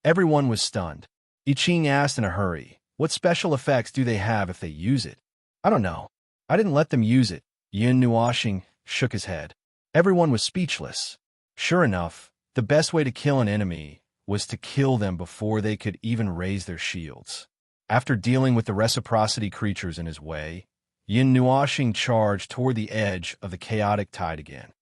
Everyone was stunned. Yi Qing asked in a hurry, "What special effects do they have if they use it?" "I don't know. I didn't let them use it." Yun Nuoxing shook his head. Everyone was speechless. Sure enough, the best way to kill an enemy was to kill them before they could even raise their shields. After dealing with the reciprocity creatures in his way, Yun Nuoxing charged toward the edge of the chaotic tide again.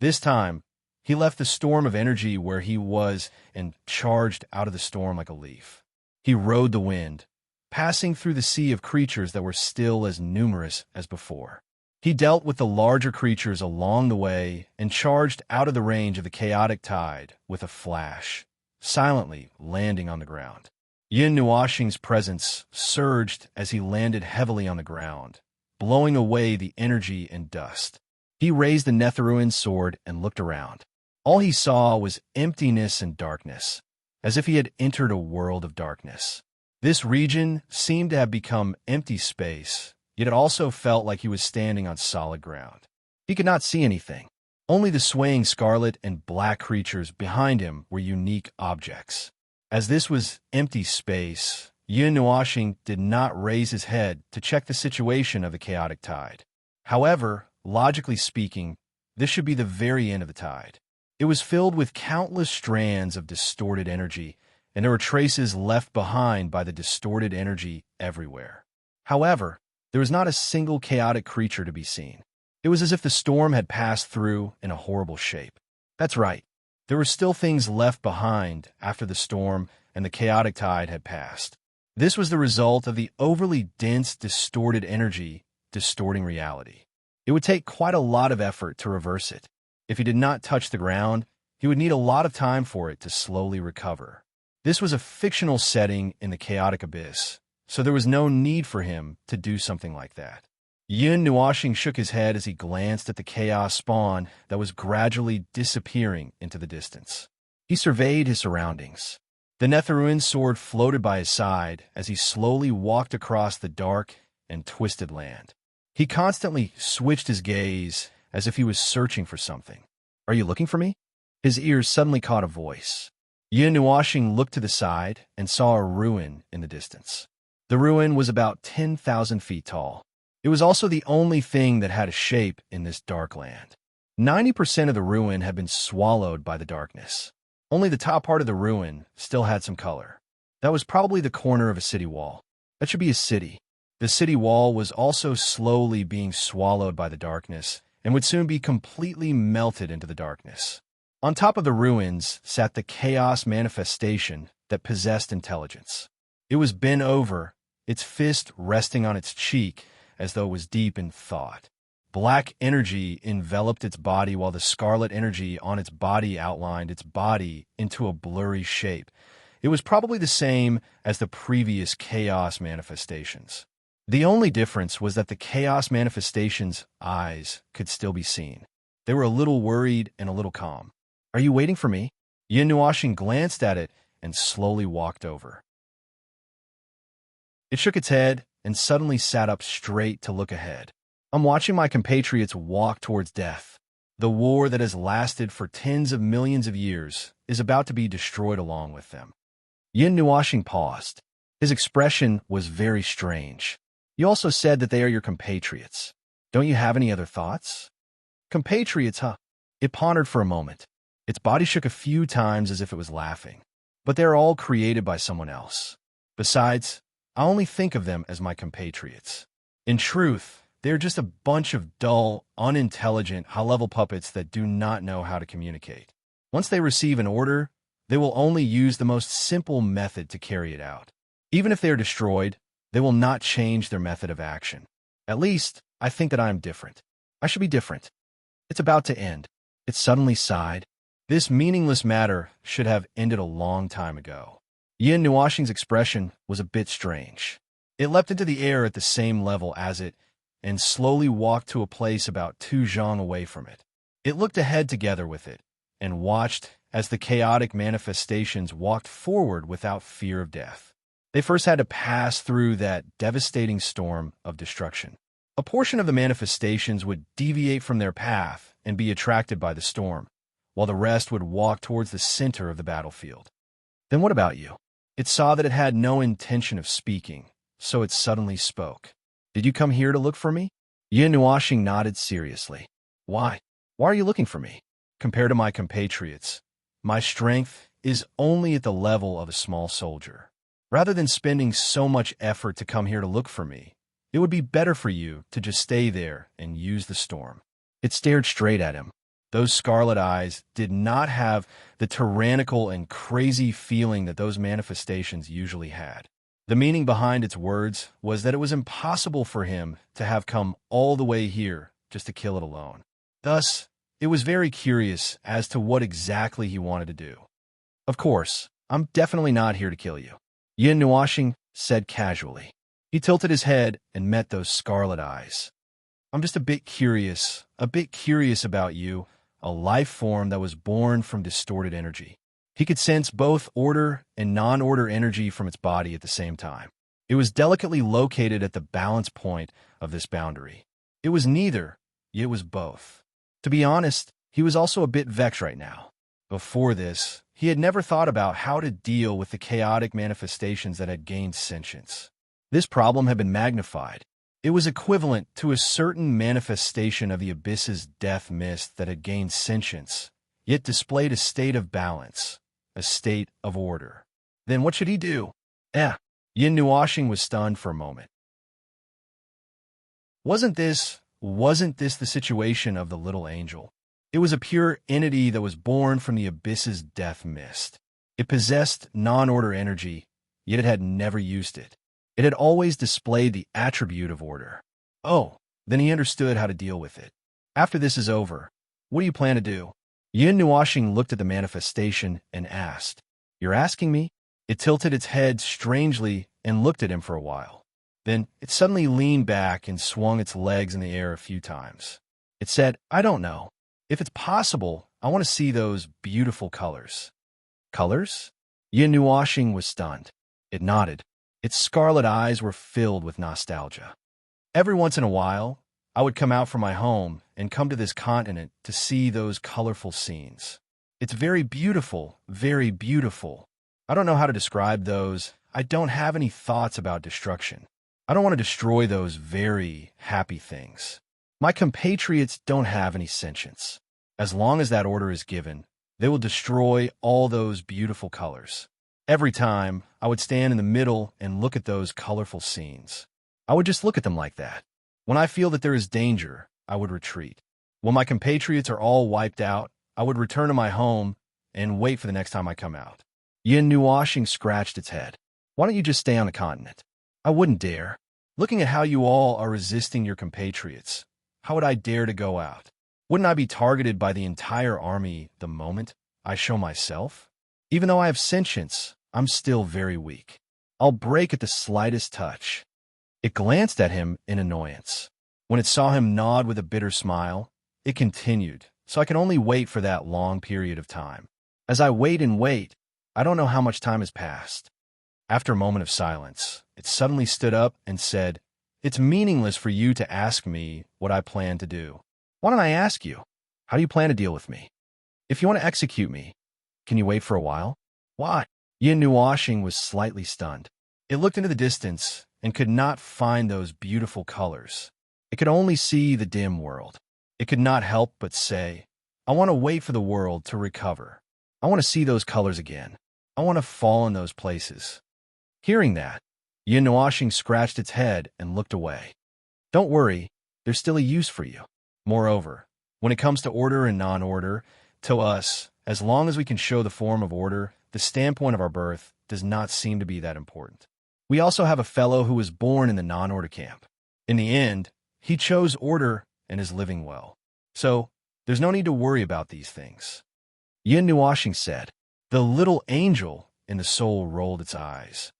This time, he left the storm of energy where he was and charged out of the storm like a leaf. He rode the wind, passing through the sea of creatures that were still as numerous as before. He dealt with the larger creatures along the way and charged out of the range of the chaotic tide with a flash, silently landing on the ground. Yun Nuoxing's presence surged as he landed heavily on the ground, blowing away the energy and dust. He raised the Netherine sword and looked around. All he saw was emptiness and darkness, as if he had entered a world of darkness. This region seemed to have become empty space, yet it also felt like he was standing on solid ground. He could not see anything. Only the swaying scarlet and black creatures behind him were unique objects. As this was empty space, Yun Nuoxing did not raise his head to check the situation of the chaotic tide. However, logically speaking, this should be the very end of the tide. It was filled with countless strands of distorted energy, and there were traces left behind by the distorted energy everywhere. However, there was not a single chaotic creature to be seen. It was as if the storm had passed through in a horrible shape. That's right. There were still things left behind after the storm and the chaotic tide had passed. This was the result of the overly dense, distorted energy distorting reality. It would take quite a lot of effort to reverse it. If he did not touch the ground, he would need a lot of time for it to slowly recover. This was a fictional setting in the chaotic abyss, so there was no need for him to do something like that. Yun Nuoxing shook his head as he glanced at the chaos spawn that was gradually disappearing into the distance. He surveyed his surroundings. The Netherine sword floated by his side as he slowly walked across the dark and twisted land. He constantly switched his gaze as if he was searching for something. "Are you looking for me?" His ears suddenly caught a voice. Yun Nuoxing looked to the side and saw a ruin in the distance. The ruin was about 10,000 feet tall. It was also the only thing that had a shape in this dark land. 90% of the ruin had been swallowed by the darkness. Only the top part of the ruin still had some color. That was probably the corner of a city wall. That should be a city. The city wall was also slowly being swallowed by the darkness and would soon be completely melted into the darkness. On top of the ruins sat the chaos manifestation that possessed intelligence. It was bent over, its fist resting on its cheek as though it was deep in thought. Black energy enveloped its body while the scarlet energy on its body outlined its body into a blurry shape. It was probably the same as the previous chaos manifestations. The only difference was that the chaos manifestation's eyes could still be seen. They were a little worried and a little calm. "Are you waiting for me?" Yin Nuoxing glanced at it and slowly walked over. It shook its head and suddenly sat up straight to look ahead. "I'm watching my compatriots walk towards death. The war that has lasted for tens of millions of years is about to be destroyed along with them." Yin Nuoxing paused. His expression was very strange. "You also said that they are your compatriots. Don't you have any other thoughts?" "Compatriots, huh?" It pondered for a moment. Its body shook a few times as if it was laughing. "But they're all created by someone else. Besides, I only think of them as my compatriots. In truth, they're just a bunch of dull, unintelligent, high-level puppets that do not know how to communicate. Once they receive an order, they will only use the most simple method to carry it out. Even if they are destroyed, they will not change their method of action. At least, I think that I am different. I should be different. It's about to end." It suddenly sighed. This meaningless matter should have ended a long time ago. Yin Nuoxing's expression was a bit strange. It leapt into the air at the same level as it and slowly walked to a place about 2 zhang away from it. It looked ahead together with it and watched as the chaotic manifestations walked forward without fear of death. They first had to pass through that devastating storm of destruction. A portion of the manifestations would deviate from their path and be attracted by the storm, while the rest would walk towards the center of the battlefield. "Then what about you?" It saw that it had no intention of speaking, so it suddenly spoke. "Did you come here to look for me?" Yin Nuoxing nodded seriously. "Why? Why are you looking for me?" "Compared to my compatriots, my strength is only at the level of a small soldier. Rather than spending so much effort to come here to look for me, it would be better for you to just stay there and use the storm." It stared straight at him. Those scarlet eyes did not have the tyrannical and crazy feeling that those manifestations usually had. The meaning behind its words was that it was impossible for him to have come all the way here just to kill it alone. Thus, it was very curious as to what exactly he wanted to do. "Of course, I'm definitely not here to kill you," Yin Nuoxing said casually. He tilted his head and met those scarlet eyes. "I'm just a bit curious about you, a life form that was born from distorted energy." He could sense both order and non-order energy from its body at the same time. It was delicately located at the balance point of this boundary. It was neither, yet it was both. To be honest, he was also a bit vexed right now. Before this, he had never thought about how to deal with the chaotic manifestations that had gained sentience. This problem had been magnified. It was equivalent to a certain manifestation of the abyss's death mist that had gained sentience, yet displayed a state of balance, a state of order. Then what should he do? Yin Nuoxing was stunned for a moment. Wasn't this the situation of the little angel? It was a pure entity that was born from the abyss's death mist. It possessed non-order energy, yet it had never used it. It had always displayed the attribute of order. Oh, then he understood how to deal with it. "After this is over, what do you plan to do?" Yin Nuoxing looked at the manifestation and asked. "You're asking me?" It tilted its head strangely and looked at him for a while. Then it suddenly leaned back and swung its legs in the air a few times. It said, "I don't know. If it's possible, I want to see those beautiful colors." "Colors?" Yin Nuoxing was stunned. It nodded. Its scarlet eyes were filled with nostalgia. "Every once in a while, I would come out from my home and come to this continent to see those colorful scenes. It's very beautiful, very beautiful. I don't know how to describe those. I don't have any thoughts about destruction. I don't want to destroy those very happy things. My compatriots don't have any sentience. As long as that order is given, they will destroy all those beautiful colors. Every time, I would stand in the middle and look at those colorful scenes. I would just look at them like that. When I feel that there is danger, I would retreat. When my compatriots are all wiped out, I would return to my home and wait for the next time I come out. Yin Nuashing scratched its head. Why don't you just stay on the continent? I wouldn't dare. Looking at how you all are resisting your compatriots, how would I dare to go out? Wouldn't I be targeted by the entire army the moment I show myself? Even though I have sentience, I'm still very weak. I'll break at the slightest touch. It glanced at him in annoyance. When it saw him nod with a bitter smile, it continued, so I can only wait for that long period of time. As I wait and wait, I don't know how much time has passed. After a moment of silence, it suddenly stood up and said, "It's meaningless for you to ask me what I plan to do. Why don't I ask you? How do you plan to deal with me? If you want to execute me, can you wait for a while?" "Why?" Yin Nuashing was slightly stunned. It looked into the distance and could not find those beautiful colors. It could only see the dim world. It could not help but say, "I want to wait for the world to recover. I want to see those colors again. I want to fall in those places." Hearing that, Yin Nuashing scratched its head and looked away. "Don't worry, there's still a use for you. Moreover, when it comes to order and non-order, to us, as long as we can show the form of order, the standpoint of our birth does not seem to be that important. We also have a fellow who was born in the non-order camp. In the end, he chose order and is living well. So, there's no need to worry about these things." Yin Nuashing said. The little angel in the soul rolled its eyes.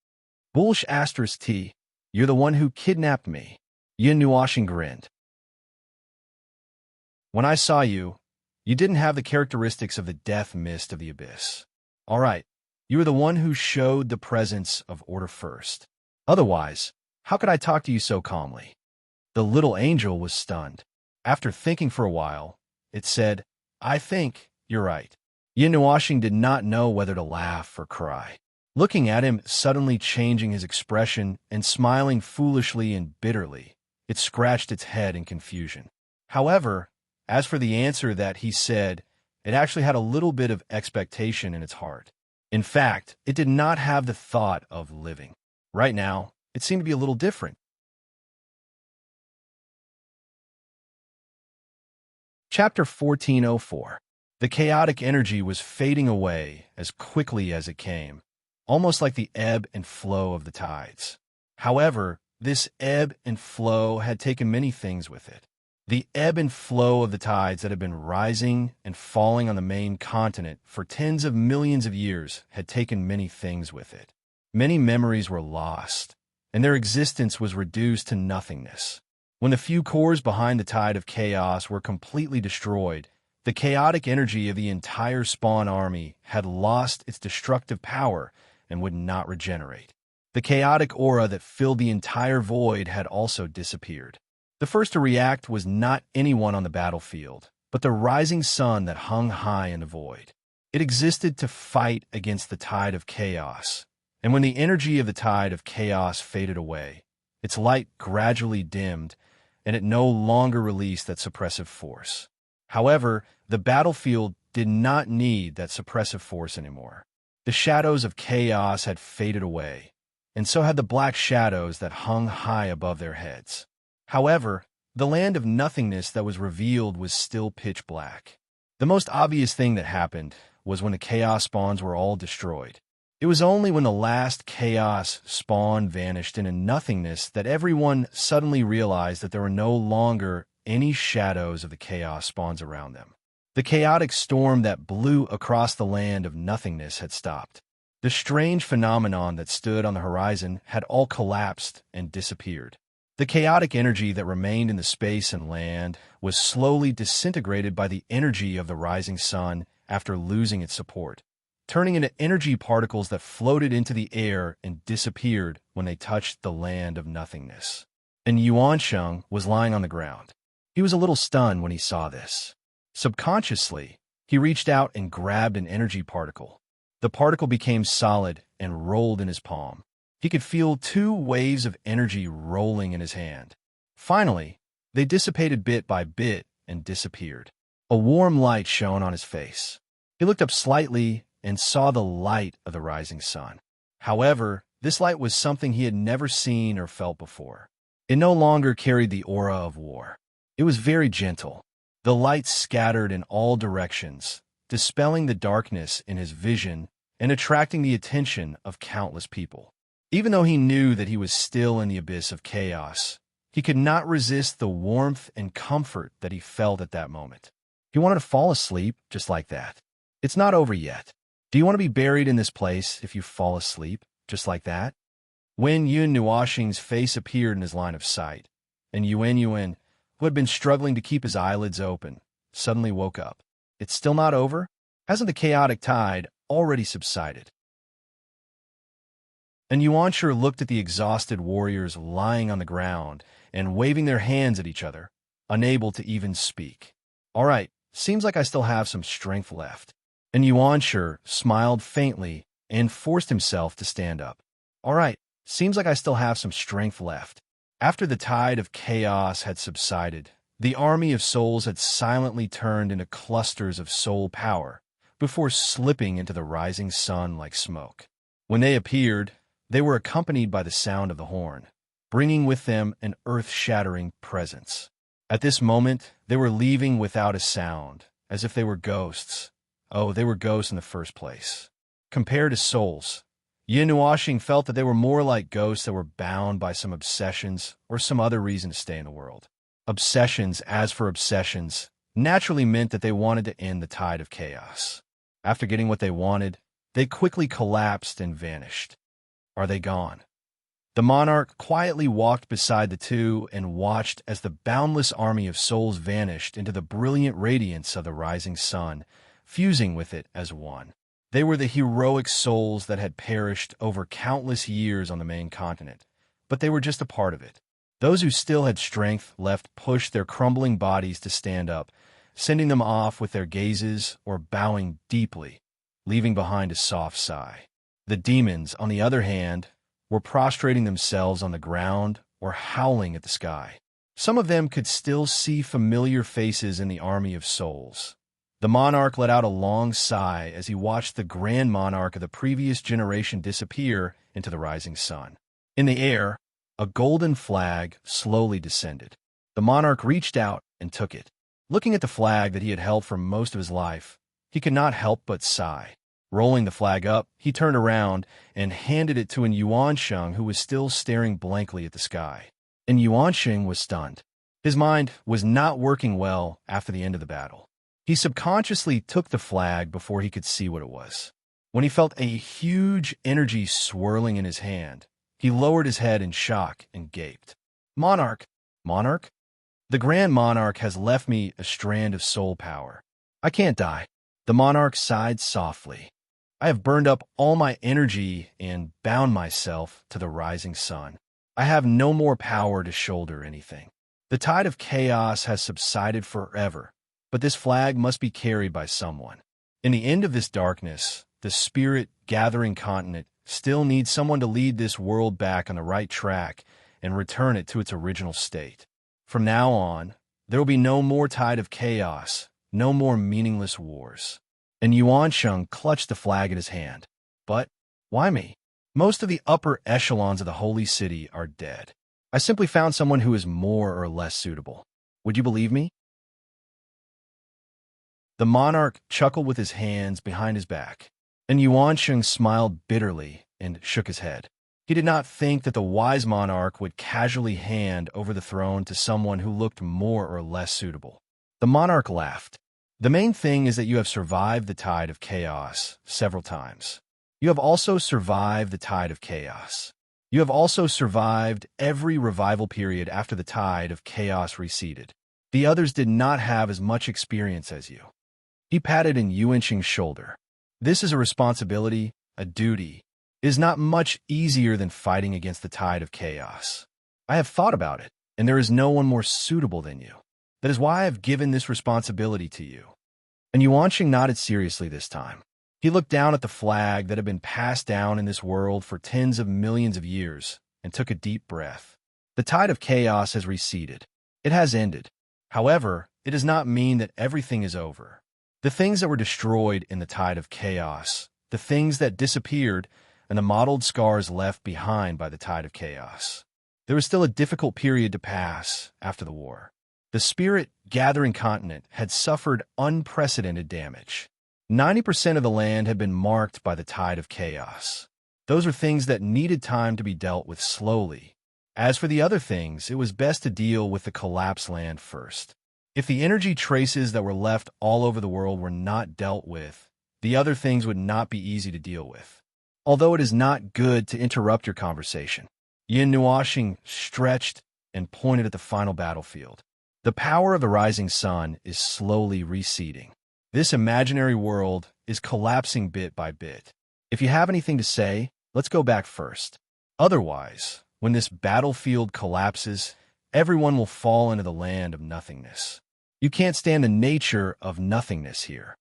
"Bulsh asterisk T, you're the one who kidnapped me." Yin Nuashing grinned. "When I saw you, you didn't have the characteristics of the death mist of the abyss. All right, you were the one who showed the presence of order first. Otherwise, how could I talk to you so calmly?" The little angel was stunned. After thinking for a while, it said, "I think you're right." Yin Nuashing did not know whether to laugh or cry. Looking at him, suddenly changing his expression and smiling foolishly and bitterly, it scratched its head in confusion. However, as for the answer that he said, it actually had a little bit of expectation in its heart. In fact, it did not have the thought of living. Right now, it seemed to be a little different. Chapter 1404. The chaotic energy was fading away as quickly as it came, almost like the ebb and flow of the tides. However, this ebb and flow had taken many things with it. The ebb and flow of the tides that had been rising and falling on the main continent for tens of millions of years had taken many things with it. Many memories were lost, and their existence was reduced to nothingness. When the few cores behind the tide of chaos were completely destroyed, the chaotic energy of the entire Spawn army had lost its destructive power and would not regenerate. The chaotic aura that filled the entire void had also disappeared. The first to react was not anyone on the battlefield, but the rising sun that hung high in the void. It existed to fight against the tide of chaos, and when the energy of the tide of chaos faded away, its light gradually dimmed, and it no longer released that suppressive force. However, the battlefield did not need that suppressive force anymore. The shadows of chaos had faded away, and so had the black shadows that hung high above their heads. However, the land of nothingness that was revealed was still pitch black. The most obvious thing that happened was when the chaos spawns were all destroyed. It was only when the last chaos spawn vanished into nothingness that everyone suddenly realized that there were no longer any shadows of the chaos spawns around them. The chaotic storm that blew across the land of nothingness had stopped. The strange phenomenon that stood on the horizon had all collapsed and disappeared. The chaotic energy that remained in the space and land was slowly disintegrated by the energy of the rising sun after losing its support, turning into energy particles that floated into the air and disappeared when they touched the land of nothingness. And Yuansheng was lying on the ground. He was a little stunned when he saw this. Subconsciously, he reached out and grabbed an energy particle. The particle became solid and rolled in his palm. He could feel two waves of energy rolling in his hand. Finally, they dissipated bit by bit and disappeared. A warm light shone on his face. He looked up slightly and saw the light of the rising sun. However, this light was something he had never seen or felt before. It no longer carried the aura of war. It was very gentle. The light scattered in all directions, dispelling the darkness in his vision and attracting the attention of countless people. Even though he knew that he was still in the abyss of chaos, he could not resist the warmth and comfort that he felt at that moment. He wanted to fall asleep just like that. It's not over yet. Do you want to be buried in this place if you fall asleep just like that? When Yun Nuoxing's face appeared in his line of sight, and Yuan, who had been struggling to keep his eyelids open, suddenly woke up. It's still not over? Hasn't the chaotic tide already subsided? And Yuanshi looked at the exhausted warriors lying on the ground and waving their hands at each other, unable to even speak. All right, seems like I still have some strength left. And Yuanshi smiled faintly and forced himself to stand up. All right, seems like I still have some strength left. After the tide of chaos had subsided, the army of souls had silently turned into clusters of soul power before slipping into the rising sun like smoke. When they appeared, they were accompanied by the sound of the horn, bringing with them an earth-shattering presence. At this moment, they were leaving without a sound, as if they were ghosts. Oh, they were ghosts in the first place. Compared to souls, Yin Nuoxing felt that they were more like ghosts that were bound by some obsessions or some other reason to stay in the world. Obsessions, as for obsessions, naturally meant that they wanted to end the tide of chaos. After getting what they wanted, they quickly collapsed and vanished. Are they gone? The monarch quietly walked beside the two and watched as the boundless army of souls vanished into the brilliant radiance of the rising sun, fusing with it as one. They were the heroic souls that had perished over countless years on the main continent, but they were just a part of it. Those who still had strength left pushed their crumbling bodies to stand up, sending them off with their gazes or bowing deeply, leaving behind a soft sigh. The demons, on the other hand, were prostrating themselves on the ground or howling at the sky. Some of them could still see familiar faces in the army of souls. The monarch let out a long sigh as he watched the grand monarch of the previous generation disappear into the rising sun. In the air, a golden flag slowly descended. The monarch reached out and took it. Looking at the flag that he had held for most of his life, he could not help but sigh. Rolling the flag up, he turned around and handed it to an Yuansheng who was still staring blankly at the sky. And Yuansheng was stunned. His mind was not working well after the end of the battle. He subconsciously took the flag before he could see what it was. When he felt a huge energy swirling in his hand, he lowered his head in shock and gaped. Monarch! Monarch? The Grand Monarch has left me a strand of soul power. I can't die. The monarch sighed softly. I have burned up all my energy and bound myself to the rising sun. I have no more power to shoulder anything. The tide of chaos has subsided forever, but this flag must be carried by someone. In the end of this darkness, the spirit-gathering continent still needs someone to lead this world back on the right track and return it to its original state. From now on, there will be no more tide of chaos, no more meaningless wars. And Yuansheng clutched the flag in his hand. But why me? Most of the upper echelons of the holy city are dead. I simply found someone who is more or less suitable. Would you believe me? The monarch chuckled with his hands behind his back, and Yuansheng smiled bitterly and shook his head. He did not think that the wise monarch would casually hand over the throne to someone who looked more or less suitable. The monarch laughed. The main thing is that you have survived the tide of chaos several times. You have also survived the tide of chaos. You have also survived every revival period after the tide of chaos receded. The others did not have as much experience as you. He patted in Yuansheng's shoulder. This is a responsibility, a duty. It is not much easier than fighting against the tide of chaos. I have thought about it, and there is no one more suitable than you. That is why I have given this responsibility to you. And Yuansheng nodded seriously this time. He looked down at the flag that had been passed down in this world for tens of millions of years and took a deep breath. The tide of chaos has receded. It has ended. However, it does not mean that everything is over. The things that were destroyed in the tide of chaos, the things that disappeared, and the mottled scars left behind by the tide of chaos. there was still a difficult period to pass after the war. The spirit-gathering continent had suffered unprecedented damage. 90% of the land had been marked by the tide of chaos. Those were things that needed time to be dealt with slowly. As for the other things, it was best to deal with the collapsed land first. If the energy traces that were left all over the world were not dealt with, the other things would not be easy to deal with. Although it is not good to interrupt your conversation, Yin Nuoxing stretched and pointed at the final battlefield. The power of the rising sun is slowly receding. This imaginary world is collapsing bit by bit. If you have anything to say, let's go back first. Otherwise, when this battlefield collapses, everyone will fall into the land of nothingness. You can't stand the nature of nothingness here.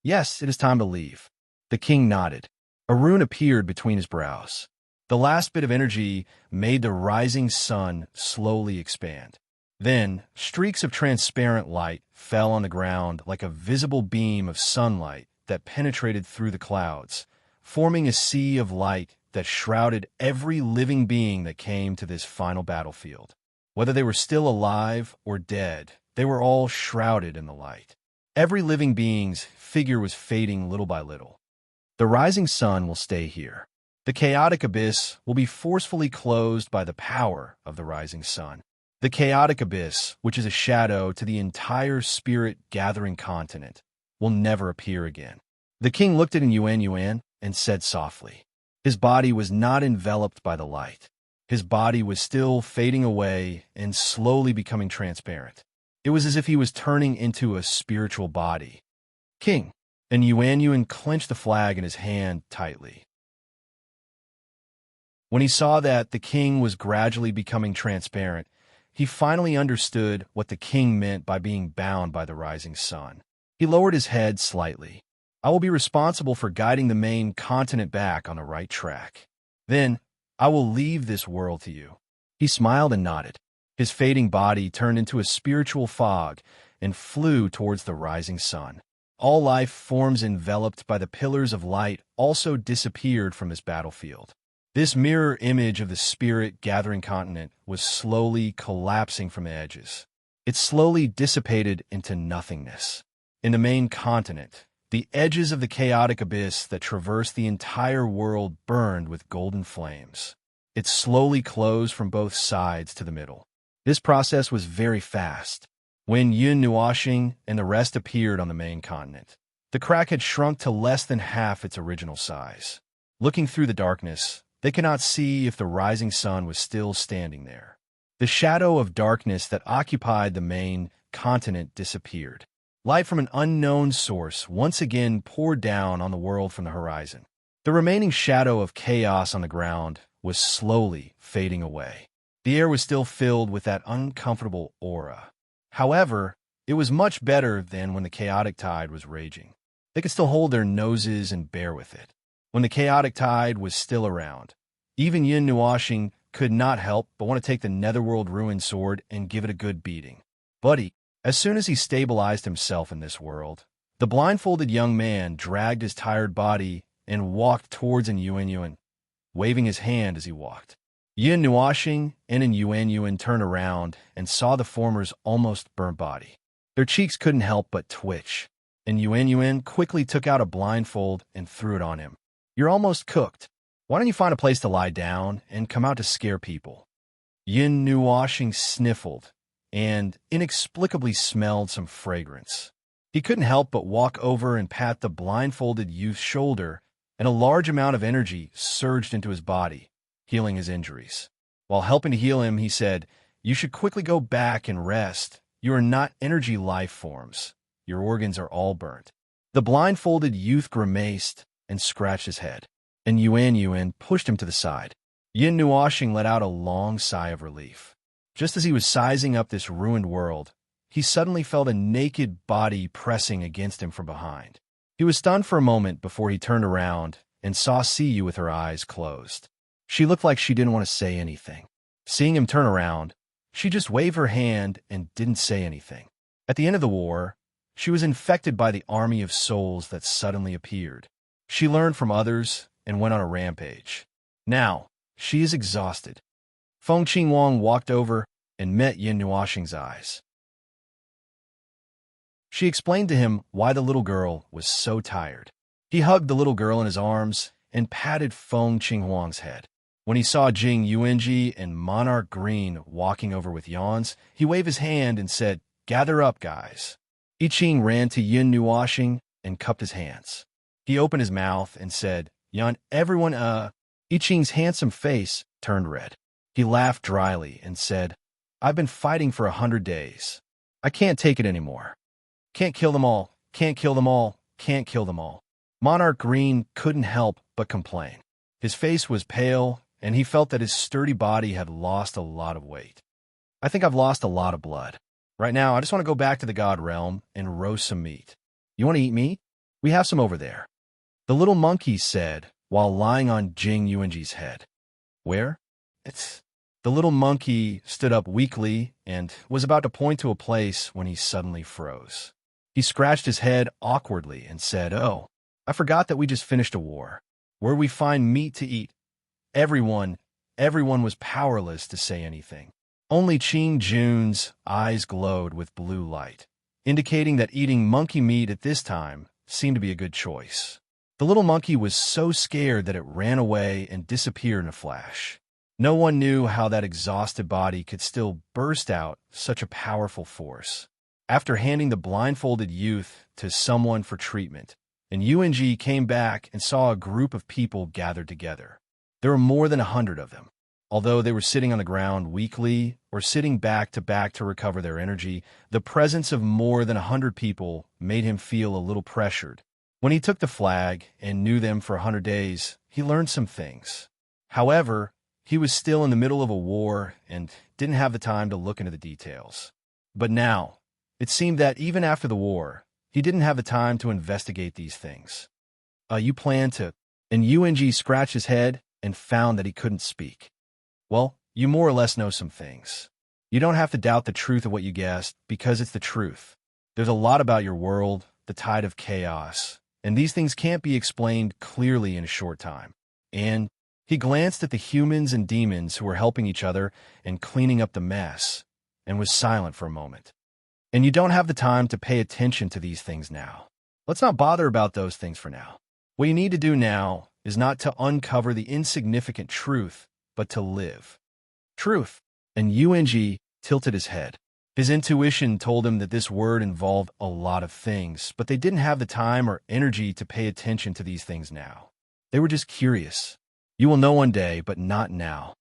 Yes, it is time to leave. The king nodded. A rune appeared between his brows. The last bit of energy made the rising sun slowly expand. Then, streaks of transparent light fell on the ground like a visible beam of sunlight that penetrated through the clouds, forming a sea of light that shrouded every living being that came to this final battlefield. Whether they were still alive or dead, they were all shrouded in the light. Every living being's figure was fading little by little. The rising sun will stay here. The chaotic abyss will be forcefully closed by the power of the rising sun. The chaotic abyss, which is a shadow to the entire spirit-gathering continent, will never appear again. The king looked at Yuan and said softly. His body was not enveloped by the light. His body was still fading away and slowly becoming transparent. It was as if he was turning into a spiritual body. King, and Yuan clenched the flag in his hand tightly. When he saw that the king was gradually becoming transparent, he finally understood what the king meant by being bound by the rising sun. He lowered his head slightly. I will be responsible for guiding the main continent back on the right track. Then, I will leave this world to you. He smiled and nodded. His fading body turned into a spiritual fog and flew towards the rising sun. All life forms enveloped by the pillars of light also disappeared from this battlefield. This mirror image of the spirit-gathering continent was slowly collapsing from the edges. It slowly dissipated into nothingness. In the main continent, the edges of the chaotic abyss that traversed the entire world burned with golden flames. It slowly closed from both sides to the middle. This process was very fast. When Yin Nuoxing and the rest appeared on the main continent, the crack had shrunk to less than half its original size. Looking through the darkness, they could not see if the rising sun was still standing there. The shadow of darkness that occupied the main continent disappeared. Light from an unknown source once again poured down on the world from the horizon. The remaining shadow of chaos on the ground was slowly fading away. The air was still filled with that uncomfortable aura. However, it was much better than when the chaotic tide was raging. They could still hold their noses and bear with it. When the chaotic tide was still around, even Yin Nuoxing could not help but want to take the Netherworld Ruin Sword and give it a good beating. But as soon as he stabilized himself in this world, the blindfolded young man dragged his tired body and walked towards Yuan, waving his hand as he walked. Yin Nuoxing and Yuan turned around and saw the former's almost burnt body. Their cheeks couldn't help but twitch, and Yuan quickly took out a blindfold and threw it on him. You're almost cooked. Why don't you find a place to lie down and come out to scare people? Yin Nuoxing sniffled and inexplicably smelled some fragrance. He couldn't help but walk over and pat the blindfolded youth's shoulder, and a large amount of energy surged into his body, healing his injuries. While helping to heal him, he said, "You should quickly go back and rest. You are not energy life forms. Your organs are all burnt." The blindfolded youth grimaced and scratched his head, and Yuan pushed him to the side. Yin Nuoxing let out a long sigh of relief. Just as he was sizing up this ruined world, he suddenly felt a naked body pressing against him from behind. He was stunned for a moment before he turned around and saw Siyu with her eyes closed. She looked like she didn't want to say anything. Seeing him turn around, she just waved her hand and didn't say anything. At the end of the war, she was infected by the army of souls that suddenly appeared. She learned from others and went on a rampage. Now, she is exhausted. Feng Qingwang walked over and met Yin Nuoxing's eyes. She explained to him why the little girl was so tired. He hugged the little girl in his arms and patted Feng Qinghuang's head. When he saw Jing Yuanji and Monarch Green walking over with yawns, he waved his hand and said, "Gather up, guys." I Ching ran to Yin Nuoxing and cupped his hands. He opened his mouth and said, "Yan, everyone, I Ching's handsome face turned red. He laughed dryly and said, "I've been fighting for 100 days. I can't take it anymore. Can't kill them all, can't kill them all, can't kill them all." Monarch Green couldn't help but complain. His face was pale, and he felt that his sturdy body had lost a lot of weight. "I think I've lost a lot of blood. Right now, I just want to go back to the God Realm and roast some meat. You want to eat meat? We have some over there." The little monkey said, while lying on Jing Yuanji's head. "Where?" The little monkey stood up weakly and was about to point to a place when he suddenly froze. He scratched his head awkwardly and said, "Oh, I forgot that we just finished a war. Where we find meat to eat." Everyone was powerless to say anything. Only Qing Jun's eyes glowed with blue light, indicating that eating monkey meat at this time seemed to be a good choice. The little monkey was so scared that it ran away and disappeared in a flash. No one knew how that exhausted body could still burst out such a powerful force. After handing the blindfolded youth to someone for treatment, and Yuanji came back and saw a group of people gathered together. There were more than 100 of them. Although they were sitting on the ground weakly or sitting back to recover their energy, the presence of more than 100 people made him feel a little pressured. When he took the flag and knew them for 100 days, he learned some things. However, he was still in the middle of a war and didn't have the time to look into the details. But now, it seemed that even after the war, he didn't have the time to investigate these things. You plan to... And Yuanji scratched his head and found that he couldn't speak. "Well, you more or less know some things. You don't have to doubt the truth of what you guessed, because it's the truth. There's a lot about your world, the tide of chaos, and these things can't be explained clearly in a short time." And he glanced at the humans and demons who were helping each other and cleaning up the mess, and was silent for a moment. "And you don't have the time to pay attention to these things now. Let's not bother about those things for now. What you need to do now is not to uncover the insignificant truth, but to live. Truth." And Yuanji tilted his head. His intuition told him that this word involved a lot of things, but they didn't have the time or energy to pay attention to these things now. They were just curious. "You will know one day, but not now."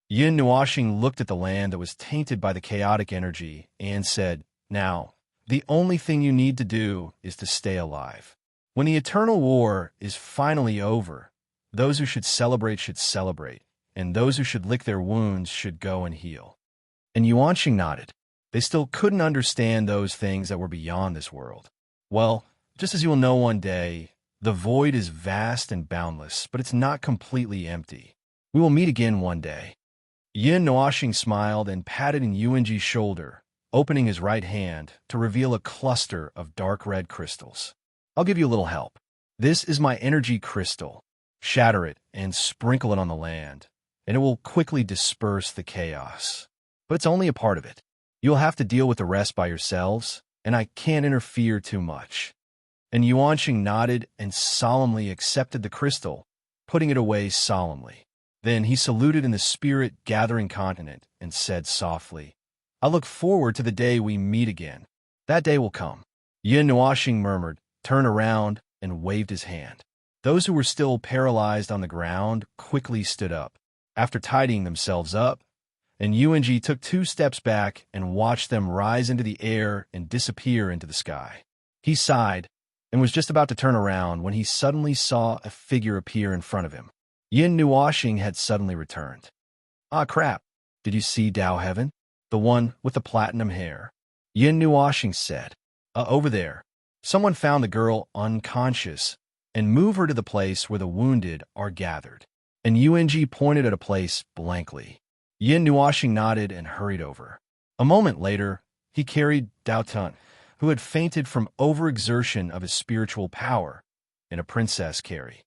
Yin Nuoxing looked at the land that was tainted by the chaotic energy and said, "Now, the only thing you need to do is to stay alive. When the eternal war is finally over, those who should celebrate, and those who should lick their wounds should go and heal." And Yuanxing nodded. They still couldn't understand those things that were beyond this world. "Well, just as you will know one day, the void is vast and boundless, but it's not completely empty. We will meet again one day." Yin Nuoxing smiled and patted Yuanji's shoulder, opening his right hand to reveal a cluster of dark red crystals. "I'll give you a little help. This is my energy crystal. Shatter it and sprinkle it on the land, and it will quickly disperse the chaos. But it's only a part of it. You'll have to deal with the rest by yourselves, and I can't interfere too much." And Yuanxing nodded and solemnly accepted the crystal, putting it away solemnly. Then he saluted in the spirit-gathering continent and said softly, "I look forward to the day we meet again. That day will come." Yin Nuoxing murmured, turned around, and waved his hand. Those who were still paralyzed on the ground quickly stood up, after tidying themselves up, and Yuanji took 2 steps back and watched them rise into the air and disappear into the sky. He sighed and was just about to turn around when he suddenly saw a figure appear in front of him. Yin Nuoxing had suddenly returned. "Ah, crap. Did you see Dao Heaven? The one with the platinum hair?" Yin Nuoxing said. Over there. Someone found the girl unconscious and moved her to the place where the wounded are gathered." And Yuanji pointed at a place blankly. Yin Nuoxing nodded and hurried over. A moment later, he carried Dao Tun, who had fainted from overexertion of his spiritual power, in a princess carry.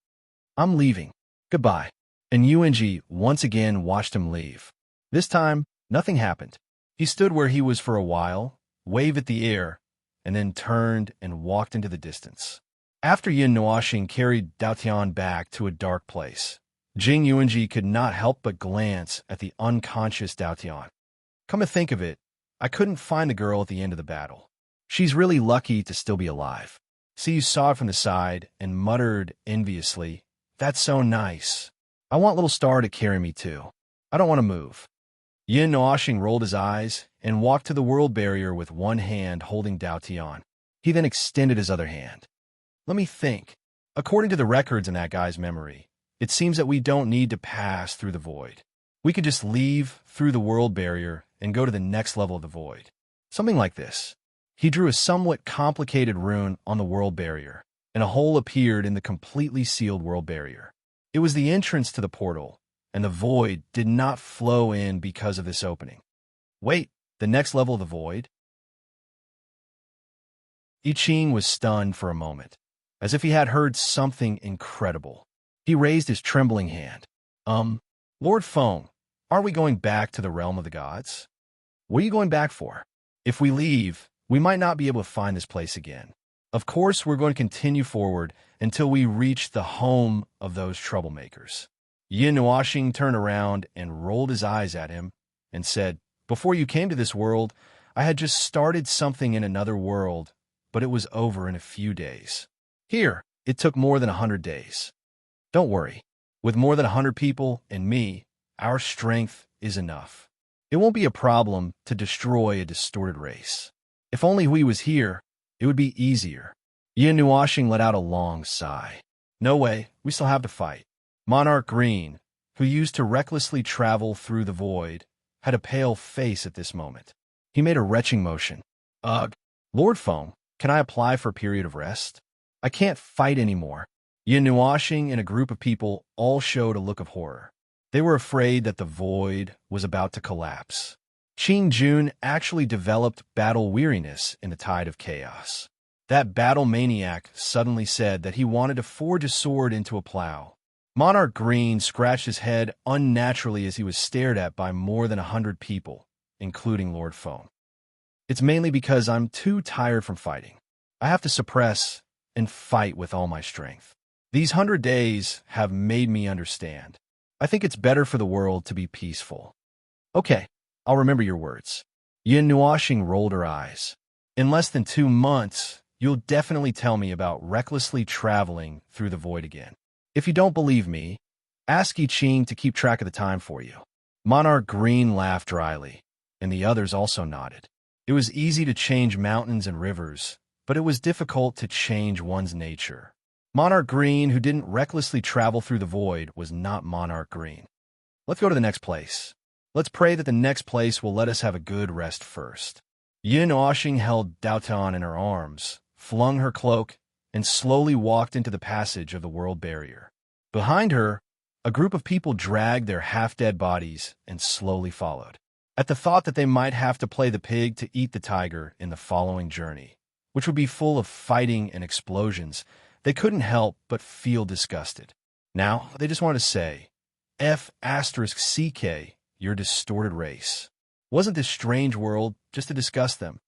"I'm leaving. Goodbye." and Yuanji once again watched him leave. This time, nothing happened. He stood where he was for a while, waved at the air, and then turned and walked into the distance. After Yin Nuoxing carried Dao Tian back to a dark place, Jing Yuanji could not help but glance at the unconscious Dao Tian. Come to think of it, I couldn't find the girl at the end of the battle. She's really lucky to still be alive. See, you saw it from the side and muttered enviously, "That's so nice. I want little Star to carry me too. I don't want to move." Yin Nuoxing rolled his eyes and walked to the world barrier with one hand holding Dao Tian. He then extended his other hand. Let me think. According to the records in that guy's memory, it seems that we don't need to pass through the void. We could just leave through the world barrier and go to the next level of the void. Something like this. He drew a somewhat complicated rune on the world barrier, and a hole appeared in the completely sealed world barrier. It was the entrance to the portal, and the void did not flow in because of this opening. Wait, the next level of the void? I Ching was stunned for a moment, as if he had heard something incredible. He raised his trembling hand. Lord Feng, aren't we going back to the realm of the gods? What are you going back for? If we leave, we might not be able to find this place again. Of course, we're going to continue forward until we reach the home of those troublemakers. Yin Nuoxing turned around and rolled his eyes at him and said, "Before you came to this world, I had just started something in another world, but it was over in a few days. Here, it took more than 100 days. Don't worry. With more than 100 people and me, our strength is enough. It won't be a problem to destroy a distorted race. If only we was here, it would be easier." Yin Nuoxing let out a long sigh. No way, we still have to fight. Monarch Green, who used to recklessly travel through the void, had a pale face at this moment. He made a retching motion. Ugh, Lord Feng, can I apply for a period of rest? I can't fight anymore." Yin Nuoxing and a group of people all showed a look of horror. They were afraid that the void was about to collapse. Qing Jun actually developed battle weariness in the tide of chaos. That battle maniac suddenly said that he wanted to forge a sword into a plow. Monarch Green scratched his head unnaturally as he was stared at by more than 100 people, including Lord Feng. "It's mainly because I'm too tired from fighting. I have to suppress and fight with all my strength. These 100 days have made me understand. I think it's better for the world to be peaceful." "Okay, I'll remember your words." Yin Nuoxing rolled her eyes. "In less than 2 months, you'll definitely tell me about recklessly traveling through the void again. If you don't believe me, ask I Ching to keep track of the time for you." Monarch Green laughed dryly, and the others also nodded. It was easy to change mountains and rivers, but it was difficult to change one's nature. Monarch Green, who didn't recklessly travel through the void, was not Monarch Green. "Let's go to the next place. Let's pray that the next place will let us have a good rest first." Yin Nuoxing held Dao Tian in her arms, flung her cloak, and slowly walked into the passage of the world barrier. Behind her, a group of people dragged their half-dead bodies and slowly followed. At the thought that they might have to play the pig to eat the tiger in the following journey, which would be full of fighting and explosions, they couldn't help but feel disgusted. Now, they just wanted to say, F***CK, your distorted race. Wasn't this strange world just to disgust them?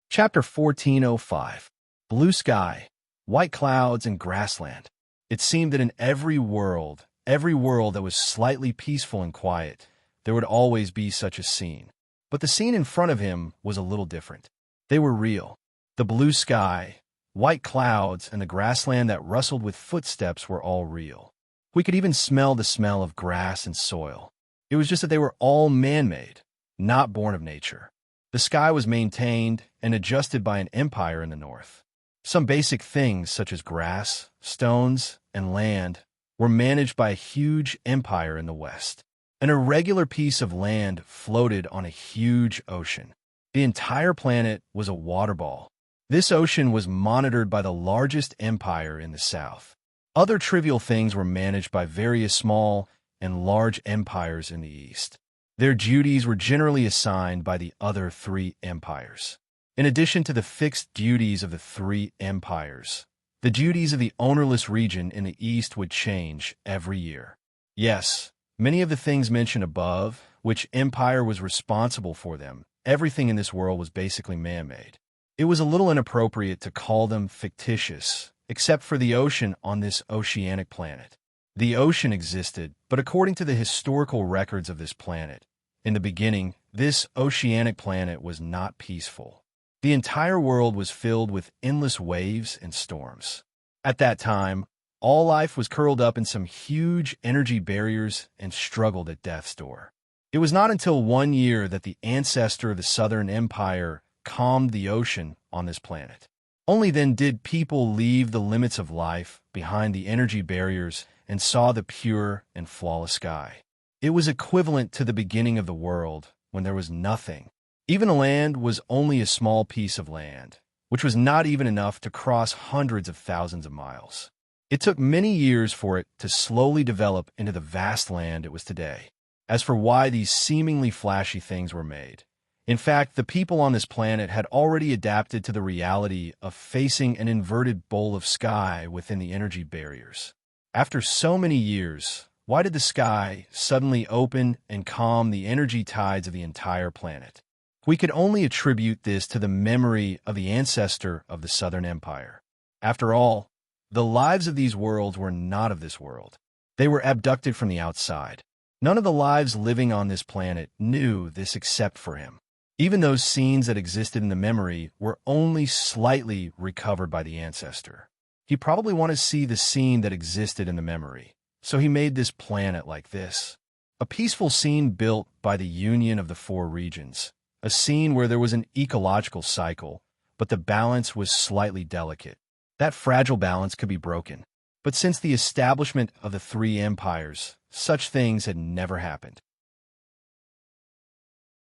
Chapter 1405. Blue Sky, White Clouds, and Grassland. It seemed that in every world that was slightly peaceful and quiet, there would always be such a scene. But the scene in front of him was a little different. They were real. The blue sky, white clouds, and the grassland that rustled with footsteps were all real. We could even smell the smell of grass and soil. It was just that they were all man-made, not born of nature. The sky was maintained and adjusted by an empire in the north. Some basic things, such as grass, stones, and land, were managed by a huge empire in the west. An irregular piece of land floated on a huge ocean. The entire planet was a water ball. This ocean was monitored by the largest empire in the south. Other trivial things were managed by various small and large empires in the east. Their duties were generally assigned by the other 3 empires. In addition to the fixed duties of the 3 empires, The duties of the ownerless region in the east would change every year. Yes, many of the things mentioned above, which empire was responsible for them, everything in this world was basically man-made. It was a little inappropriate to call them fictitious, except for the ocean on this oceanic planet. The ocean existed, but according to the historical records of this planet, in the beginning, this oceanic planet was not peaceful. The entire world was filled with endless waves and storms. At that time, all life was curled up in some huge energy barriers and struggled at death's door. It was not until 1 year that the ancestor of the Southern Empire calmed the ocean on this planet. Only then did people leave the limits of life behind the energy barriers and saw the pure and flawless sky. It was equivalent to the beginning of the world when there was nothing. Even the land was only a small piece of land, which was not even enough to cross hundreds of thousands of miles. It took many years for it to slowly develop into the vast land it was today. As for why these seemingly flashy things were made, in fact, the people on this planet had already adapted to the reality of facing an inverted bowl of sky within the energy barriers. After so many years, why did the sky suddenly open and calm the energy tides of the entire planet? We could only attribute this to the memory of the ancestor of the Southern Empire. After all, the lives of these worlds were not of this world. They were abducted from the outside. None of the lives living on this planet knew this except for him. Even those scenes that existed in the memory were only slightly recovered by the ancestor. He probably wanted to see the scene that existed in the memory, so he made this planet like this. A peaceful scene built by the union of the four regions. A scene where there was an ecological cycle, but the balance was slightly delicate. That fragile balance could be broken. But since the establishment of the three empires, such things had never happened.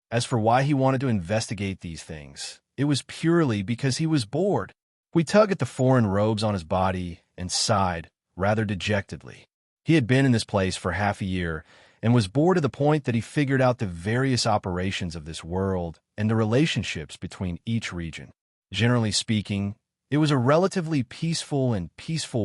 As for why he wanted to investigate these things, it was purely because he was bored. We tugged at the foreign robes on his body and sighed, rather dejectedly. He had been in this place for half a year and was bored to the point that he figured out the various operations of this world and the relationships between each region. Generally speaking, it was a relatively peaceful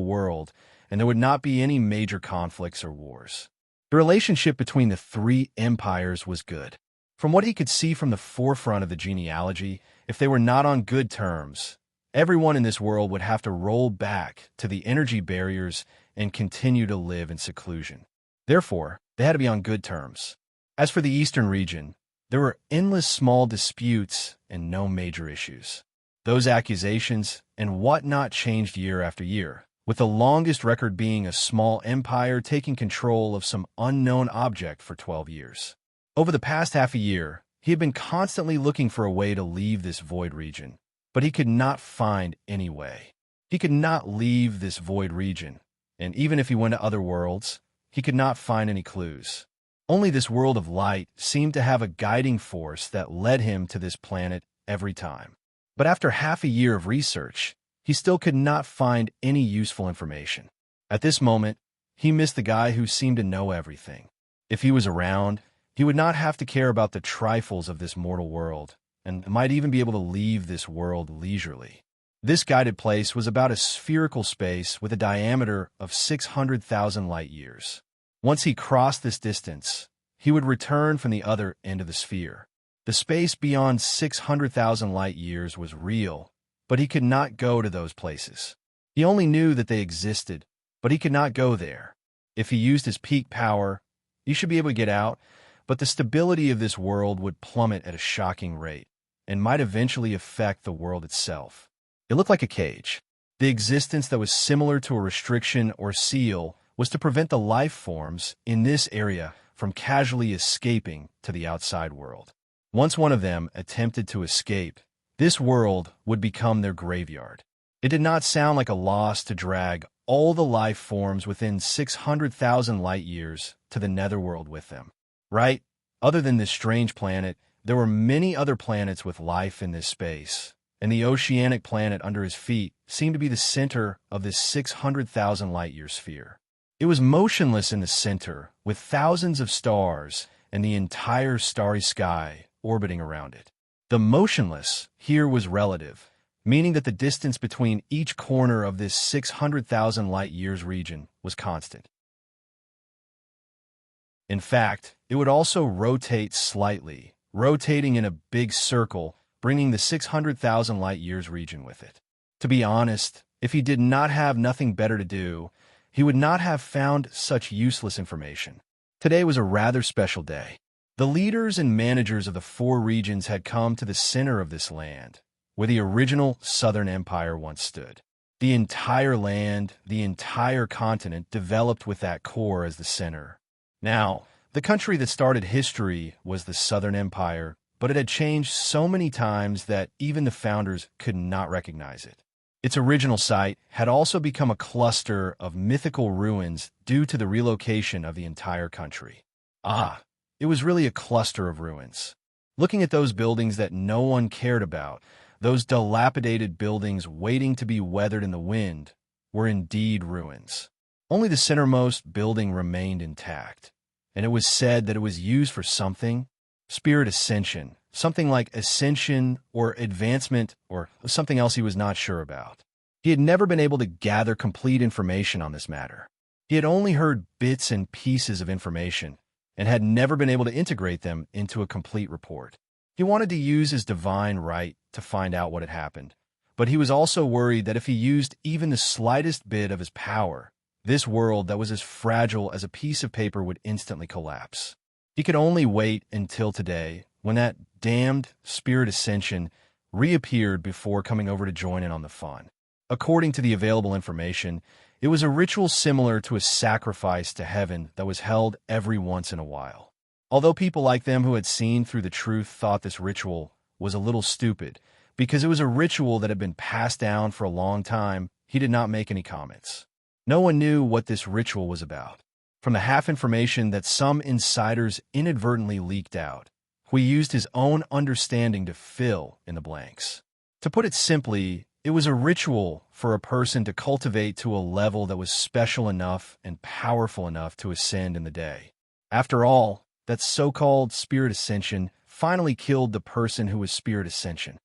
world, and there would not be any major conflicts or wars. The relationship between the three empires was good. From what he could see from the forefront of the genealogy, if they were not on good terms, everyone in this world would have to roll back to the energy barriers and continue to live in seclusion. Therefore, they had to be on good terms. As for the eastern region, there were endless small disputes and no major issues. Those accusations and whatnot changed year after year, with the longest record being a small empire taking control of some unknown object for 12 years. Over the past half a year, he had been constantly looking for a way to leave this void region, but he could not find any way. He could not leave this void region, and even if he went to other worlds, he could not find any clues. Only this world of light seemed to have a guiding force that led him to this planet every time. But after half a year of research, he still could not find any useful information. At this moment, he missed the guy who seemed to know everything. If he was around, he would not have to care about the trifles of this mortal world, and might even be able to leave this world leisurely. This guided place was about a spherical space with a diameter of 600,000 light years. Once he crossed this distance, he would return from the other end of the sphere. The space beyond 600,000 light years was real, but he could not go to those places. He only knew that they existed, but he could not go there. If he used his peak power, he should be able to get out, but the stability of this world would plummet at a shocking rate, and might eventually affect the world itself. It looked like a cage. The existence that was similar to a restriction or seal was to prevent the life forms in this area from casually escaping to the outside world. Once one of them attempted to escape, this world would become their graveyard. It did not sound like a loss to drag all the life forms within 600,000 light years to the netherworld with them. Right? Other than this strange planet, there were many other planets with life in this space, and the oceanic planet under his feet seemed to be the center of this 600,000 light-year sphere. It was motionless in the center, with thousands of stars and the entire starry sky orbiting around it. The motionless here was relative, meaning that the distance between each corner of this 600,000 light-years region was constant. In fact, it would also rotate slightly, rotating in a big circle, bringing the 600,000 light-years region with it. To be honest, if he did not have nothing better to do, he would not have found such useless information. Today was a rather special day. The leaders and managers of the 4 regions had come to the center of this land, where the original Southern Empire once stood. The entire land, the entire continent developed with that core as the center. Now, the country that started history was the Southern Empire, but it had changed so many times that even the founders could not recognize it. Its original site had also become a cluster of mythical ruins due to the relocation of the entire country. It was really a cluster of ruins. Looking at those buildings that no one cared about, those dilapidated buildings waiting to be weathered in the wind, were indeed ruins. Only the centermost building remained intact, and it was said that it was used for something, spirit ascension, something like ascension or advancement or something else he was not sure about. He had never been able to gather complete information on this matter. He had only heard bits and pieces of information and had never been able to integrate them into a complete report. He wanted to use his divine right to find out what had happened, but he was also worried that if he used even the slightest bit of his power, this world that was as fragile as a piece of paper would instantly collapse. He could only wait until today, when that damned spirit ascension reappeared before coming over to join in on the fun. According to the available information, it was a ritual similar to a sacrifice to heaven that was held every once in a while. Although people like them who had seen through the truth thought this ritual was a little stupid, because it was a ritual that had been passed down for a long time, he did not make any comments. No one knew what this ritual was about. From the half information that some insiders inadvertently leaked out, Hui used his own understanding to fill in the blanks. To put it simply, it was a ritual for a person to cultivate to a level that was special enough and powerful enough to ascend in the day. After all, that so-called spirit ascension finally killed the person who was spirit ascension.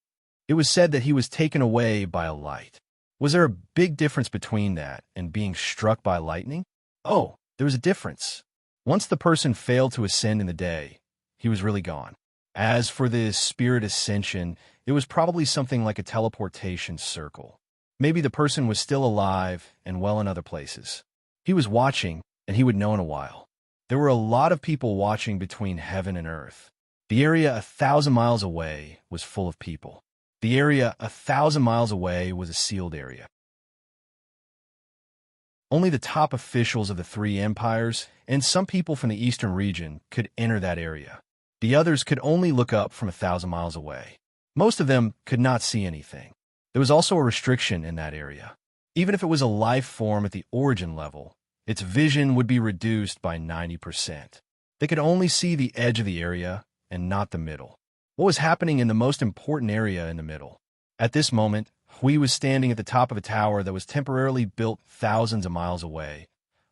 It was said that he was taken away by a light. Was there a big difference between that and being struck by lightning? Oh, there was a difference. Once the person failed to ascend in the day, he was really gone. As for the spirit ascension, it was probably something like a teleportation circle. Maybe the person was still alive and well in other places. He was watching, and he would know in a while. There were a lot of people watching between heaven and earth. The area 1,000 miles away was full of people. The area 1,000 miles away was a sealed area. Only the top officials of the 3 empires and some people from the eastern region could enter that area. The others could only look up from 1,000 miles away. Most of them could not see anything. There was also a restriction in that area. Even if it was a life form at the origin level, its vision would be reduced by 90%. They could only see the edge of the area and not the middle. What was happening in the most important area in the middle? At this moment, Hui was standing at the top of a tower that was temporarily built thousands of miles away,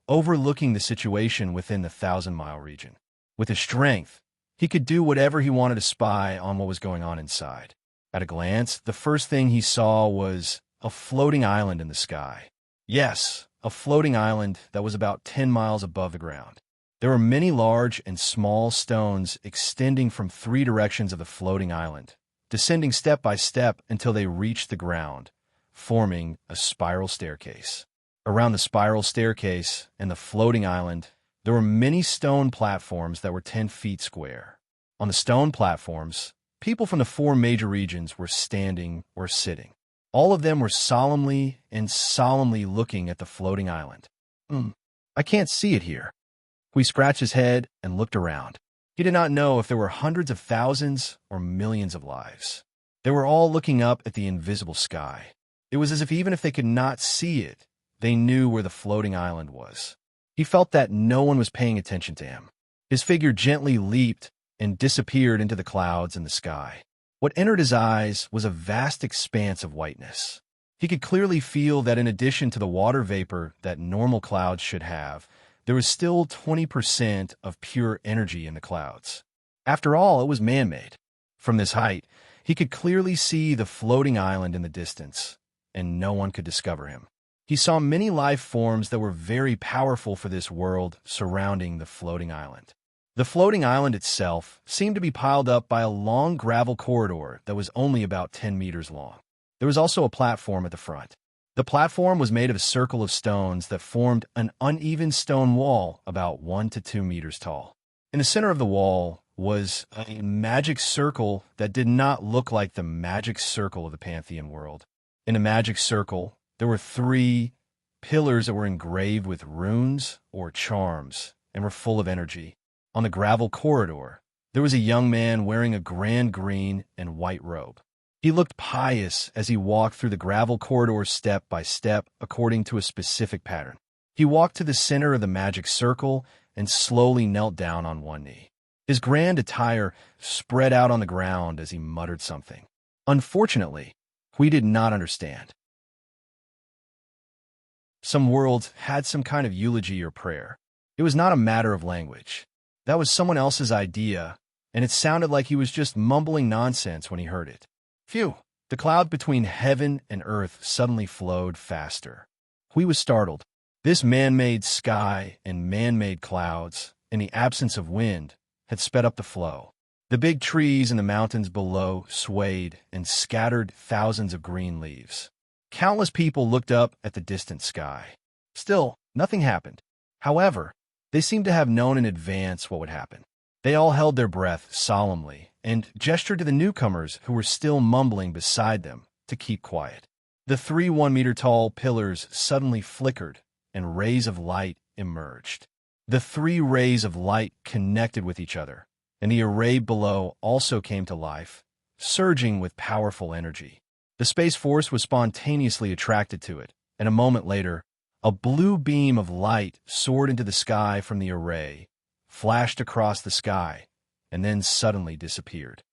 overlooking the situation within the 1,000-mile region. With his strength, he could do whatever he wanted to spy on what was going on inside. At a glance, the first thing he saw was a floating island in the sky. Yes, a floating island that was about 10 miles above the ground. There were many large and small stones extending from 3 directions of the floating island, descending step by step until they reached the ground, forming a spiral staircase. Around the spiral staircase and the floating island, there were many stone platforms that were 10 feet square. On the stone platforms, people from the 4 major regions were standing or sitting. All of them were solemnly looking at the floating island. I can't see it here. He scratched his head and looked around. He did not know if there were hundreds of thousands or millions of lives. They were all looking up at the invisible sky. It was as if even if they could not see it, they knew where the floating island was. He felt that no one was paying attention to him. His figure gently leaped and disappeared into the clouds in the sky. What entered his eyes was a vast expanse of whiteness. He could clearly feel that in addition to the water vapor that normal clouds should have, there was still 20% of pure energy in the clouds. After all, it was man-made. From this height, He could clearly see the floating island in the distance, and no one could discover him. He saw many life forms that were very powerful for this world surrounding the floating island. The floating island itself seemed to be piled up by a long gravel corridor that was only about 10 meters long. There was also a platform at the front. The platform was made of a circle of stones that formed an uneven stone wall about 1 to 2 meters tall. In the center of the wall was a magic circle that did not look like the magic circle of the Pantheon world. In the magic circle, there were 3 pillars that were engraved with runes or charms and were full of energy. On the gravel corridor, there was a young man wearing a grand green and white robe. He looked pious as he walked through the gravel corridor step by step according to a specific pattern. He walked to the center of the magic circle and slowly knelt down on one knee. His grand attire spread out on the ground as he muttered something. Unfortunately, we did not understand. Some worlds had some kind of eulogy or prayer. It was not a matter of language. That was someone else's idea, and it sounded like he was just mumbling nonsense when he heard it. Phew! The cloud between heaven and earth suddenly flowed faster. Hui was startled. This man-made sky and man-made clouds, in the absence of wind, had sped up the flow. The big trees in the mountains below swayed and scattered thousands of green leaves. Countless people looked up at the distant sky. Still, nothing happened. However, they seemed to have known in advance what would happen. They all held their breath solemnly and gestured to the newcomers who were still mumbling beside them to keep quiet. The 3 1-meter-tall pillars suddenly flickered and rays of light emerged. The 3 rays of light connected with each other, and the array below also came to life, surging with powerful energy. The Space Force was spontaneously attracted to it, and a moment later, a blue beam of light soared into the sky from the array, flashed across the sky, and then suddenly disappeared.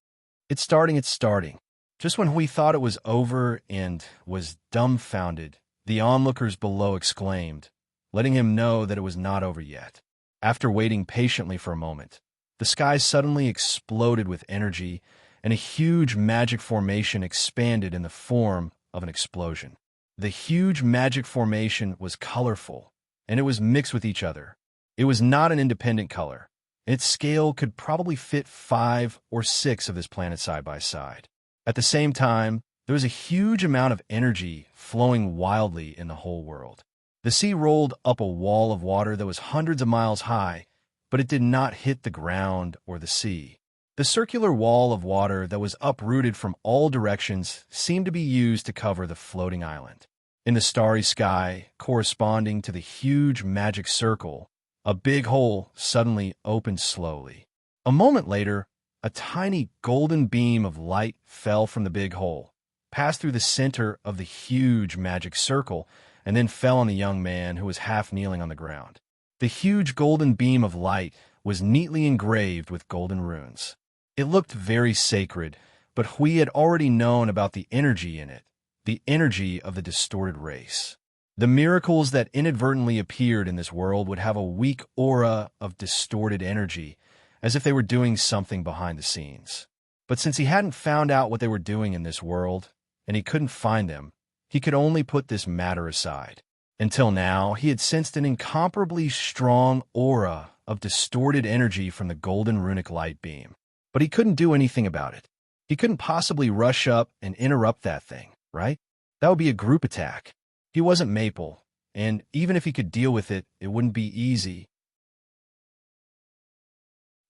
It's starting. Just when we thought it was over and was dumbfounded, the onlookers below exclaimed, letting him know that it was not over yet. After waiting patiently for a moment, the sky suddenly exploded with energy, and a huge magic formation expanded in the form of an explosion. The huge magic formation was colorful, and it was mixed with each other. It was not an independent color. Its scale could probably fit 5 or 6 of this planet side by side. At the same time, there was a huge amount of energy flowing wildly in the whole world. The sea rolled up a wall of water that was hundreds of miles high, but it did not hit the ground or the sea. The circular wall of water that was uprooted from all directions seemed to be used to cover the floating island. In the starry sky, corresponding to the huge magic circle, a big hole suddenly opened slowly. A moment later, a tiny golden beam of light fell from the big hole, passed through the center of the huge magic circle, and then fell on the young man who was half kneeling on the ground. The huge golden beam of light was neatly engraved with golden runes. It looked very sacred, but Hui had already known about the energy in it, the energy of the distorted race. The miracles that inadvertently appeared in this world would have a weak aura of distorted energy, as if they were doing something behind the scenes. But since he hadn't found out what they were doing in this world, and he couldn't find them, he could only put this matter aside. Until now, he had sensed an incomparably strong aura of distorted energy from the golden runic light beam. But he couldn't do anything about it. He couldn't possibly rush up and interrupt that thing, right? That would be a group attack. He wasn't Maple, and even if he could deal with it, it wouldn't be easy.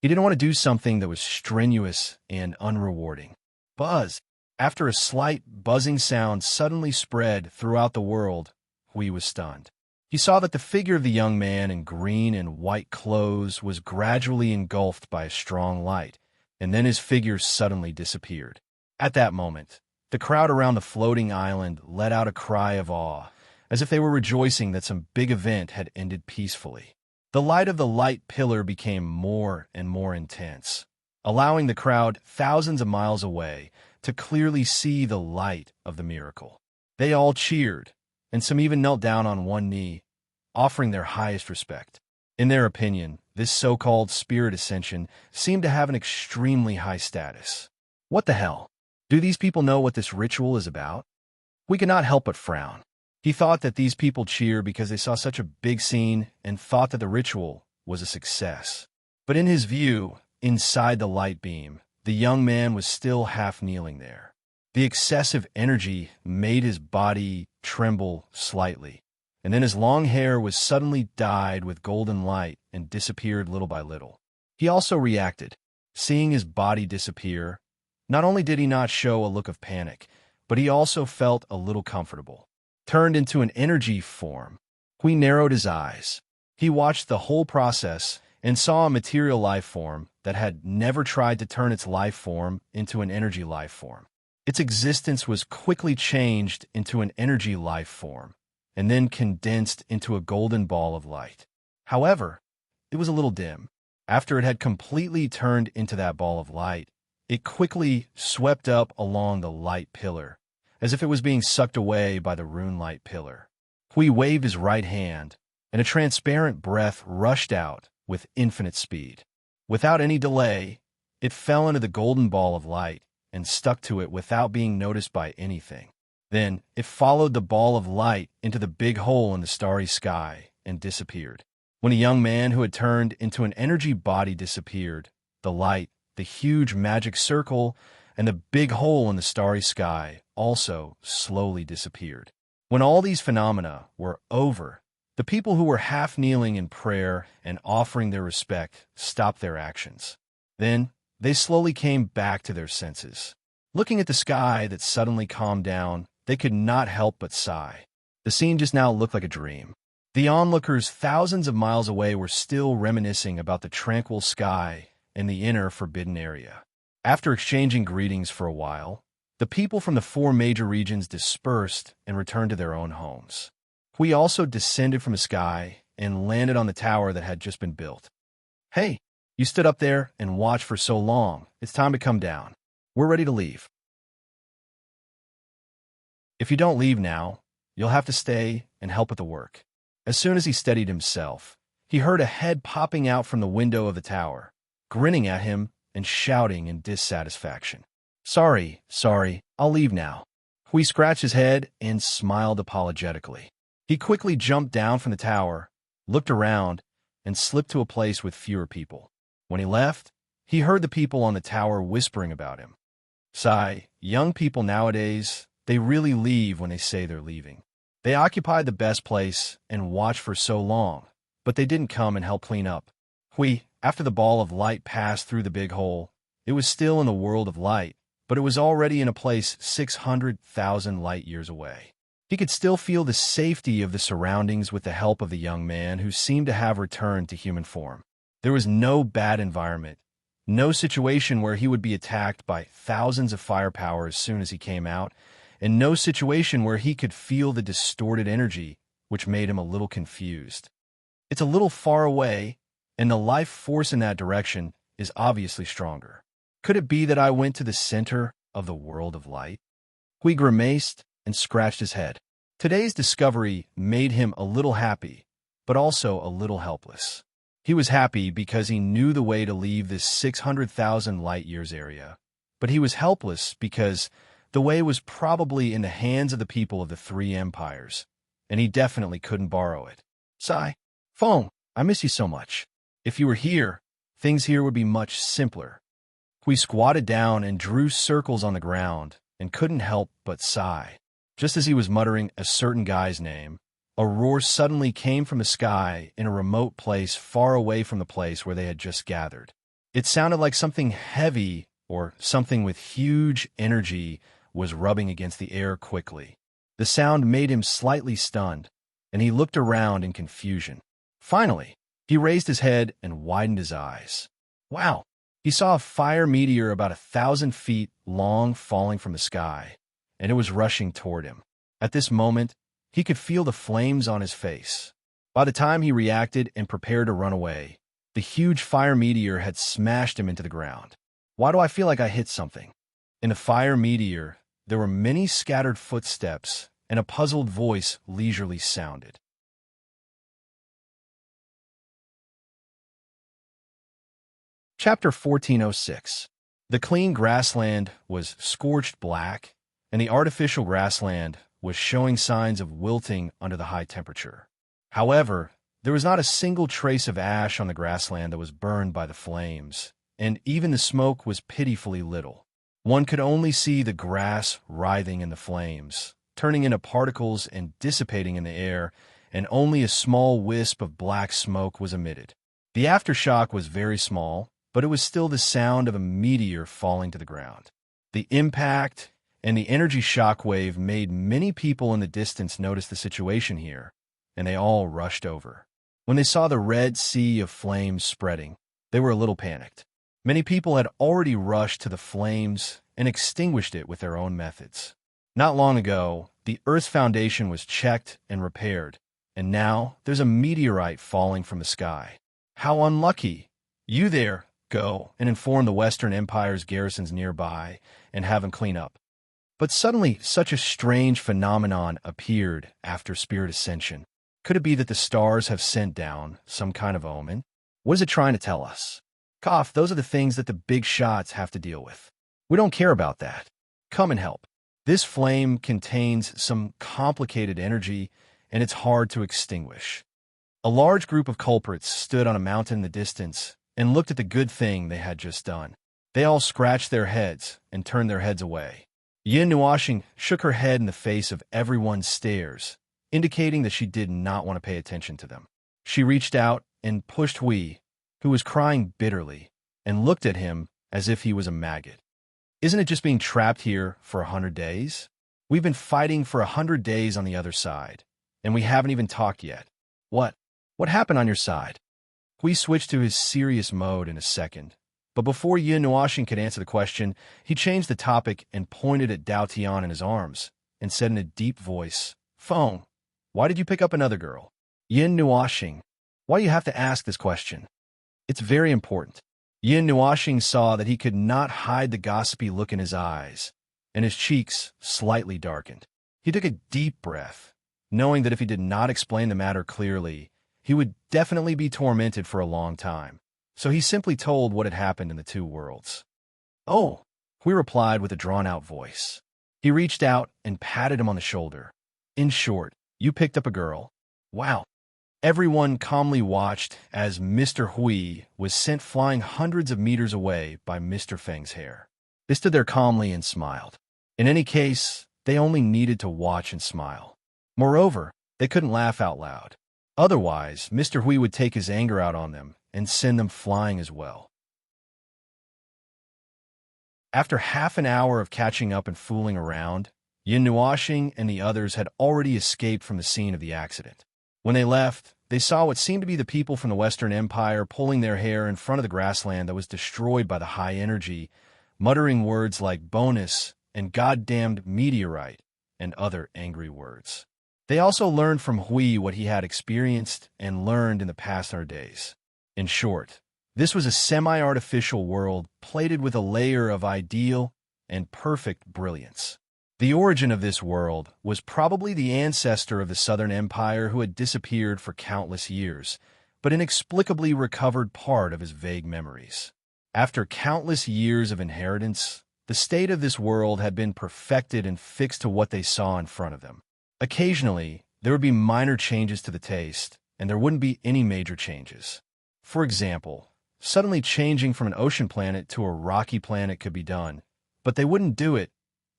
He didn't want to do something that was strenuous and unrewarding. Buzz! After a slight buzzing sound suddenly spread throughout the world, Hui was stunned. He saw that the figure of the young man in green and white clothes was gradually engulfed by a strong light, and then his figure suddenly disappeared. At that moment, the crowd around the floating island let out a cry of awe, as if they were rejoicing that some big event had ended peacefully. The light of the light pillar became more and more intense, allowing the crowd thousands of miles away to clearly see the light of the miracle. They all cheered, and some even knelt down on one knee, offering their highest respect. In their opinion, this so-called spirit ascension seemed to have an extremely high status. What the hell? Do these people know what this ritual is about? We could not help but frown. He thought that these people cheer because they saw such a big scene and thought that the ritual was a success. But in his view, inside the light beam, the young man was still half kneeling there. The excessive energy made his body tremble slightly, and then his long hair was suddenly dyed with golden light and disappeared little by little. He also reacted. Seeing his body disappear, not only did he not show a look of panic, but he also felt a little comfortable. Turned into an energy form. He narrowed his eyes. He watched the whole process and saw a material life form that had never tried to turn its life form into an energy life form. Its existence was quickly changed into an energy life form, and then condensed into a golden ball of light. However, it was a little dim. After it had completely turned into that ball of light, it quickly swept up along the light pillar, as if it was being sucked away by the rune light pillar. Hui waved his right hand, and a transparent breath rushed out with infinite speed. Without any delay, it fell into the golden ball of light and stuck to it without being noticed by anything. Then it followed the ball of light into the big hole in the starry sky and disappeared. When a young man who had turned into an energy body disappeared, the light, the huge magic circle, and the big hole in the starry sky also slowly disappeared. When all these phenomena were over, the people who were half kneeling in prayer and offering their respect stopped their actions. Then they slowly came back to their senses. Looking at the sky that suddenly calmed down, they could not help but sigh. The scene just now looked like a dream. The onlookers thousands of miles away were still reminiscing about the tranquil sky and the inner forbidden area. After exchanging greetings for a while, the people from the 4 major regions dispersed and returned to their own homes. We also descended from the sky and landed on the tower that had just been built. Hey, you stood up there and watched for so long. It's time to come down. We're ready to leave. If you don't leave now, you'll have to stay and help with the work. As soon as he steadied himself, he heard a head popping out from the window of the tower, grinning at him and shouting in dissatisfaction. Sorry, I'll leave now. Hui scratched his head and smiled apologetically. He quickly jumped down from the tower, looked around, and slipped to a place with fewer people. When he left, he heard the people on the tower whispering about him. Sigh, young people nowadays, they really leave when they say they're leaving. They occupied the best place and watched for so long, but they didn't come and help clean up. Hui, after the ball of light passed through the big hole, it was still in the world of light, but it was already in a place 600,000 light years away. He could still feel the safety of the surroundings with the help of the young man who seemed to have returned to human form. There was no bad environment, no situation where he would be attacked by thousands of firepower as soon as he came out, and no situation where he could feel the distorted energy, which made him a little confused. It's a little far away, and the life force in that direction is obviously stronger. Could it be that I went to the center of the world of light? Hui grimaced and scratched his head. Today's discovery made him a little happy, but also a little helpless. He was happy because he knew the way to leave this 600,000 light years area, but he was helpless because the way was probably in the hands of the people of the 3 empires, and he definitely couldn't borrow it. Sigh. Phone, I miss you so much. If you were here, things here would be much simpler. Hui squatted down and drew circles on the ground and couldn't help but sigh. Just as he was muttering a certain guy's name, a roar suddenly came from the sky in a remote place far away from the place where they had just gathered. It sounded like something heavy or something with huge energy was rubbing against the air quickly. The sound made him slightly stunned, and he looked around in confusion. Finally, he raised his head and widened his eyes. Wow! He saw a fire meteor about 1,000 feet long falling from the sky, and it was rushing toward him. At this moment, he could feel the flames on his face. By the time he reacted and prepared to run away, the huge fire meteor had smashed him into the ground. Why do I feel like I hit something? In the fire meteor, there were many scattered footsteps, and a puzzled voice leisurely sounded. Chapter 1406. The clean grassland was scorched black, and the artificial grassland was showing signs of wilting under the high temperature. However, there was not a single trace of ash on the grassland that was burned by the flames, and even the smoke was pitifully little. One could only see the grass writhing in the flames, turning into particles and dissipating in the air, and only a small wisp of black smoke was emitted. The aftershock was very small, but it was still the sound of a meteor falling to the ground. The impact and the energy shock wave made many people in the distance notice the situation here, and they all rushed over. When they saw the red sea of flames spreading, they were a little panicked. Many people had already rushed to the flames and extinguished it with their own methods. Not long ago, the Earth's foundation was checked and repaired, and now there's a meteorite falling from the sky. How unlucky! You there, go and inform the Western Empire's garrisons nearby and have them clean up. But suddenly, such a strange phenomenon appeared after Spirit Ascension. Could it be that the stars have sent down some kind of omen? What is it trying to tell us? Cough, those are the things that the big shots have to deal with. We don't care about that. Come and help. This flame contains some complicated energy, and it's hard to extinguish. A large group of culprits stood on a mountain in the distance and looked at the good thing they had just done. They all scratched their heads and turned their heads away. Yin Nuashing shook her head in the face of everyone's stares, indicating that she did not want to pay attention to them. She reached out and pushed Hui, who was crying bitterly, and looked at him as if he was a maggot. Isn't it just being trapped here for 100 days? We've been fighting for 100 days on the other side, and we haven't even talked yet. What? What happened on your side? Hui switched to his serious mode in a second, but before Yin Nuashing could answer the question, he changed the topic and pointed at Dao Tian in his arms, and said in a deep voice, "Feng, why did you pick up another girl?" Yin Nuashing, why do you have to ask this question? It's very important. Yin Nuashing saw that he could not hide the gossipy look in his eyes, and his cheeks slightly darkened. He took a deep breath, knowing that if he did not explain the matter clearly, he would definitely be tormented for a long time. So he simply told what had happened in the two worlds. "Oh," Hui replied with a drawn-out voice. He reached out and patted him on the shoulder. "In short, you picked up a girl. Wow." Everyone calmly watched as Mr. Hui was sent flying hundreds of meters away by Mr. Feng's hair. They stood there calmly and smiled. In any case, they only needed to watch and smile. Moreover, they couldn't laugh out loud. Otherwise, Mr. Hui would take his anger out on them and send them flying as well. After half an hour of catching up and fooling around, Yin Nuashing and the others had already escaped from the scene of the accident. When they left, they saw what seemed to be the people from the Western Empire pulling their hair in front of the grassland that was destroyed by the high energy, muttering words like bonus and goddamned meteorite and other angry words. They also learned from Hui what he had experienced and learned in the past 100 days. In short, this was a semi-artificial world plated with a layer of ideal and perfect brilliance. The origin of this world was probably the ancestor of the Southern Empire who had disappeared for countless years, but inexplicably recovered part of his vague memories. After countless years of inheritance, the state of this world had been perfected and fixed to what they saw in front of them. Occasionally, there would be minor changes to the taste, and there wouldn't be any major changes. For example, suddenly changing from an ocean planet to a rocky planet could be done, but they wouldn't do it.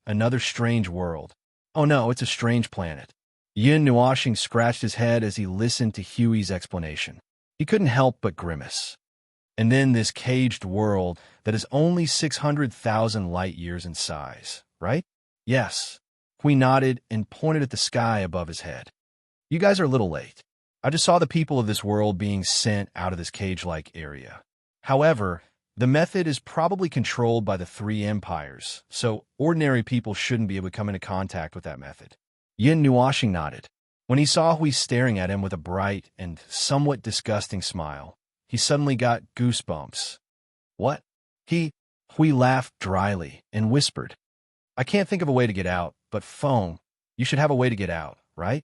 Another strange world. Oh no, it's a strange planet. Yin Nuashing scratched his head as he listened to Huey's explanation. He couldn't help but grimace. And then this caged world that is only 600,000 light years in size, right? Yes. Hui nodded and pointed at the sky above his head. You guys are a little late. I just saw the people of this world being sent out of this cage-like area. However, the method is probably controlled by the three empires, so ordinary people shouldn't be able to come into contact with that method. Yin Nuashing nodded. When he saw Hui staring at him with a bright and somewhat disgusting smile, he suddenly got goosebumps. What? Hui laughed dryly and whispered, I can't think of a way to get out, but Feng, you should have a way to get out, right?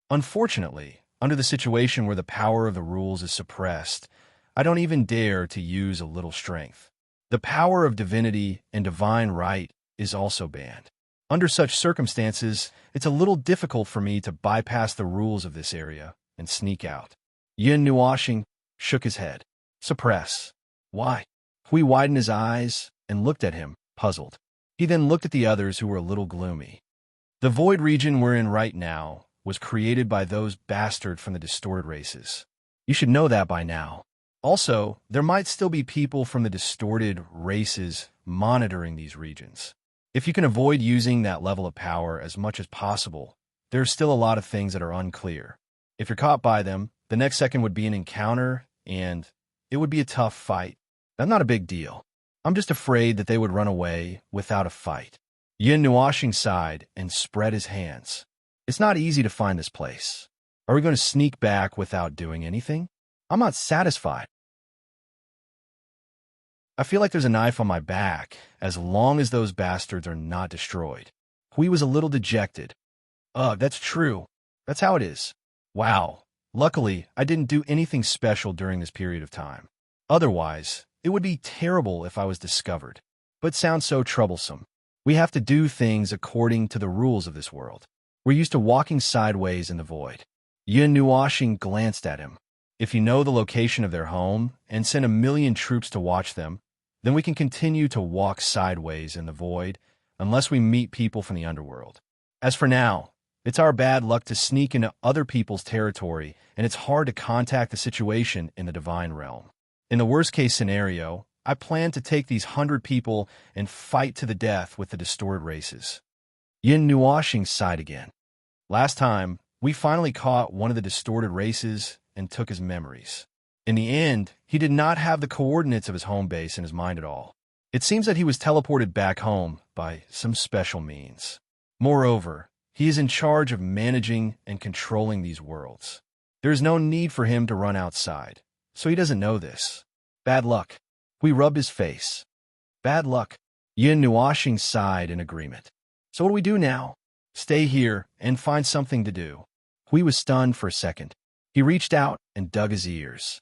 Unfortunately, under the situation where the power of the rules is suppressed, I don't even dare to use a little strength. The power of divinity and divine right is also banned. Under such circumstances, it's a little difficult for me to bypass the rules of this area and sneak out. Yin Nuashing shook his head. Suppress. Why? Hui widened his eyes and looked at him, puzzled. He then looked at the others who were a little gloomy. The void region we're in right now was created by those bastards from the distorted races. You should know that by now. Also, there might still be people from the distorted races monitoring these regions. If you can avoid using that level of power as much as possible, there's still a lot of things that are unclear. If you're caught by them, the next second would be an encounter, and it would be a tough fight. That's not a big deal. I'm just afraid that they would run away without a fight. Yin Nuashing sighed and spread his hands. It's not easy to find this place. Are we going to sneak back without doing anything? I'm not satisfied. I feel like there's a knife on my back, as long as those bastards are not destroyed. Hui was a little dejected. Ugh, that's true. That's how it is. Wow. Luckily, I didn't do anything special during this period of time. Otherwise, it would be terrible if I was discovered. But sounds so troublesome. We have to do things according to the rules of this world. We're used to walking sideways in the void. Yin Nuashing glanced at him. If you know the location of their home and send 1,000,000 troops to watch them, then we can continue to walk sideways in the void unless we meet people from the underworld. As for now, it's our bad luck to sneak into other people's territory, and it's hard to contact the situation in the divine realm. In the worst-case scenario, I plan to take these 100 people and fight to the death with the distorted races. Yin Nuashing sighed again. Last time, we finally caught one of the distorted races and took his memories. In the end, he did not have the coordinates of his home base in his mind at all. It seems that he was teleported back home by some special means. Moreover, he is in charge of managing and controlling these worlds. There is no need for him to run outside, so he doesn't know this. Bad luck. Hui rubbed his face. Bad luck. Yin Nuashing sighed in agreement. So what do we do now? Stay here and find something to do. Hui was stunned for a second. He reached out and dug his ears.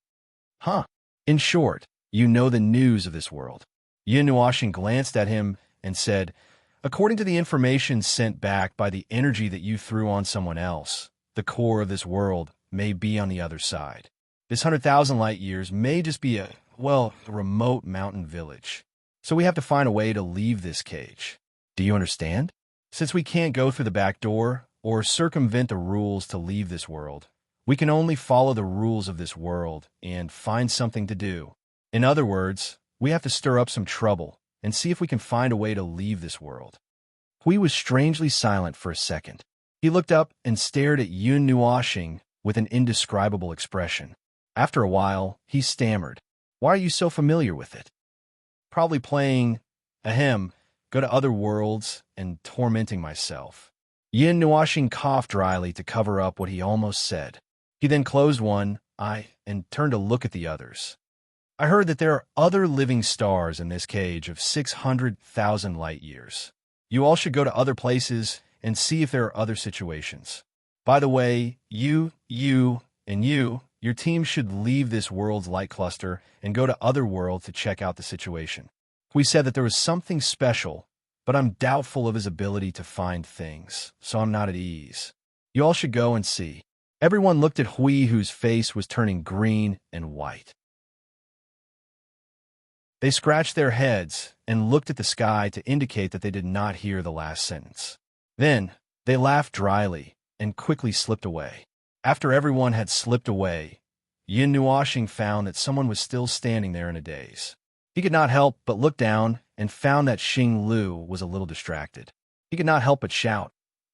Huh. In short, you know the news of this world. Yin Nuashing glanced at him and said, according to the information sent back by the energy that you threw on someone else, the core of this world may be on the other side. This 100,000 light years may just be a remote mountain village. So we have to find a way to leave this cage. Do you understand? Since we can't go through the back door or circumvent the rules to leave this world, we can only follow the rules of this world and find something to do. In other words, we have to stir up some trouble and see if we can find a way to leave this world. Hui was strangely silent for a second. He looked up and stared at Yin Nuashing with an indescribable expression. After a while, he stammered. Why are you so familiar with it? Probably playing, go to other worlds and tormenting myself. Yin Nuashing coughed dryly to cover up what he almost said. He then closed one eye and turned to look at the others. I heard that there are other living stars in this cage of 600,000 light years. You all should go to other places and see if there are other situations. By the way, your team should leave this world's light cluster and go to other worlds to check out the situation. We said that there was something special, but I'm doubtful of his ability to find things, so I'm not at ease. You all should go and see. Everyone looked at Hui, whose face was turning green and white. They scratched their heads and looked at the sky to indicate that they did not hear the last sentence. Then, they laughed dryly and quickly slipped away. After everyone had slipped away, Yin Nuashing found that someone was still standing there in a daze. He could not help but look down and found that Xing Lu was a little distracted. He could not help but shout,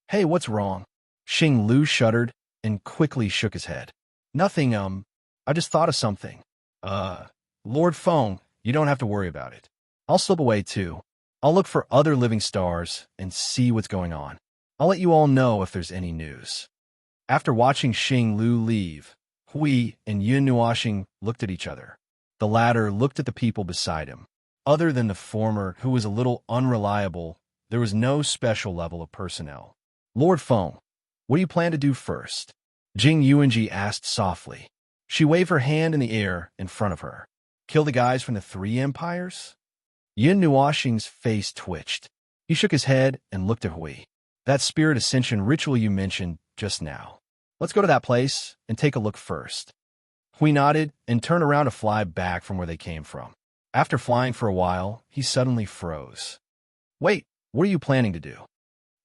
"Hey, what's wrong?" Xing Lu shuddered and quickly shook his head. Nothing, I just thought of something. Lord Feng, you don't have to worry about it. I'll slip away too. I'll look for other living stars and see what's going on. I'll let you all know if there's any news. After watching Xing Lu leave, Hui and Yin Nuashing looked at each other. The latter looked at the people beside him. Other than the former, who was a little unreliable, there was no special level of personnel. Lord Feng, what do you plan to do first? Jing Yuanji asked softly. She waved her hand in the air in front of her. Kill the guys from the 3 empires? Yin Nuoxing's face twitched. He shook his head and looked at Hui. That spirit ascension ritual you mentioned just now. Let's go to that place and take a look first. Hui nodded and turned around to fly back from where they came from. After flying for a while, he suddenly froze. Wait, what are you planning to do?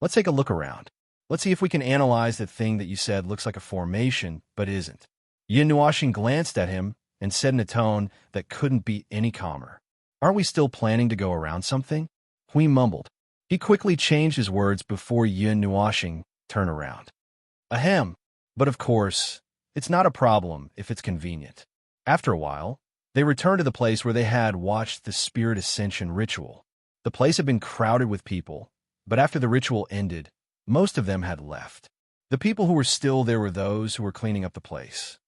Let's take a look around. Let's see if we can analyze the thing that you said looks like a formation, but isn't. Yin Nuoxing glanced at him and said in a tone that couldn't be any calmer. Aren't we still planning to go around something? Hui mumbled. He quickly changed his words before Yin Nuoxing turned around. Ahem. But of course, it's not a problem if it's convenient. After a while, they returned to the place where they had watched the spirit ascension ritual. The place had been crowded with people, but after the ritual ended, most of them had left. The people who were still there were those who were cleaning up the place.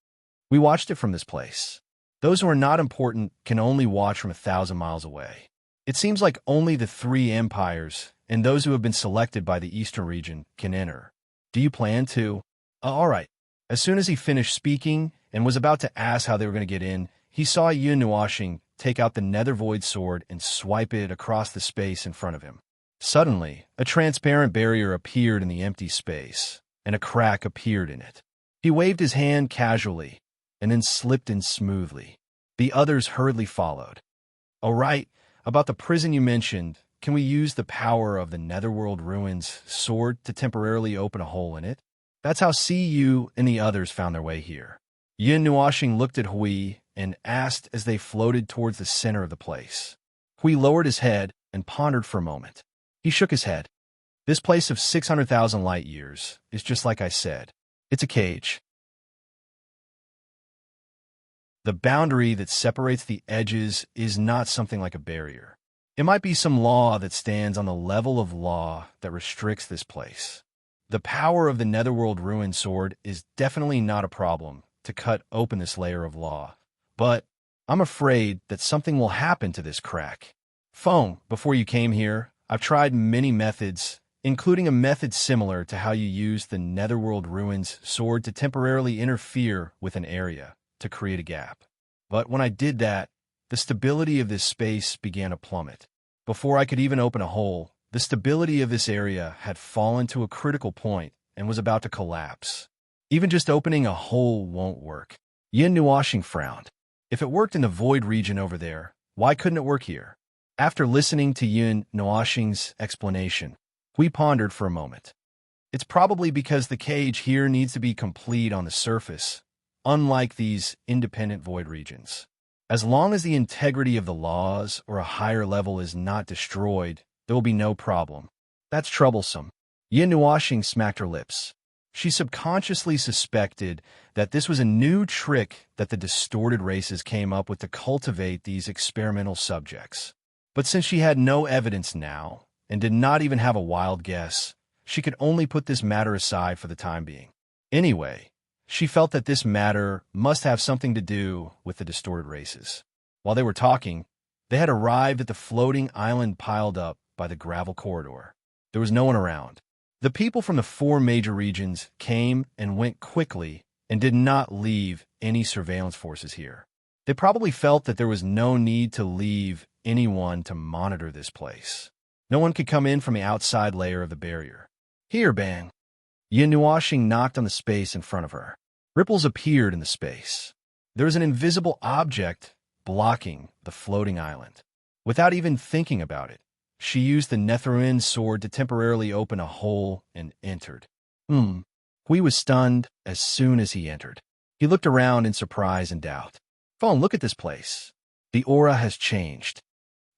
We watched it from this place. Those who are not important can only watch from 1,000 miles away. It seems like only the 3 empires and those who have been selected by the eastern region can enter. Do you plan to? All right. As soon as he finished speaking and was about to ask how they were going to get in, he saw Yin Nuoxing take out the nether void sword and swipe it across the space in front of him. Suddenly, a transparent barrier appeared in the empty space, and a crack appeared in it. He waved his hand casually, and then slipped in smoothly. The others hurriedly followed. All right, about the prison you mentioned, can we use the power of the Netherworld Ruins sword to temporarily open a hole in it? That's how you and the others found their way here. Yin Nuoxing looked at Hui and asked as they floated towards the center of the place. Hui lowered his head and pondered for a moment. He shook his head. This place of 600,000 light years is just like I said. It's a cage. The boundary that separates the edges is not something like a barrier. It might be some law that stands on the level of law that restricts this place. The power of the Netherworld Ruin sword is definitely not a problem to cut open this layer of law. But I'm afraid that something will happen to this crack. Phone, before you came here, I've tried many methods, including a method similar to how you use the Netherworld Ruins sword to temporarily interfere with an area to create a gap. But when I did that, the stability of this space began to plummet. Before I could even open a hole, the stability of this area had fallen to a critical point and was about to collapse. Even just opening a hole won't work. Yin Nuoxing frowned. If it worked in the void region over there, why couldn't it work here? After listening to Yin Nuoxing's explanation, we pondered for a moment. It's probably because the cage here needs to be complete on the surface, unlike these independent void regions. As long as the integrity of the laws or a higher level is not destroyed, there will be no problem. That's troublesome. Yin Nuoxing smacked her lips. She subconsciously suspected that this was a new trick that the distorted races came up with to cultivate these experimental subjects. But since she had no evidence now, and did not even have a wild guess, she could only put this matter aside for the time being. Anyway, she felt that this matter must have something to do with the distorted races. While they were talking, they had arrived at the floating island piled up by the gravel corridor. There was no one around. The people from the 4 major regions came and went quickly and did not leave any surveillance forces here. They probably felt that there was no need to leave anyone to monitor this place. No one could come in from the outside layer of the barrier. Here, bang. Yin Nuoxing knocked on the space in front of her. Ripples appeared in the space. There was an invisible object blocking the floating island. Without even thinking about it, she used the Netherworld sword to temporarily open a hole and entered. Hui was stunned as soon as he entered. He looked around in surprise and doubt. Phone, look at this place. The aura has changed.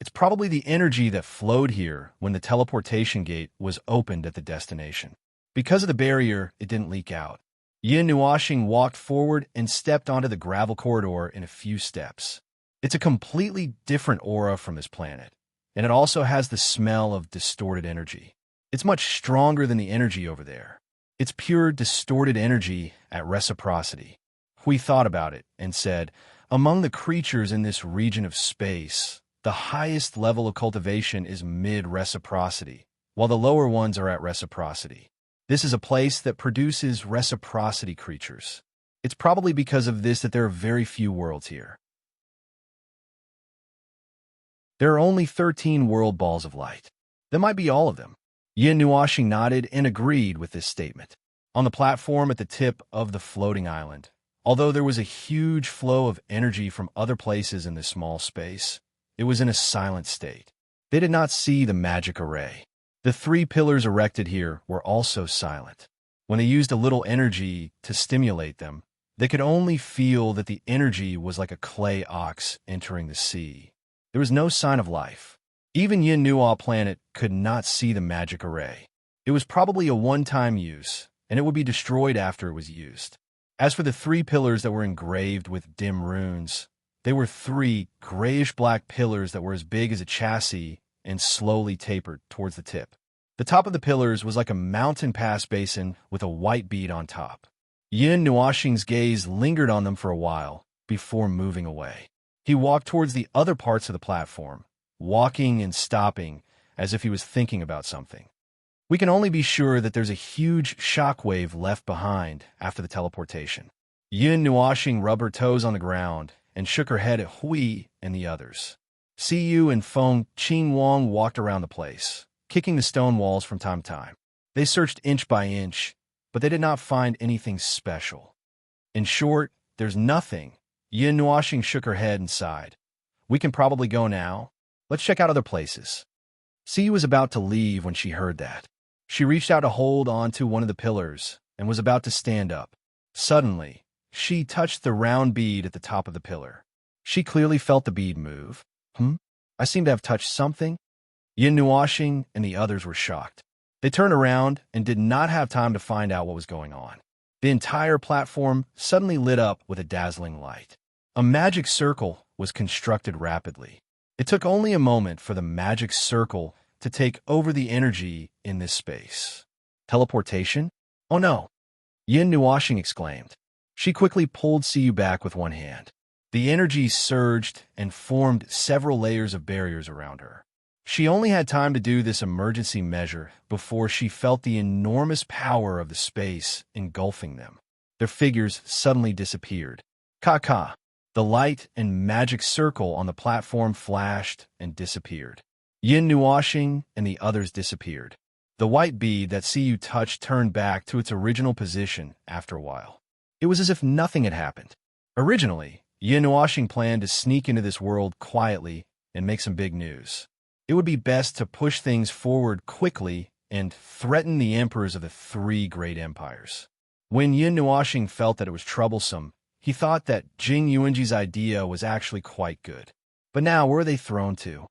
It's probably the energy that flowed here when the teleportation gate was opened at the destination. Because of the barrier, it didn't leak out. Yin Nuoxing walked forward and stepped onto the gravel corridor in a few steps. It's a completely different aura from this planet, and it also has the smell of distorted energy. It's much stronger than the energy over there. It's pure distorted energy at reciprocity. Hui thought about it and said, among the creatures in this region of space, the highest level of cultivation is mid-reciprocity, while the lower ones are at reciprocity. This is a place that produces reciprocity creatures. It's probably because of this that there are very few worlds here. There are only 13 world balls of light. That might be all of them. Yin Nuashing nodded and agreed with this statement. On the platform at the tip of the floating island, although there was a huge flow of energy from other places in this small space, it was in a silent state. They did not see the magic array. The 3 pillars erected here were also silent. When they used a little energy to stimulate them, they could only feel that the energy was like a clay ox entering the sea. There was no sign of life. Even Yin Nuo planet could not see the magic array. It was probably a one-time use, and it would be destroyed after it was used. As for the 3 pillars that were engraved with dim runes, they were 3 grayish-black pillars that were as big as a chassis and slowly tapered towards the tip. The top of the pillars was like a mountain pass basin with a white bead on top. Yin Nuashing's gaze lingered on them for a while before moving away. He walked towards the other parts of the platform, walking and stopping as if he was thinking about something. We can only be sure that there's a huge shockwave left behind after the teleportation. Yin Nuashing rubbed her toes on the ground and shook her head at Hui and the others. Siyu and Feng Qing Wang walked around the place, kicking the stone walls from time to time. They searched inch by inch, but they did not find anything special. In short, there's nothing. Yin Nuashing shook her head and sighed. We can probably go now. Let's check out other places. Siyu was about to leave when she heard that. She reached out to hold onto one of the pillars and was about to stand up. Suddenly, she touched the round bead at the top of the pillar. She clearly felt the bead move. I seem to have touched something. Yin Nuashing and the others were shocked. They turned around and did not have time to find out what was going on. The entire platform suddenly lit up with a dazzling light. A magic circle was constructed rapidly. It took only a moment for the magic circle to take over the energy in this space. Teleportation? Oh no! Yin Nuashing exclaimed. She quickly pulled Siyu back with one hand. The energy surged and formed several layers of barriers around her. She only had time to do this emergency measure before she felt the enormous power of the space engulfing them. Their figures suddenly disappeared. Ka-ka! The light and magic circle on the platform flashed and disappeared. Yin Nuashing and the others disappeared. The white bead that Siyu touched turned back to its original position after a while. It was as if nothing had happened. Originally, Yin Nuashing planned to sneak into this world quietly and make some big news. It would be best to push things forward quickly and threaten the emperors of the 3 great empires. When Yin Nuashing felt that it was troublesome, he thought that Jing Yuanji's idea was actually quite good. But now, where are they thrown to?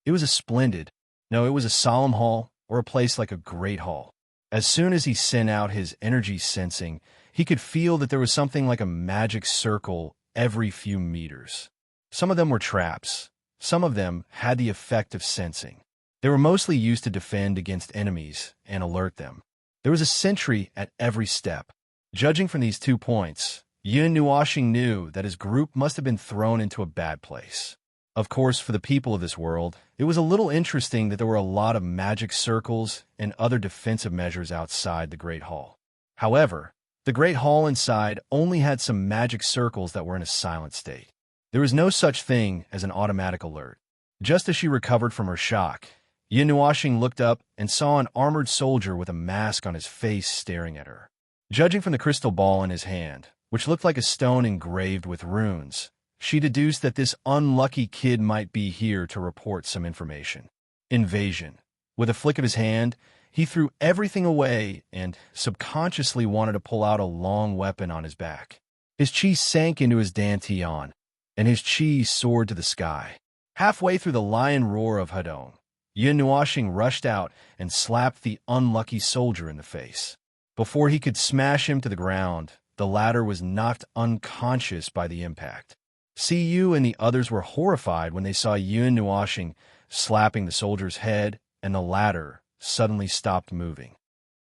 It was a solemn hall, or a place like a great hall. As soon as he sent out his energy sensing, he could feel that there was something like a magic circle every few meters. Some of them were traps. Some of them had the effect of sensing. They were mostly used to defend against enemies and alert them. There was a sentry at every step. Judging from these 2 points, Yin Nuashing knew that his group must have been thrown into a bad place. Of course, for the people of this world, it was a little interesting that there were a lot of magic circles and other defensive measures outside the Great Hall. However, the Great Hall inside only had some magic circles that were in a silent state. There was no such thing as an automatic alert. Just as she recovered from her shock, Yin Nuashing looked up and saw an armored soldier with a mask on his face staring at her. Judging from the crystal ball in his hand, which looked like a stone engraved with runes, she deduced that this unlucky kid might be here to report some information. Invasion. With a flick of his hand, he threw everything away and subconsciously wanted to pull out a long weapon on his back. His chi sank into his dantian, and his chi soared to the sky. Halfway through the lion roar of Hadong, Yin Nuashing rushed out and slapped the unlucky soldier in the face. Before he could smash him to the ground, the latter was knocked unconscious by the impact. Siyu and the others were horrified when they saw Yin Nuashing slapping the soldier's head, and the latter suddenly stopped moving.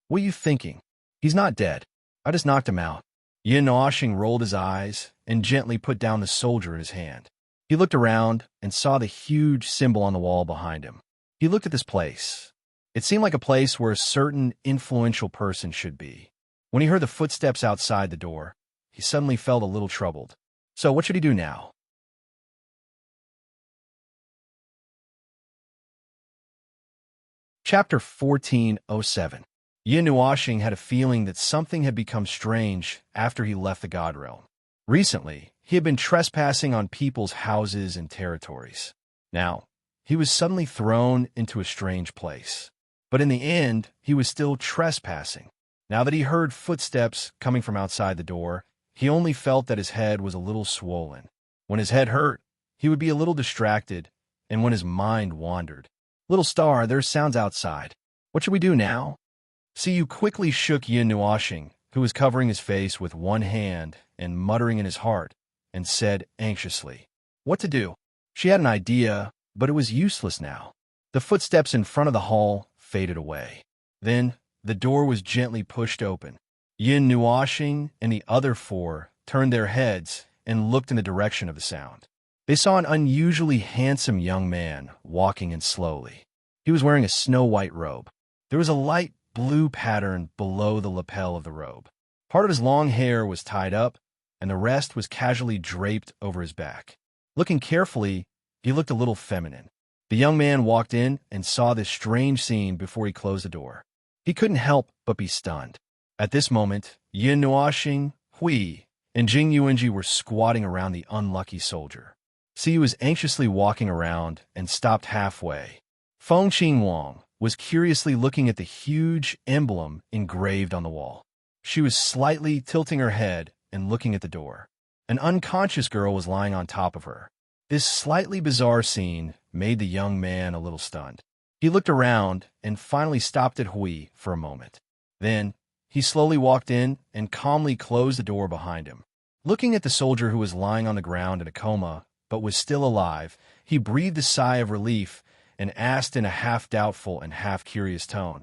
What are you thinking? He's not dead. I just knocked him out. Yin Nuashing rolled his eyes and gently put down the soldier in his hand. He looked around and saw the huge symbol on the wall behind him. He looked at this place. It seemed like a place where a certain influential person should be. When he heard the footsteps outside the door, he suddenly felt a little troubled. So what should he do now? Chapter 1407. Yin Nuoxing had a feeling that something had become strange after he left the God Realm. Recently, he had been trespassing on people's houses and territories. Now, he was suddenly thrown into a strange place. But in the end, he was still trespassing. Now that he heard footsteps coming from outside the door, he only felt that his head was a little swollen. When his head hurt, he would be a little distracted, and when his mind wandered. "Little star, there's sounds outside. What should we do now?" Siyu quickly shook Yin Nuoxing, who was covering his face with one hand and muttering in his heart, and said anxiously, "What to do?" She had an idea, but it was useless now. The footsteps in front of the hall faded away. Then, the door was gently pushed open. Yin Nuoxing and the other four turned their heads and looked in the direction of the sound. They saw an unusually handsome young man walking in slowly. He was wearing a snow-white robe. There was a light blue pattern below the lapel of the robe. Part of his long hair was tied up, and the rest was casually draped over his back. Looking carefully, he looked a little feminine. The young man walked in and saw this strange scene before he closed the door. He couldn't help but be stunned. At this moment, Yin Nuoxing, Hui, and Jing Yuanji were squatting around the unlucky soldier. Siyu was anxiously walking around and stopped halfway. Feng Qingwang was curiously looking at the huge emblem engraved on the wall. She was slightly tilting her head and looking at the door. An unconscious girl was lying on top of her. This slightly bizarre scene made the young man a little stunned. He looked around and finally stopped at Hui for a moment. Then, he slowly walked in and calmly closed the door behind him. Looking at the soldier who was lying on the ground in a coma, but was still alive, he breathed a sigh of relief and asked in a half-doubtful and half-curious tone,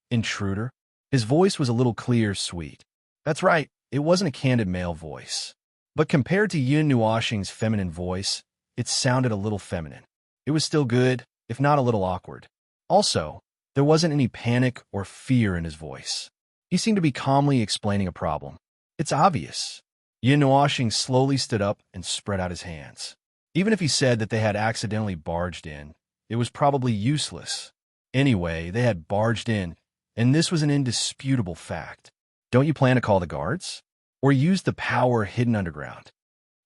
"Intruder?" His voice was a little clear, sweet. That's right, it wasn't a candid male voice. But compared to Yin Nuoxing's feminine voice, it sounded a little feminine. It was still good, if not a little awkward. Also, there wasn't any panic or fear in his voice. He seemed to be calmly explaining a problem. "It's obvious." Yin Nuoxing slowly stood up and spread out his hands. Even if he said that they had accidentally barged in, it was probably useless. Anyway, they had barged in, and this was an indisputable fact. Don't you plan to call the guards? Or use the power hidden underground?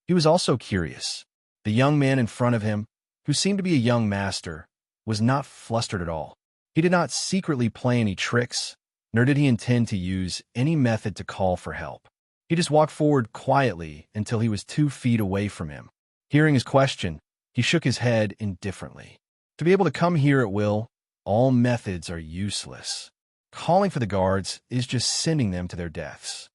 He was also curious. The young man in front of him, who seemed to be a young master, was not flustered at all. He did not secretly play any tricks, nor did he intend to use any method to call for help. He just walked forward quietly until he was 2 feet away from him. Hearing his question, he shook his head indifferently. To be able to come here at will, all methods are useless. Calling for the guards is just sending them to their deaths.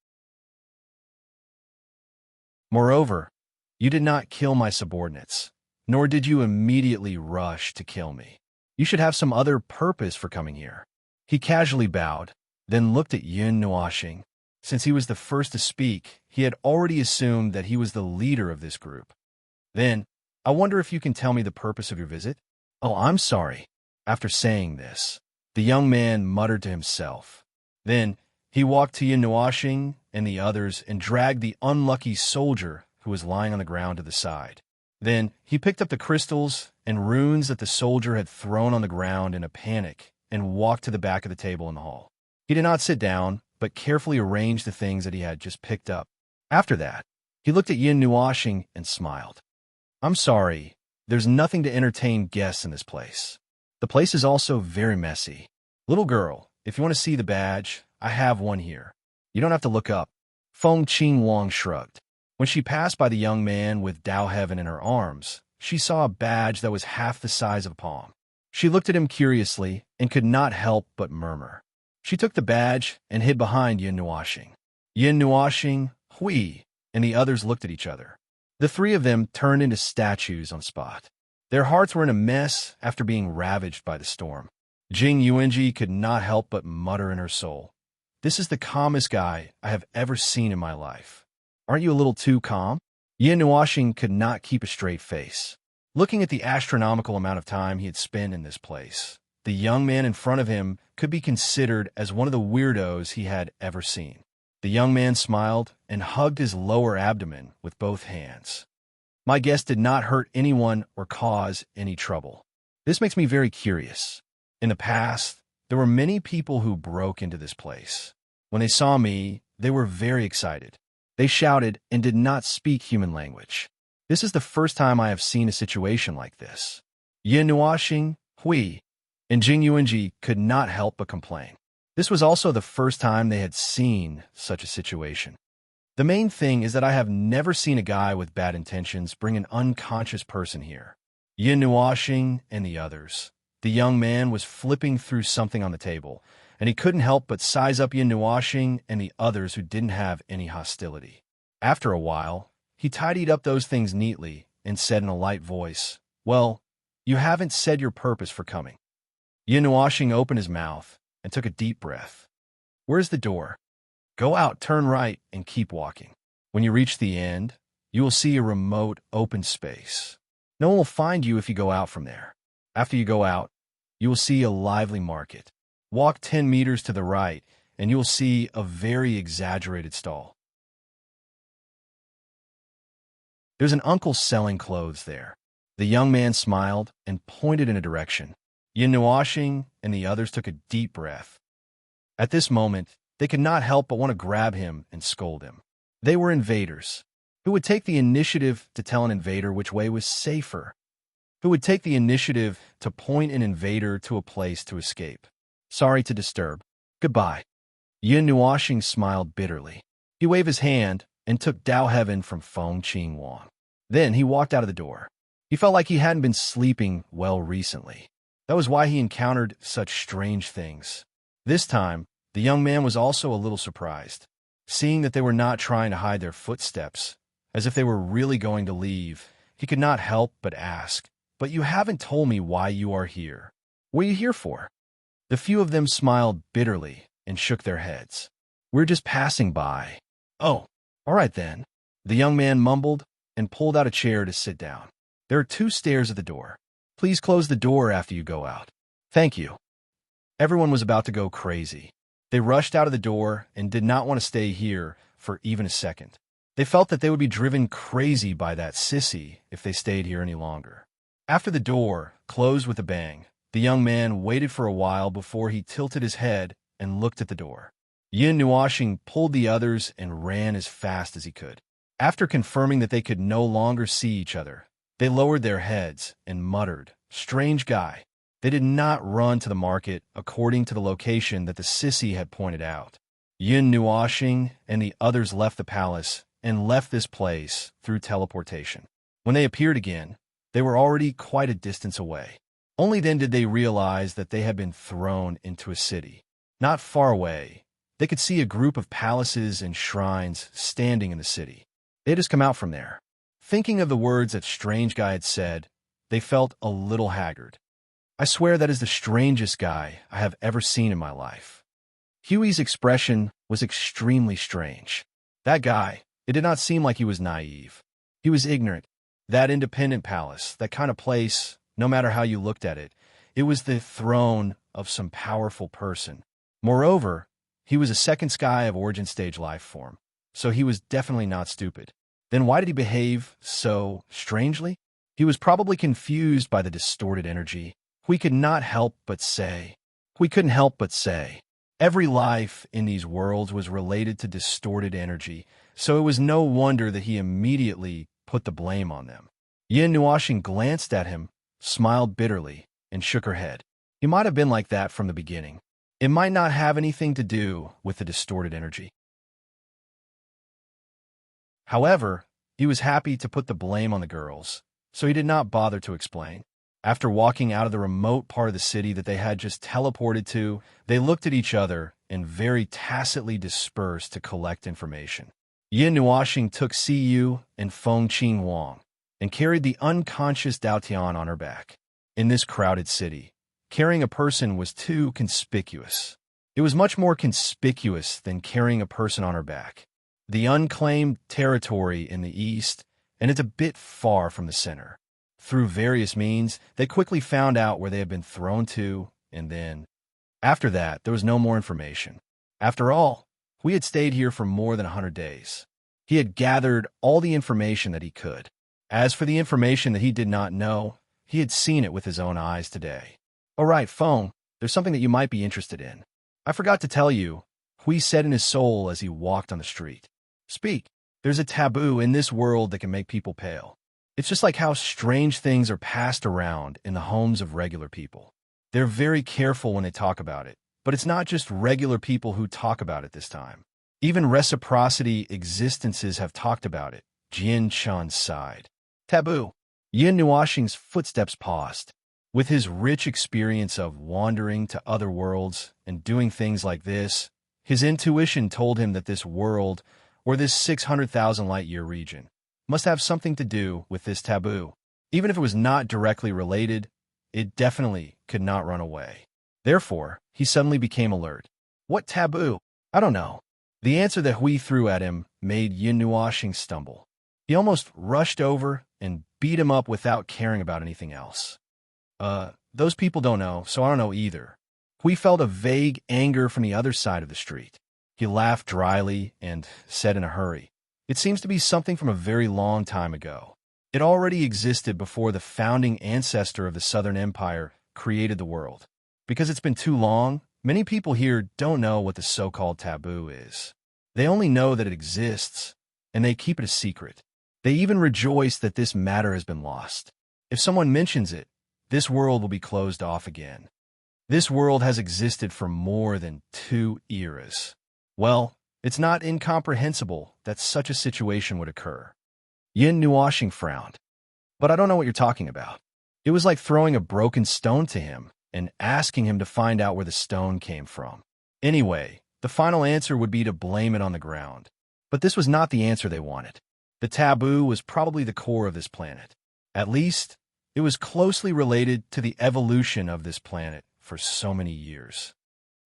Moreover, you did not kill my subordinates, nor did you immediately rush to kill me. You should have some other purpose for coming here. He casually bowed, then looked at Yin Nuoxing. Since he was the first to speak, he had already assumed that he was the leader of this group. Then, "I wonder if you can tell me the purpose of your visit?" "Oh, I'm sorry." After saying this, the young man muttered to himself. Then, he walked to Yin Nuoxing and the others and dragged the unlucky soldier who was lying on the ground to the side. Then, he picked up the crystals and runes that the soldier had thrown on the ground in a panic and walked to the back of the table in the hall. He did not sit down, but carefully arranged the things that he had just picked up. After that, he looked at Yin Nuoxing and smiled. "I'm sorry, there's nothing to entertain guests in this place. The place is also very messy. Little girl, if you want to see the badge, I have one here. You don't have to look up." Feng Qingwang shrugged. When she passed by the young man with Dao Heaven in her arms, she saw a badge that was half the size of a palm. She looked at him curiously and could not help but murmur. She took the badge and hid behind Yin Nuoxing. Yin Nuoxing, Hui, and the others looked at each other. The 3 of them turned into statues on spot. Their hearts were in a mess after being ravaged by the storm. Jing Yuanji could not help but mutter in her soul, "This is the calmest guy I have ever seen in my life. Aren't you a little too calm?" Yin Nuoxing could not keep a straight face. Looking at the astronomical amount of time he had spent in this place, the young man in front of him could be considered as one of the weirdos he had ever seen. The young man smiled and hugged his lower abdomen with both hands. "My guest did not hurt anyone or cause any trouble. This makes me very curious. In the past, There were many people who broke into this place. When they saw me, they were very excited. They shouted and did not speak human language. This is the first time I have seen a situation like this. Yin Nuashing, Hui, and Jing Yuanji could not help but complain. This was also the first time they had seen such a situation. The main thing is that I have never seen a guy with bad intentions bring an unconscious person here. Yin Nuashing and the others. The young man was flipping through something on the table, and he couldn't help but size up Yin Nuashing and the others who didn't have any hostility. After a while, he tidied up those things neatly and said in a light voice, "Well, you haven't said your purpose for coming." Yin Nuashing opened his mouth and took a deep breath. "Where's the door?" "Go out, turn right, and keep walking. When you reach the end, you will see a remote, open space. No one will find you if you go out from there. After you go out, you will see a lively market. Walk 10 meters to the right, and you will see a very exaggerated stall. There's an uncle selling clothes there." The young man smiled and pointed in a direction. Yin Nuashing and the others took a deep breath. At this moment, they could not help but want to grab him and scold him. They were invaders. Who would take the initiative to tell an invader which way was safer? Who would take the initiative to point an invader to a place to escape? "Sorry to disturb. Goodbye." Yin Nuashing smiled bitterly. He waved his hand and took Dao Heaven from Feng Qing Wang. Then he walked out of the door. He felt like he hadn't been sleeping well recently. That was why he encountered such strange things. This time, the young man was also a little surprised, seeing that they were not trying to hide their footsteps, as if they were really going to leave. He could not help but ask, "But you haven't told me why you are here. What are you here for?" The few of them smiled bitterly and shook their heads. "We're just passing by." "Oh, all right then." The young man mumbled and pulled out a chair to sit down. "There are 2 stairs at the door. Please close the door after you go out." "Thank you." Everyone was about to go crazy. They rushed out of the door and did not want to stay here for even a second. They felt that they would be driven crazy by that sissy if they stayed here any longer. After the door closed with a bang, the young man waited for a while before he tilted his head and looked at the door. Yin Nuashing pulled the others and ran as fast as he could. After confirming that they could no longer see each other, they lowered their heads and muttered, "Strange guy." They did not run to the market according to the location that the sissy had pointed out. Yin Nuashing and the others left the palace and left this place through teleportation. When they appeared again, they were already quite a distance away. Only then did they realize that they had been thrown into a city. Not far away, they could see a group of palaces and shrines standing in the city. They had just come out from there. Thinking of the words that strange guy had said, they felt a little haggard. "I swear that is the strangest guy I have ever seen in my life." Huey's expression was extremely strange. That guy, it did not seem like he was naive. He was ignorant. That independent palace, that kind of place, no matter how you looked at it, it was the throne of some powerful person. Moreover, he was a second sky of origin stage life form, so he was definitely not stupid. Then why did he behave so strangely? He was probably confused by the distorted energy. We couldn't help but say, every life in these worlds was related to distorted energy, so it was no wonder that he immediately put the blame on them. Yin Nuashing glanced at him, smiled bitterly, and shook her head. He might have been like that from the beginning. It might not have anything to do with the distorted energy. However, he was happy to put the blame on the girls, so he did not bother to explain. After walking out of the remote part of the city that they had just teleported to, they looked at each other and very tacitly dispersed to collect information. Yin Nuashing took Siyu and Feng Qing Wang and carried the unconscious Dao Tian on her back. In this crowded city, carrying a person was too conspicuous. It was much more conspicuous than carrying a person on her back. The unclaimed territory in the east, and it's a bit far from the center. Through various means, they quickly found out where they had been thrown to, and then, after that, there was no more information. After all, we had stayed here for more than 100 days. He had gathered all the information that he could. As for the information that he did not know, he had seen it with his own eyes today. "All right, Feng," there's something that you might be interested in. I forgot to tell you, Hui said in his soul as he walked on the street. Speak. There's a taboo in this world that can make people pale. It's just like how strange things are passed around in the homes of regular people. They're very careful when they talk about it, but it's not just regular people who talk about it this time. Even reciprocity existences have talked about it. Jian Shan sighed. Taboo. Yin Nuoxing's footsteps paused. With his rich experience of wandering to other worlds and doing things like this, his intuition told him that this world, or this 600,000 light-year region, must have something to do with this taboo. Even if it was not directly related, it definitely could not run away. Therefore, he suddenly became alert. What taboo? I don't know. The answer that Hui threw at him made Yin Nuoxing stumble. He almost rushed over and beat him up without caring about anything else. Those people don't know, so I don't know either. Hui felt a vague anger from the other side of the street. He laughed dryly and said in a hurry, It seems to be something from a very long time ago. It already existed before the founding ancestor of the Southern Empire created the world. Because it's been too long, many people here don't know what the so-called taboo is. They only know that it exists, and they keep it a secret. They even rejoice that this matter has been lost. If someone mentions it, this world will be closed off again. This world has existed for more than 2 eras. Well, it's not incomprehensible that such a situation would occur. Yin Nuoxing frowned. But I don't know what you're talking about. It was like throwing a broken stone to him and asking him to find out where the stone came from. Anyway, the final answer would be to blame it on the ground. But this was not the answer they wanted. The taboo was probably the core of this planet. At least, it was closely related to the evolution of this planet for so many years.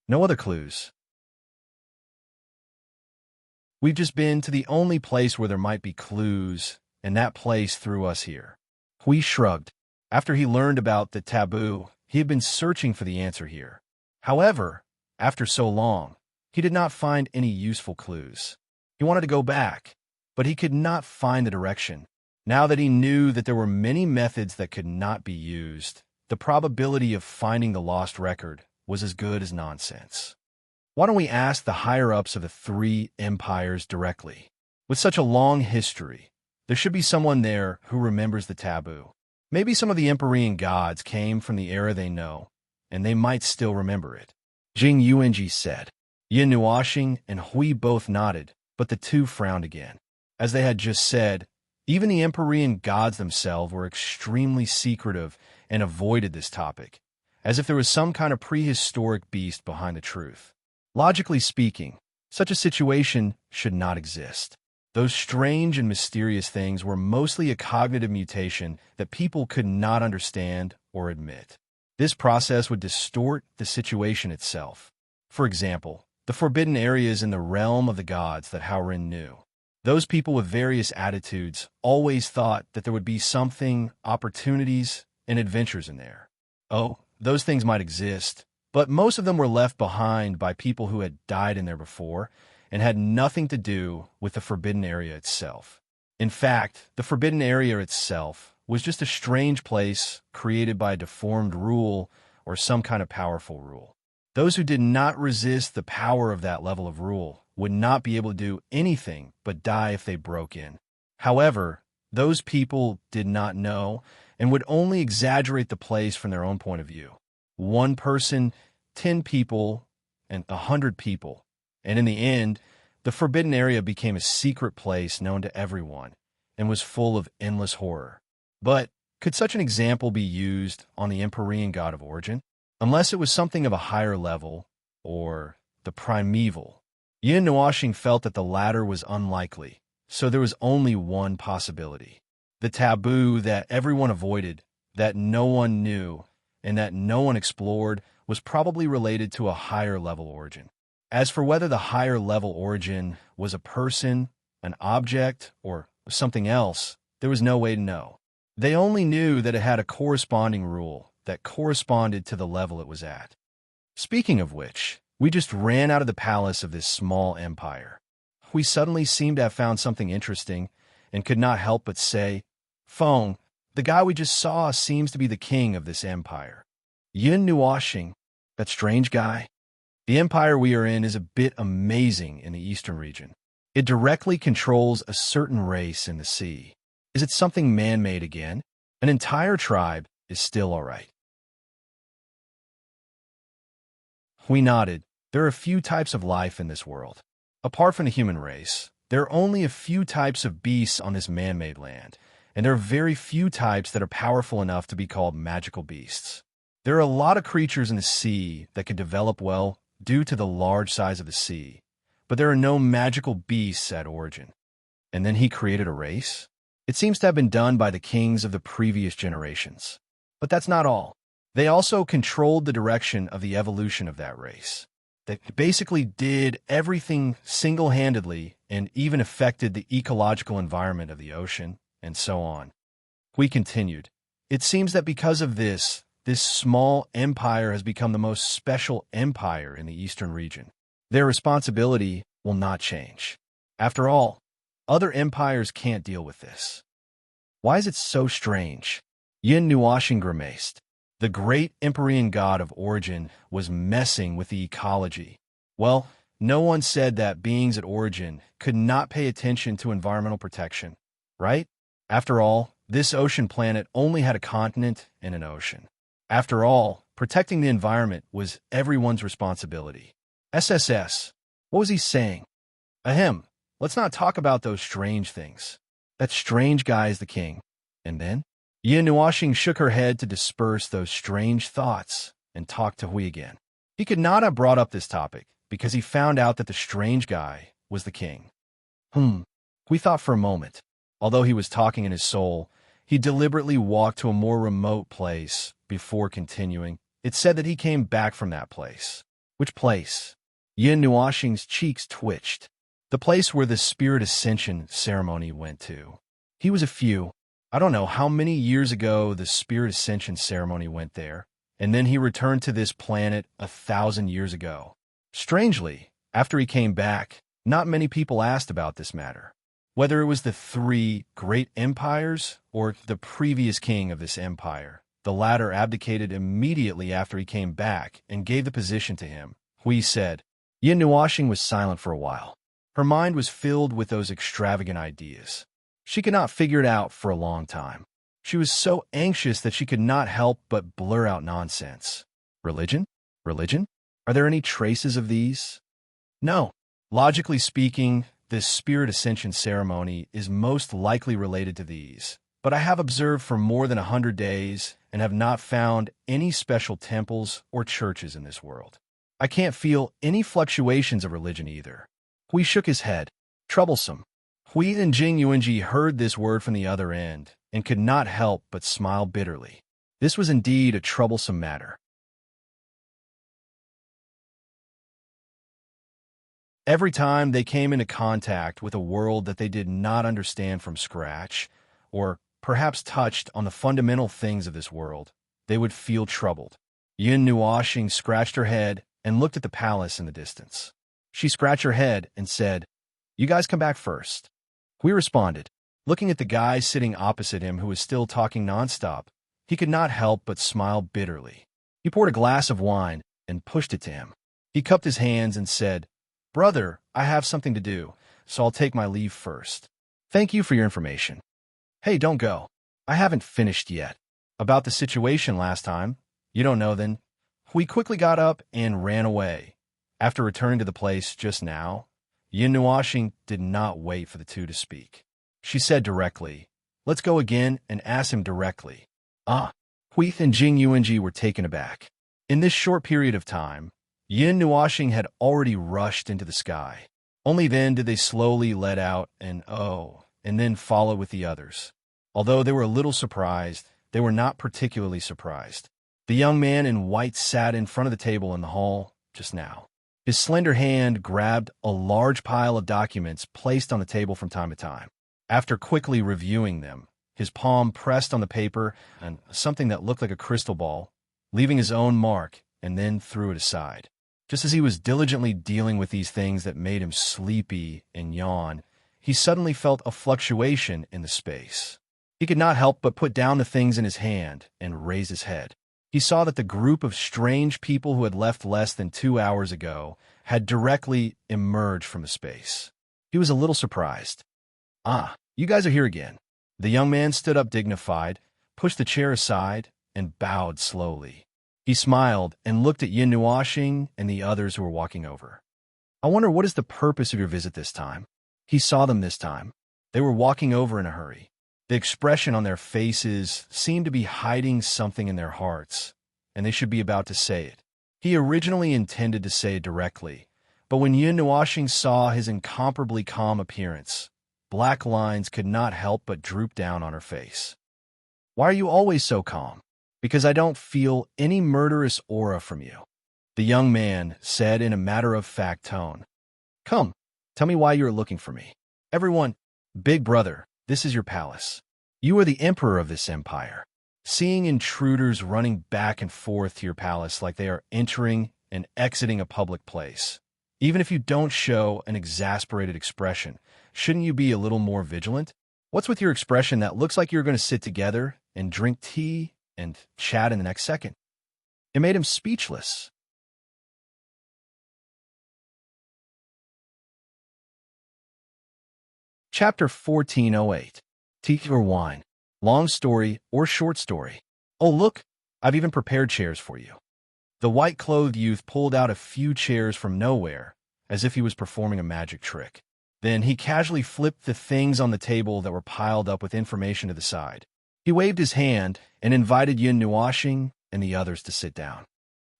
No other clues. We've just been to the only place where there might be clues, and that place threw us here. Hui shrugged. After he learned about the taboo, he had been searching for the answer here. However, after so long, he did not find any useful clues. He wanted to go back, but he could not find the direction. Now that he knew that there were many methods that could not be used, the probability of finding the lost record was as good as nonsense. Why don't we ask the higher-ups of the 3 empires directly? With such a long history, there should be someone there who remembers the taboo. Maybe some of the Empyrean gods came from the era they know, and they might still remember it. Jing Yuanji said. Yin Nuoxing and Hui both nodded, but the two frowned again. As they had just said, even the Empyrean gods themselves were extremely secretive and avoided this topic, as if there was some kind of prehistoric beast behind the truth. Logically speaking, such a situation should not exist. Those strange and mysterious things were mostly a cognitive mutation that people could not understand or admit. This process would distort the situation itself. For example, the forbidden areas in the realm of the gods that Haoren knew. Those people with various attitudes always thought that there would be something, opportunities, and adventures in there. Oh, those things might exist, but most of them were left behind by people who had died in there before and had nothing to do with the forbidden area itself. In fact, the forbidden area itself was just a strange place created by a deformed rule or some kind of powerful rule. Those who did not resist the power of that level of rule would not be able to do anything but die if they broke in. However, those people did not know and would only exaggerate the place from their own point of view. 1 person, 10 people, and 100 people. And in the end, the forbidden area became a secret place known to everyone and was full of endless horror. But could such an example be used on the Empyrean god of origin? Unless it was something of a higher level, or the primeval. Yin Nuoxing felt that the latter was unlikely, so there was only one possibility. The taboo that everyone avoided, that no one knew, and that no one explored was probably related to a higher level origin. As for whether the higher level origin was a person, an object, or something else, there was no way to know. They only knew that it had a corresponding rule that corresponded to the level it was at. Speaking of which, we just ran out of the palace of this small empire. We suddenly seemed to have found something interesting and could not help but say, Feng, the guy we just saw seems to be the king of this empire. Yin Nuoxing, That strange guy? The empire we are in is a bit amazing in the eastern region. It directly controls a certain race in the sea. Is it something man-made again? An entire tribe is still all right. We nodded. There are a few types of life in this world. Apart from the human race, there are only a few types of beasts on this man-made land, and there are very few types that are powerful enough to be called magical beasts. There are a lot of creatures in the sea that can develop well due to the large size of the sea, but there are no magical beasts at origin. And then he created a race? It seems to have been done by the kings of the previous generations. But that's not all. They also controlled the direction of the evolution of that race. They basically did everything single-handedly and even affected the ecological environment of the ocean, and so on. We continued. It seems that because of this small empire has become the most special empire in the eastern region. Their responsibility will not change. After all, other empires can't deal with this. Why is it so strange? Yin Nuashing grimaced. The great Empyrean god of origin was messing with the ecology. Well, no one said that beings at origin could not pay attention to environmental protection, right? After all, this ocean planet only had a continent and an ocean. After all, protecting the environment was everyone's responsibility. SSS. What was he saying? Ahem. Let's not talk about those strange things. That strange guy is the king. And then? Yin Nuashing shook her head to disperse those strange thoughts and talked to Hui again. He could not have brought up this topic because he found out that the strange guy was the king. Hui thought for a moment. Although he was talking in his soul, he deliberately walked to a more remote place before continuing. It said that he came back from that place. Which place? Yin Nuashing's cheeks twitched. The place where the spirit ascension ceremony went to. He was I don't know how many years ago the spirit ascension ceremony went there, and then he returned to this planet 1,000 years ago. Strangely, after he came back, not many people asked about this matter. Whether it was the 3 great empires or the previous king of this empire, the latter abdicated immediately after he came back and gave the position to him. Hui said. Yin Nuashing was silent for a while. Her mind was filled with those extravagant ideas. She could not figure it out for a long time. She was so anxious that she could not help but blur out nonsense. Religion? Religion? Are there any traces of these? No. Logically speaking, this spirit ascension ceremony is most likely related to these. But I have observed for more than 100 days and have not found any special temples or churches in this world. I can't feel any fluctuations of religion either. Hui shook his head. Troublesome. Hui and Jing Yuanji heard this word from the other end and could not help but smile bitterly. This was indeed a troublesome matter. Every time they came into contact with a world that they did not understand from scratch, or perhaps touched on the fundamental things of this world, they would feel troubled. Yin Nuashing scratched her head and looked at the palace in the distance. She scratched her head and said, "You guys come back first." Hui responded, looking at the guy sitting opposite him who was still talking nonstop. He could not help but smile bitterly. He poured a glass of wine and pushed it to him. He cupped his hands and said, "Brother, I have something to do, so I'll take my leave first. Thank you for your information." "Hey, don't go. I haven't finished yet. About the situation last time. You don't know then?" Hui quickly got up and ran away. After returning to the place just now, Yin Nuashing did not wait for the two to speak. She said directly, "Let's go again and ask him directly." Hui and Jing Yuanji were taken aback. In this short period of time, Yin Nuashing had already rushed into the sky. Only then did they slowly let out an "oh," and then follow with the others. Although they were a little surprised, they were not particularly surprised. The young man in white sat in front of the table in the hall just now. His slender hand grabbed a large pile of documents placed on the table from time to time. After quickly reviewing them, his palm pressed on the paper and something that looked like a crystal ball, leaving his own mark, and then threw it aside. Just as he was diligently dealing with these things that made him sleepy and yawn, he suddenly felt a fluctuation in the space. He could not help but put down the things in his hand and raise his head. He saw that the group of strange people who had left less than 2 hours ago had directly emerged from the space. He was a little surprised. "Ah, you guys are here again." The young man stood up dignified, pushed the chair aside, and bowed slowly. He smiled and looked at Yin Nuashing and the others who were walking over. "I wonder what is the purpose of your visit this time?" He saw them this time. They were walking over in a hurry. The expression on their faces seemed to be hiding something in their hearts, and they should be about to say it. He originally intended to say it directly, but when Yin Nuashing saw his incomparably calm appearance, black lines could not help but droop down on her face. "Why are you always so calm?" "Because I don't feel any murderous aura from you," the young man said in a matter-of-fact tone. "Come, tell me why you are looking for me." "Everyone, big brother, this is your palace. You are the emperor of this empire. Seeing intruders running back and forth to your palace like they are entering and exiting a public place, even if you don't show an exasperated expression, shouldn't you be a little more vigilant? What's with your expression that looks like you're going to sit together and drink tea and chat in the next second?" It made him speechless. Chapter 1408. Tea or wine? Long story or short story? "Oh, look, I've even prepared chairs for you." The white-clothed youth pulled out a few chairs from nowhere, as if he was performing a magic trick. Then he casually flipped the things on the table that were piled up with information to the side. He waved his hand and invited Yin Nuashing and the others to sit down.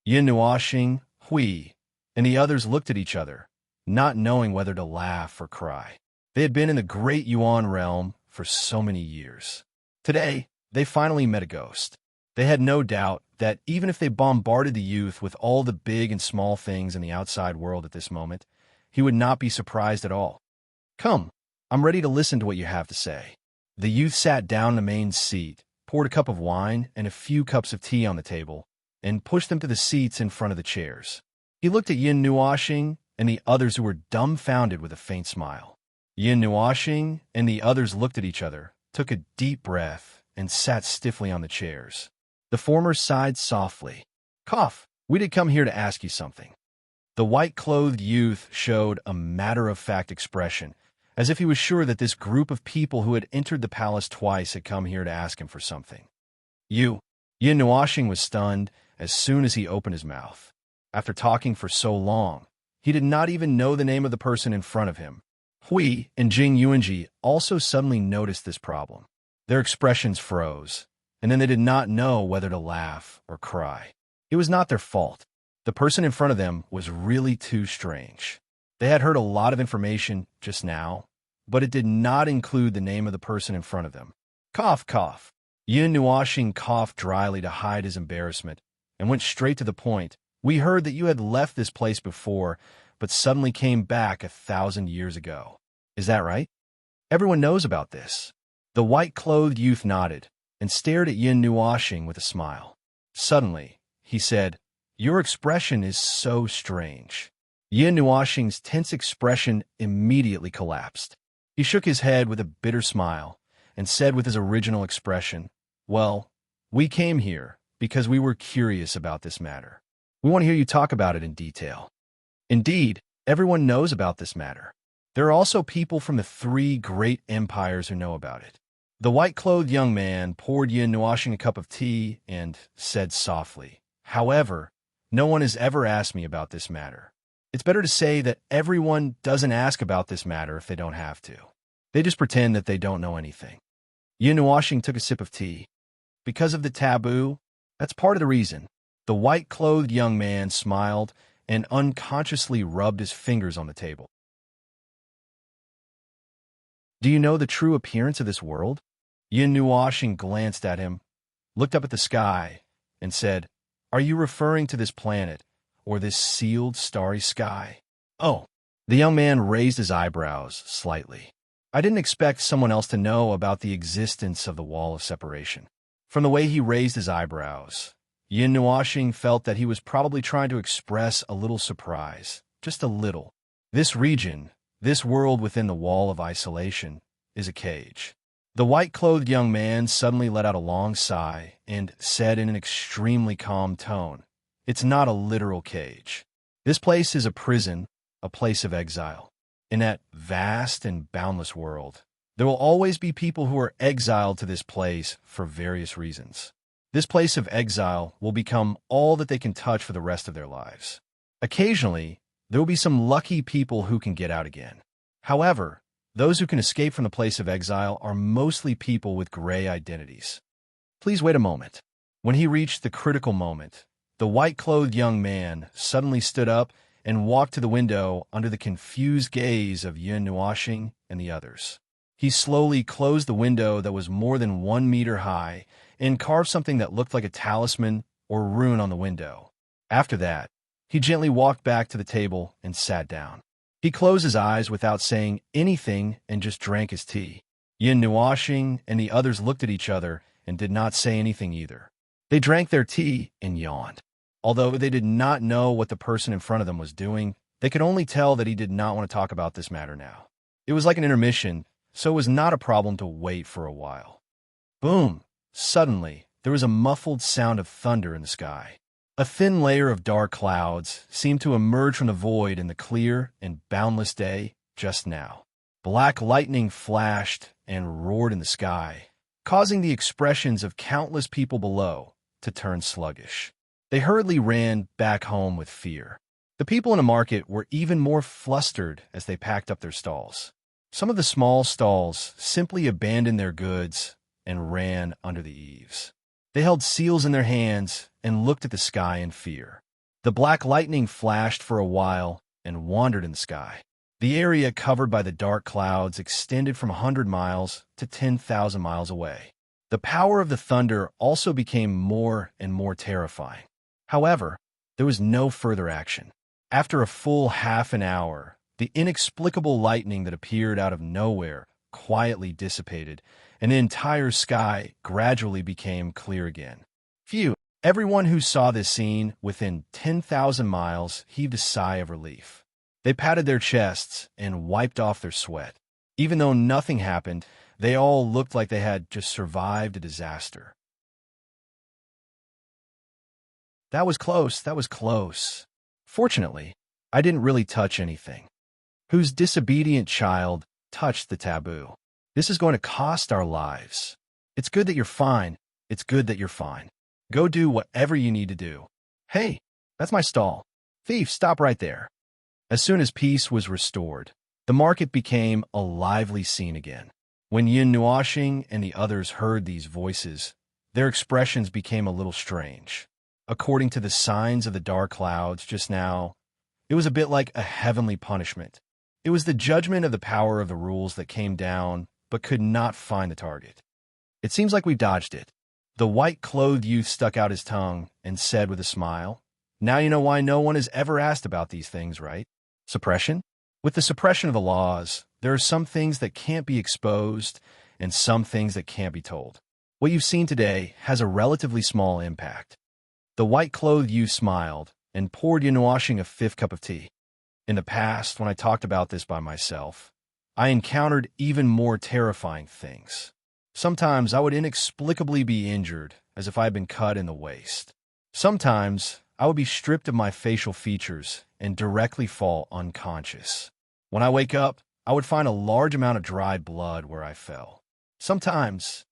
Yin Nuashing, Hui, and the others looked at each other, not knowing whether to laugh or cry. They had been in the Great Yuan realm for so many years. Today, they finally met a ghost. They had no doubt that even if they bombarded the youth with all the big and small things in the outside world at this moment, he would not be surprised at all. "Come, I'm ready to listen to what you have to say." The youth sat down in the main seat, poured a cup of wine and a few cups of tea on the table, and pushed them to the seats in front of the chairs. He looked at Yin Nuashing and the others who were dumbfounded with a faint smile. Yin Nuashing and the others looked at each other, took a deep breath, and sat stiffly on the chairs. The former sighed softly. "Cough, we did come here to ask you something." The white-clothed youth showed a matter-of-fact expression, as if he was sure that this group of people who had entered the palace twice had come here to ask him for something. "You." Yin Nuashing was stunned as soon as he opened his mouth. After talking for so long, he did not even know the name of the person in front of him. Hui and Jing Yuanji also suddenly noticed this problem. Their expressions froze, and then they did not know whether to laugh or cry. It was not their fault. The person in front of them was really too strange. They had heard a lot of information just now, but it did not include the name of the person in front of them. "Cough, cough." Yin Nuashing coughed dryly to hide his embarrassment and went straight to the point. "We heard that you had left this place before, but suddenly came back 1,000 years ago. Is that right?" "Everyone knows about this." The white-clothed youth nodded and stared at Yin Nuashing with a smile. Suddenly, he said, "Your expression is so strange." Yin Nuashing's tense expression immediately collapsed. He shook his head with a bitter smile and said with his original expression, "Well, we came here because we were curious about this matter. We want to hear you talk about it in detail." Indeed, everyone knows about this matter. There are also people from the 3 great empires who know about it. The white-clothed young man poured Yin Nuashing a cup of tea and said softly, "However, no one has ever asked me about this matter. It's better to say that everyone doesn't ask about this matter if they don't have to. They just pretend that they don't know anything." Yin Nuashing took a sip of tea. "Because of the taboo? That's part of the reason." The white-clothed young man smiled and unconsciously rubbed his fingers on the table. "Do you know the true appearance of this world?" Yin Nuashing glanced at him, looked up at the sky, and said, "Are you referring to this planet, or this sealed starry sky?" "Oh." The young man raised his eyebrows slightly. "I didn't expect someone else to know about the existence of the wall of separation." From the way he raised his eyebrows, Yin Nuashing felt that he was probably trying to express a little surprise, just a little. This region, this world within the wall of isolation, is a cage. The white-clothed young man suddenly let out a long sigh and said in an extremely calm tone, "It's not a literal cage. This place is a prison, a place of exile. In that vast and boundless world, there will always be people who are exiled to this place for various reasons. This place of exile will become all that they can touch for the rest of their lives. Occasionally, there will be some lucky people who can get out again. However, those who can escape from the place of exile are mostly people with gray identities." Please wait a moment. When he reached the critical moment, the white-clothed young man suddenly stood up and walked to the window under the confused gaze of Yin Nuashing and the others. He slowly closed the window that was more than 1 meter high and carved something that looked like a talisman or rune on the window. After that, he gently walked back to the table and sat down. He closed his eyes without saying anything and just drank his tea. Yin Nuashing and the others looked at each other and did not say anything either. They drank their tea and yawned. Although they did not know what the person in front of them was doing, they could only tell that he did not want to talk about this matter now. It was like an intermission, so it was not a problem to wait for a while. Boom! Suddenly, there was a muffled sound of thunder in the sky. A thin layer of dark clouds seemed to emerge from the void in the clear and boundless day just now. Black lightning flashed and roared in the sky, causing the expressions of countless people below to turn sluggish. They hurriedly ran back home with fear. The people in the market were even more flustered as they packed up their stalls. Some of the small stalls simply abandoned their goods and ran under the eaves. They held seals in their hands and looked at the sky in fear. The black lightning flashed for a while and wandered in the sky. The area covered by the dark clouds extended from 100 miles to 10,000 miles away. The power of the thunder also became more and more terrifying. However, there was no further action. After a full half an hour, the inexplicable lightning that appeared out of nowhere quietly dissipated, and the entire sky gradually became clear again. Phew! Everyone who saw this scene within 10,000 miles heaved a sigh of relief. They patted their chests and wiped off their sweat. Even though nothing happened, they all looked like they had just survived a disaster. That was close, that was close. Fortunately, I didn't really touch anything. Whose disobedient child touched the taboo? This is going to cost our lives. It's good that you're fine. It's good that you're fine. Go do whatever you need to do. Hey, that's my stall. Thief, stop right there. As soon as peace was restored, the market became a lively scene again. When Yin Nuashing and the others heard these voices, their expressions became a little strange. According to the signs of the dark clouds just now, it was a bit like a heavenly punishment. It was the judgment of the power of the rules that came down but could not find the target. It seems like we dodged it. The white-clothed youth stuck out his tongue and said with a smile, "Now you know why no one has ever asked about these things, right? Suppression? With the suppression of the laws, there are some things that can't be exposed and some things that can't be told. What you've seen today has a relatively small impact." The white-clothed youth smiled and poured Yin Nuashing a 5th cup of tea. In the past, when I talked about this by myself, I encountered even more terrifying things. Sometimes I would inexplicably be injured, as if I had been cut in the waist. Sometimes I would be stripped of my facial features and directly fall unconscious. When I wake up, I would find a large amount of dried blood where I fell. Sometimes,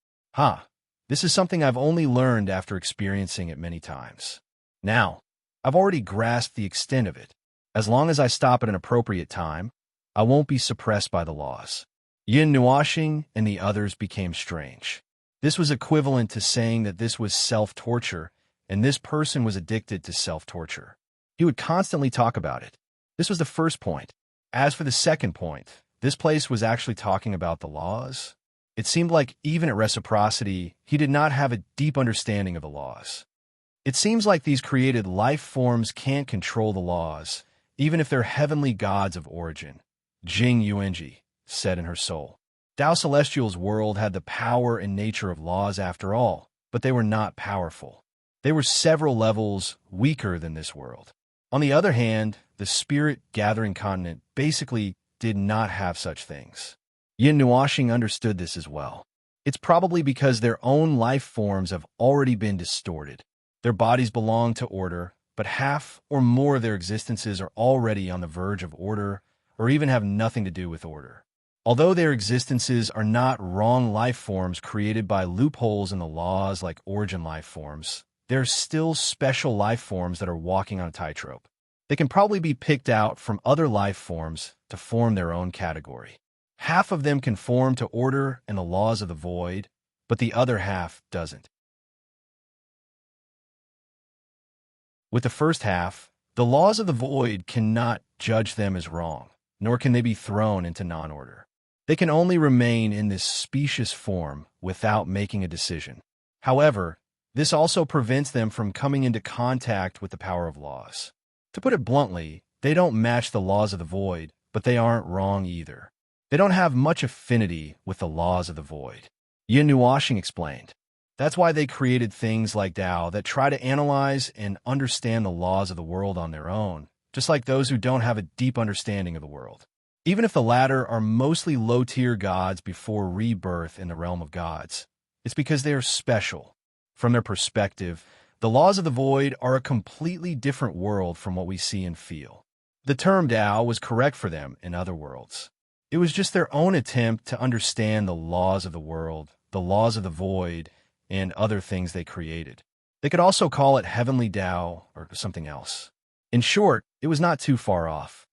this is something I've only learned after experiencing it many times. Now, I've already grasped the extent of it. As long as I stop at an appropriate time, I won't be suppressed by the laws. Yin Nuashing and the others became strange. This was equivalent to saying that this was self-torture, and this person was addicted to self-torture. He would constantly talk about it. This was the first point. As for the second point, this place was actually talking about the laws. It seemed like even at reciprocity, he did not have a deep understanding of the laws. It seems like these created life forms can't control the laws, even if they're heavenly gods of origin. Jing Yuanji said in her soul. Tao Celestial's world had the power and nature of laws after all, but they were not powerful. They were several levels weaker than this world. On the other hand, the spirit-gathering continent basically did not have such things. Yin Nuashing understood this as well. It's probably because their own life forms have already been distorted. Their bodies belong to order, but half or more of their existences are already on the verge of order, or even have nothing to do with order. Although their existences are not wrong life forms created by loopholes in the laws like origin life forms, they're still special life forms that are walking on a tightrope. They can probably be picked out from other life forms to form their own category. Half of them conform to order and the laws of the void, but the other half doesn't. With the first half, the laws of the void cannot judge them as wrong, nor can they be thrown into non-order. They can only remain in this specious form without making a decision. However, this also prevents them from coming into contact with the power of laws. To put it bluntly, they don't match the laws of the void, but they aren't wrong either. They don't have much affinity with the laws of the void. Yin Nuashing explained. That's why they created things like Tao that try to analyze and understand the laws of the world on their own, just like those who don't have a deep understanding of the world. Even if the latter are mostly low-tier gods before rebirth in the realm of gods, it's because they are special. From their perspective, the laws of the void are a completely different world from what we see and feel. The term Tao was correct for them in other worlds. It was just their own attempt to understand the laws of the world, the laws of the void, and other things they created. They could also call it heavenly Tao or something else. In short, it was not too far off.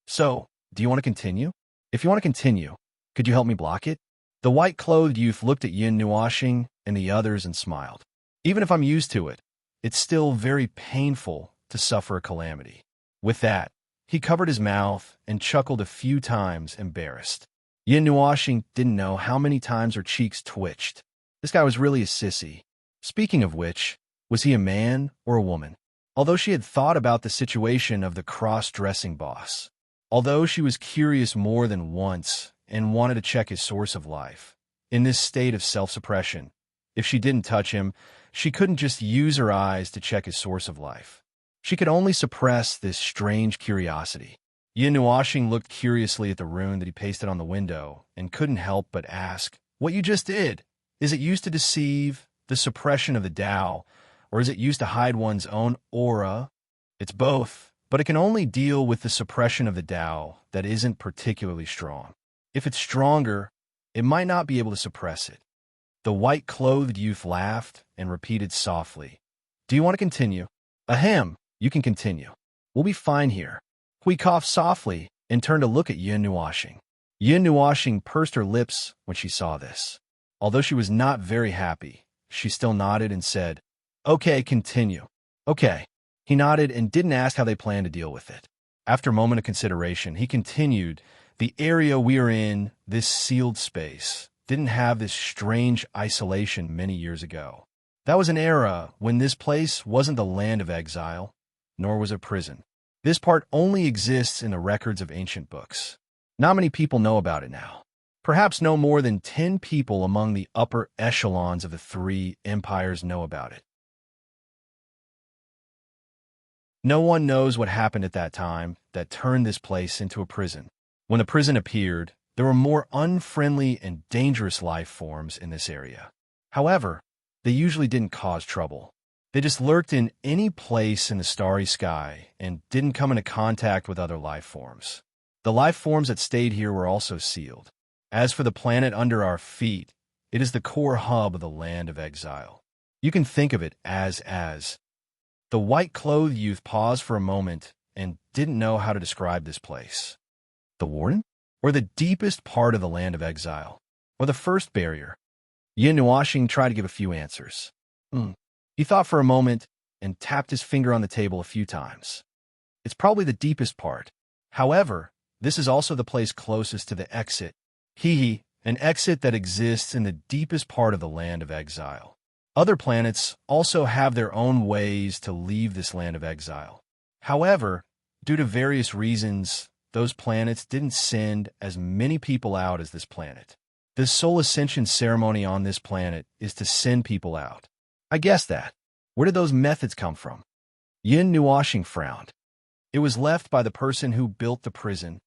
So, do you want to continue? If you want to continue, could you help me block it? The white-clothed youth looked at Yin Nuashing and the others and smiled. Even if I'm used to it, it's still very painful to suffer a calamity. With that, he covered his mouth and chuckled a few times, embarrassed. Yin Nuashing didn't know how many times her cheeks twitched. This guy was really a sissy. Speaking of which, was he a man or a woman? Although she had thought about the situation of the cross-dressing boss. Although she was curious more than once and wanted to check his source of life. In this state of self-suppression, if she didn't touch him, she couldn't just use her eyes to check his source of life. She could only suppress this strange curiosity. Yin Nuashing looked curiously at the rune that he pasted on the window and couldn't help but ask, "What you just did? Is it used to deceive, the suppression of the Tao, or is it used to hide one's own aura?" It's both, but it can only deal with the suppression of the Tao that isn't particularly strong. If it's stronger, it might not be able to suppress it. The white-clothed youth laughed and repeated softly, "Do you want to continue?" "Ahem, you can continue. We'll be fine here." Hui coughed softly and turned to look at Yin Nuashing. Yin Nuashing pursed her lips when she saw this. Although she was not very happy, she still nodded and said, "Okay, continue." "Okay." He nodded and didn't ask how they planned to deal with it. After a moment of consideration, he continued, "The area we are in, this sealed space, didn't have this strange isolation many years ago. That was an era when this place wasn't the land of exile, nor was it prison. This part only exists in the records of ancient books. Not many people know about it now. Perhaps no more than 10 people among the upper echelons of the 3 empires know about it. No one knows what happened at that time that turned this place into a prison. When the prison appeared, there were more unfriendly and dangerous life forms in this area. However, they usually didn't cause trouble. They just lurked in any place in the starry sky and didn't come into contact with other life forms. The life forms that stayed here were also sealed. As for the planet under our feet, it is the core hub of the land of exile. You can think of it as. The white-clothed youth paused for a moment and didn't know how to describe this place. The warden? Or the deepest part of the land of exile? Or the first barrier? Yin Nuashing tried to give a few answers. He thought for a moment and tapped his finger on the table a few times. It's probably the deepest part. However, this is also the place closest to the exit. An exit that exists in the deepest part of the land of exile. Other planets also have their own ways to leave this land of exile. However, due to various reasons, those planets didn't send as many people out as this planet. The soul ascension ceremony on this planet is to send people out. I guessed that. Where did those methods come from? Yin Nuashing frowned. It was left by the person who built the prison.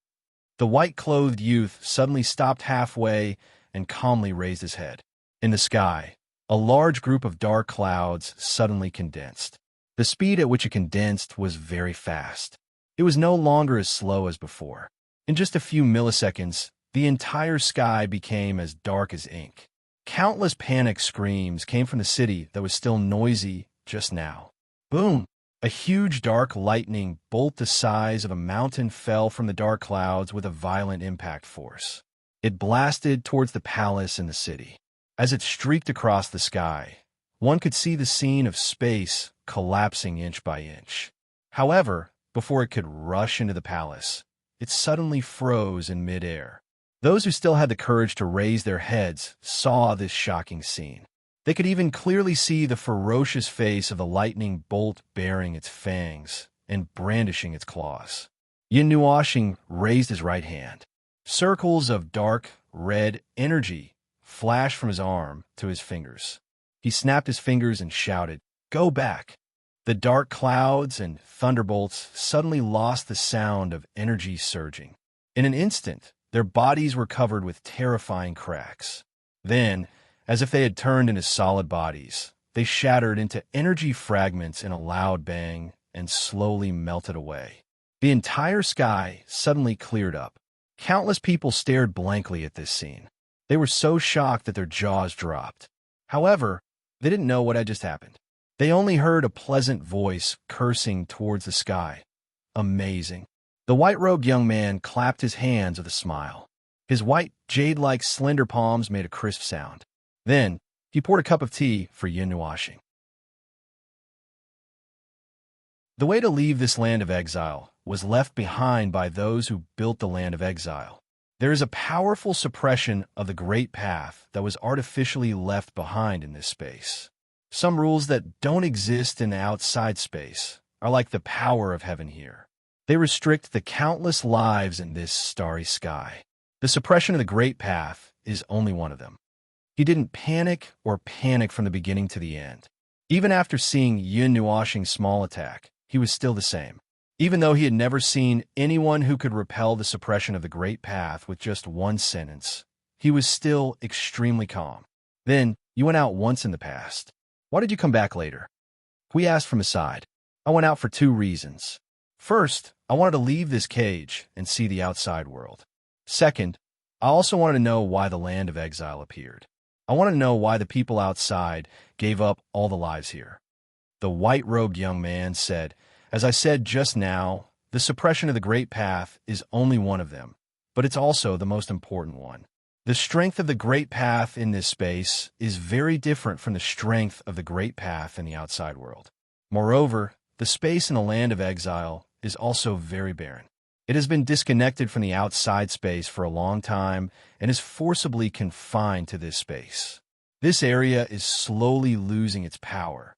The white-clothed youth suddenly stopped halfway and calmly raised his head. In the sky, a large group of dark clouds suddenly condensed. The speed at which it condensed was very fast. It was no longer as slow as before. In just a few milliseconds, the entire sky became as dark as ink. Countless panic screams came from the city that was still noisy just now. Boom! A huge dark lightning bolt the size of a mountain fell from the dark clouds with a violent impact force. It blasted towards the palace in the city. As it streaked across the sky, one could see the scene of space collapsing inch by inch. However, before it could rush into the palace, it suddenly froze in midair. Those who still had the courage to raise their heads saw this shocking scene. They could even clearly see the ferocious face of the lightning bolt baring its fangs and brandishing its claws. Yin Nuoxing raised his right hand. Circles of dark, red energy flashed from his arm to his fingers. He snapped his fingers and shouted, "Go back!" The dark clouds and thunderbolts suddenly lost the sound of energy surging. In an instant, their bodies were covered with terrifying cracks. Then, as if they had turned into solid bodies, they shattered into energy fragments in a loud bang and slowly melted away. The entire sky suddenly cleared up. Countless people stared blankly at this scene. They were so shocked that their jaws dropped. However, they didn't know what had just happened. They only heard a pleasant voice cursing towards the sky. Amazing. The white-robed young man clapped his hands with a smile. His white, jade-like slender palms made a crisp sound. Then, he poured a cup of tea for Yin Nuoxing. The way to leave this land of exile was left behind by those who built the land of exile. There is a powerful suppression of the Great Path that was artificially left behind in this space. Some rules that don't exist in the outside space are like the power of heaven here. They restrict the countless lives in this starry sky. The suppression of the Great Path is only one of them. He didn't panic from the beginning to the end. Even after seeing Yin Nuoxing's small attack, he was still the same. Even though he had never seen anyone who could repel the suppression of the Great Path with just one sentence, he was still extremely calm. Then, you went out once in the past. Why did you come back later? Hui asked from his side. I went out for 2 reasons. First, I wanted to leave this cage and see the outside world. Second, I also wanted to know why the land of exile appeared. I wanted to know why the people outside gave up all the lives here. The white-robed young man said, "As I said just now, the suppression of the Great Path is only one of them, but it's also the most important one. The strength of the Great Path in this space is very different from the strength of the Great Path in the outside world. Moreover, the space in the land of exile is also very barren. It has been disconnected from the outside space for a long time and is forcibly confined to this space. This area is slowly losing its power."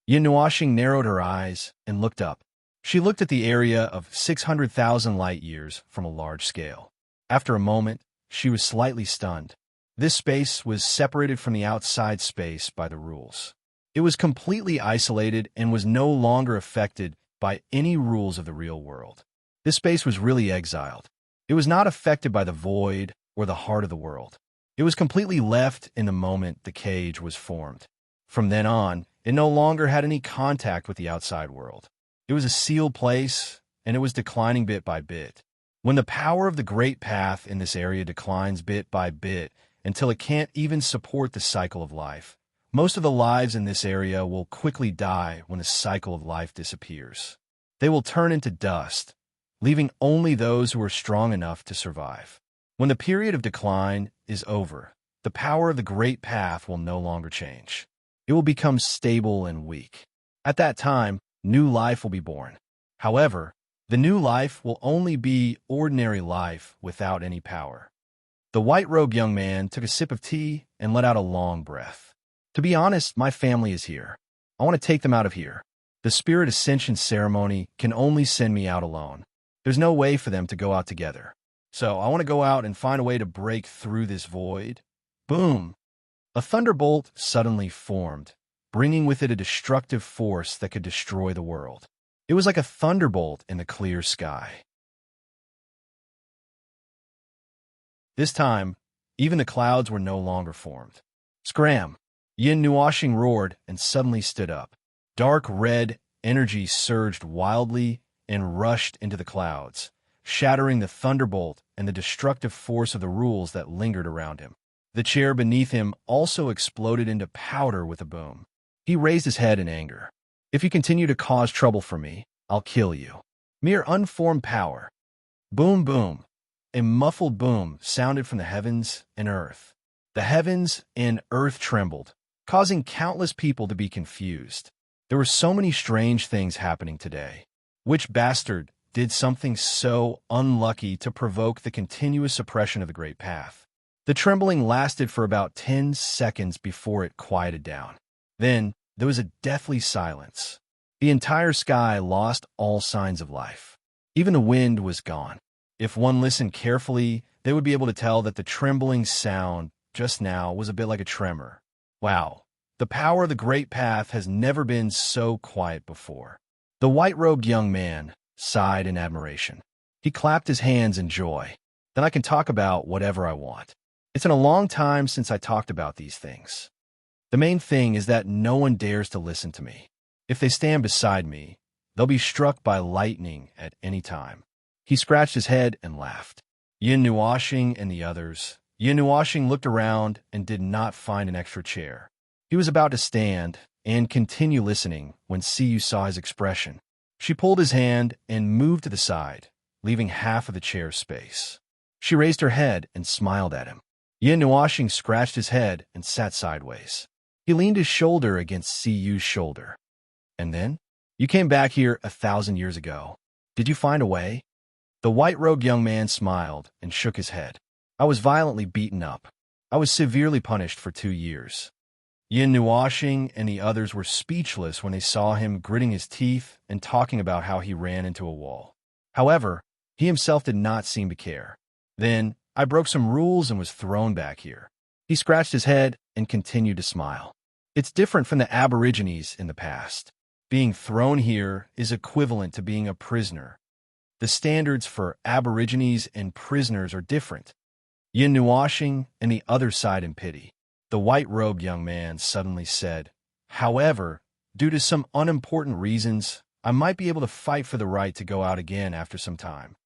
Yin Nuoxing narrowed her eyes and looked up. She looked at the area of 600,000 light-years from a large scale. After a moment, she was slightly stunned. This space was separated from the outside space by the rules. It was completely isolated and was no longer affected by any rules of the real world. This space was really exiled. It was not affected by the void or the heart of the world. It was completely left in the moment the cage was formed. From then on, it no longer had any contact with the outside world. It was a sealed place, and it was declining bit by bit. When the power of the Great Path in this area declines bit by bit until it can't even support the cycle of life, most of the lives in this area will quickly die when the cycle of life disappears. They will turn into dust, leaving only those who are strong enough to survive. When the period of decline is over, the power of the Great Path will no longer change. It will become stable and weak. At that time, new life will be born. However, the new life will only be ordinary life without any power. The white-robed young man took a sip of tea and let out a long breath. To be honest, my family is here. I want to take them out of here. The spirit ascension ceremony can only send me out alone. There's no way for them to go out together. So I want to go out and find a way to break through this void. Boom! A thunderbolt suddenly formed, bringing with it a destructive force that could destroy the world. It was like a thunderbolt in the clear sky. This time, even the clouds were no longer formed. Scram! Yin Nuashing roared and suddenly stood up. Dark red energy surged wildly and rushed into the clouds, shattering the thunderbolt and the destructive force of the rules that lingered around him. The chair beneath him also exploded into powder with a boom. He raised his head in anger. If you continue to cause trouble for me, I'll kill you. Mere unformed power. Boom, boom. A muffled boom sounded from the heavens and earth. The heavens and earth trembled, causing countless people to be confused. There were so many strange things happening today. Which bastard did something so unlucky to provoke the continuous suppression of the Great Path? The trembling lasted for about 10 seconds before it quieted down. Then there was a deathly silence. The entire sky lost all signs of life. Even the wind was gone. If one listened carefully, they would be able to tell that the trembling sound just now was a bit like a tremor. Wow, the power of the Great Path has never been so quiet before. The white-robed young man sighed in admiration. He clapped his hands in joy. Then I can talk about whatever I want. It's been a long time since I talked about these things. The main thing is that no one dares to listen to me. If they stand beside me, they'll be struck by lightning at any time. He scratched his head and laughed. Yin Nuashing and the others. Yin Nuashing looked around and did not find an extra chair. He was about to stand and continue listening when Siyu saw his expression. She pulled his hand and moved to the side, leaving half of the chair's space. She raised her head and smiled at him. Yin Nuashing scratched his head and sat sideways. He leaned his shoulder against Siyu's shoulder. And then? You came back here 1,000 years ago. Did you find a way? The white-robed young man smiled and shook his head. I was violently beaten up. I was severely punished for 2 years. Yin Nuashing and the others were speechless when they saw him gritting his teeth and talking about how he ran into a wall. However, he himself did not seem to care. Then, I broke some rules and was thrown back here. He scratched his head and continued to smile. It's different from the Aborigines in the past. Being thrown here is equivalent to being a prisoner. The standards for Aborigines and prisoners are different. Yin Nuashing and the other sighed in pity. The white-robed young man suddenly said, however, due to some unimportant reasons, I might be able to fight for the right to go out again after some time.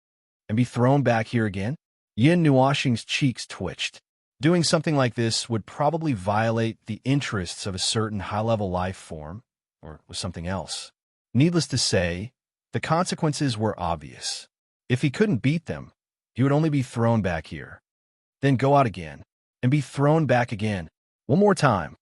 And be thrown back here again? Yin Nuashing's cheeks twitched. Doing something like this would probably violate the interests of a certain high-level life form, or was something else. Needless to say, the consequences were obvious. If he couldn't beat them, he would only be thrown back here. Then go out again, and be thrown back again, one more time.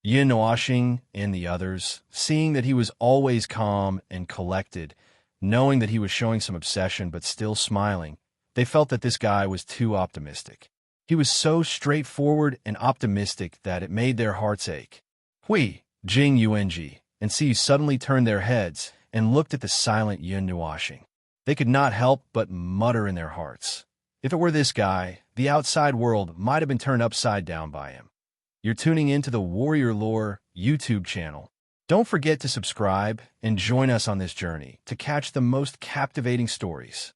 Yin Nuashing and the others, seeing that he was always calm and collected, knowing that he was showing some obsession but still smiling, they felt that this guy was too optimistic. He was so straightforward and optimistic that it made their hearts ache. Hui, Jing Yuanji, and Siyu suddenly turned their heads and looked at the silent Yin Nuashing. They could not help but mutter in their hearts. If it were this guy, the outside world might have been turned upside down by him. You're tuning into the Warrior Lore YouTube channel. Don't forget to subscribe and join us on this journey to catch the most captivating stories.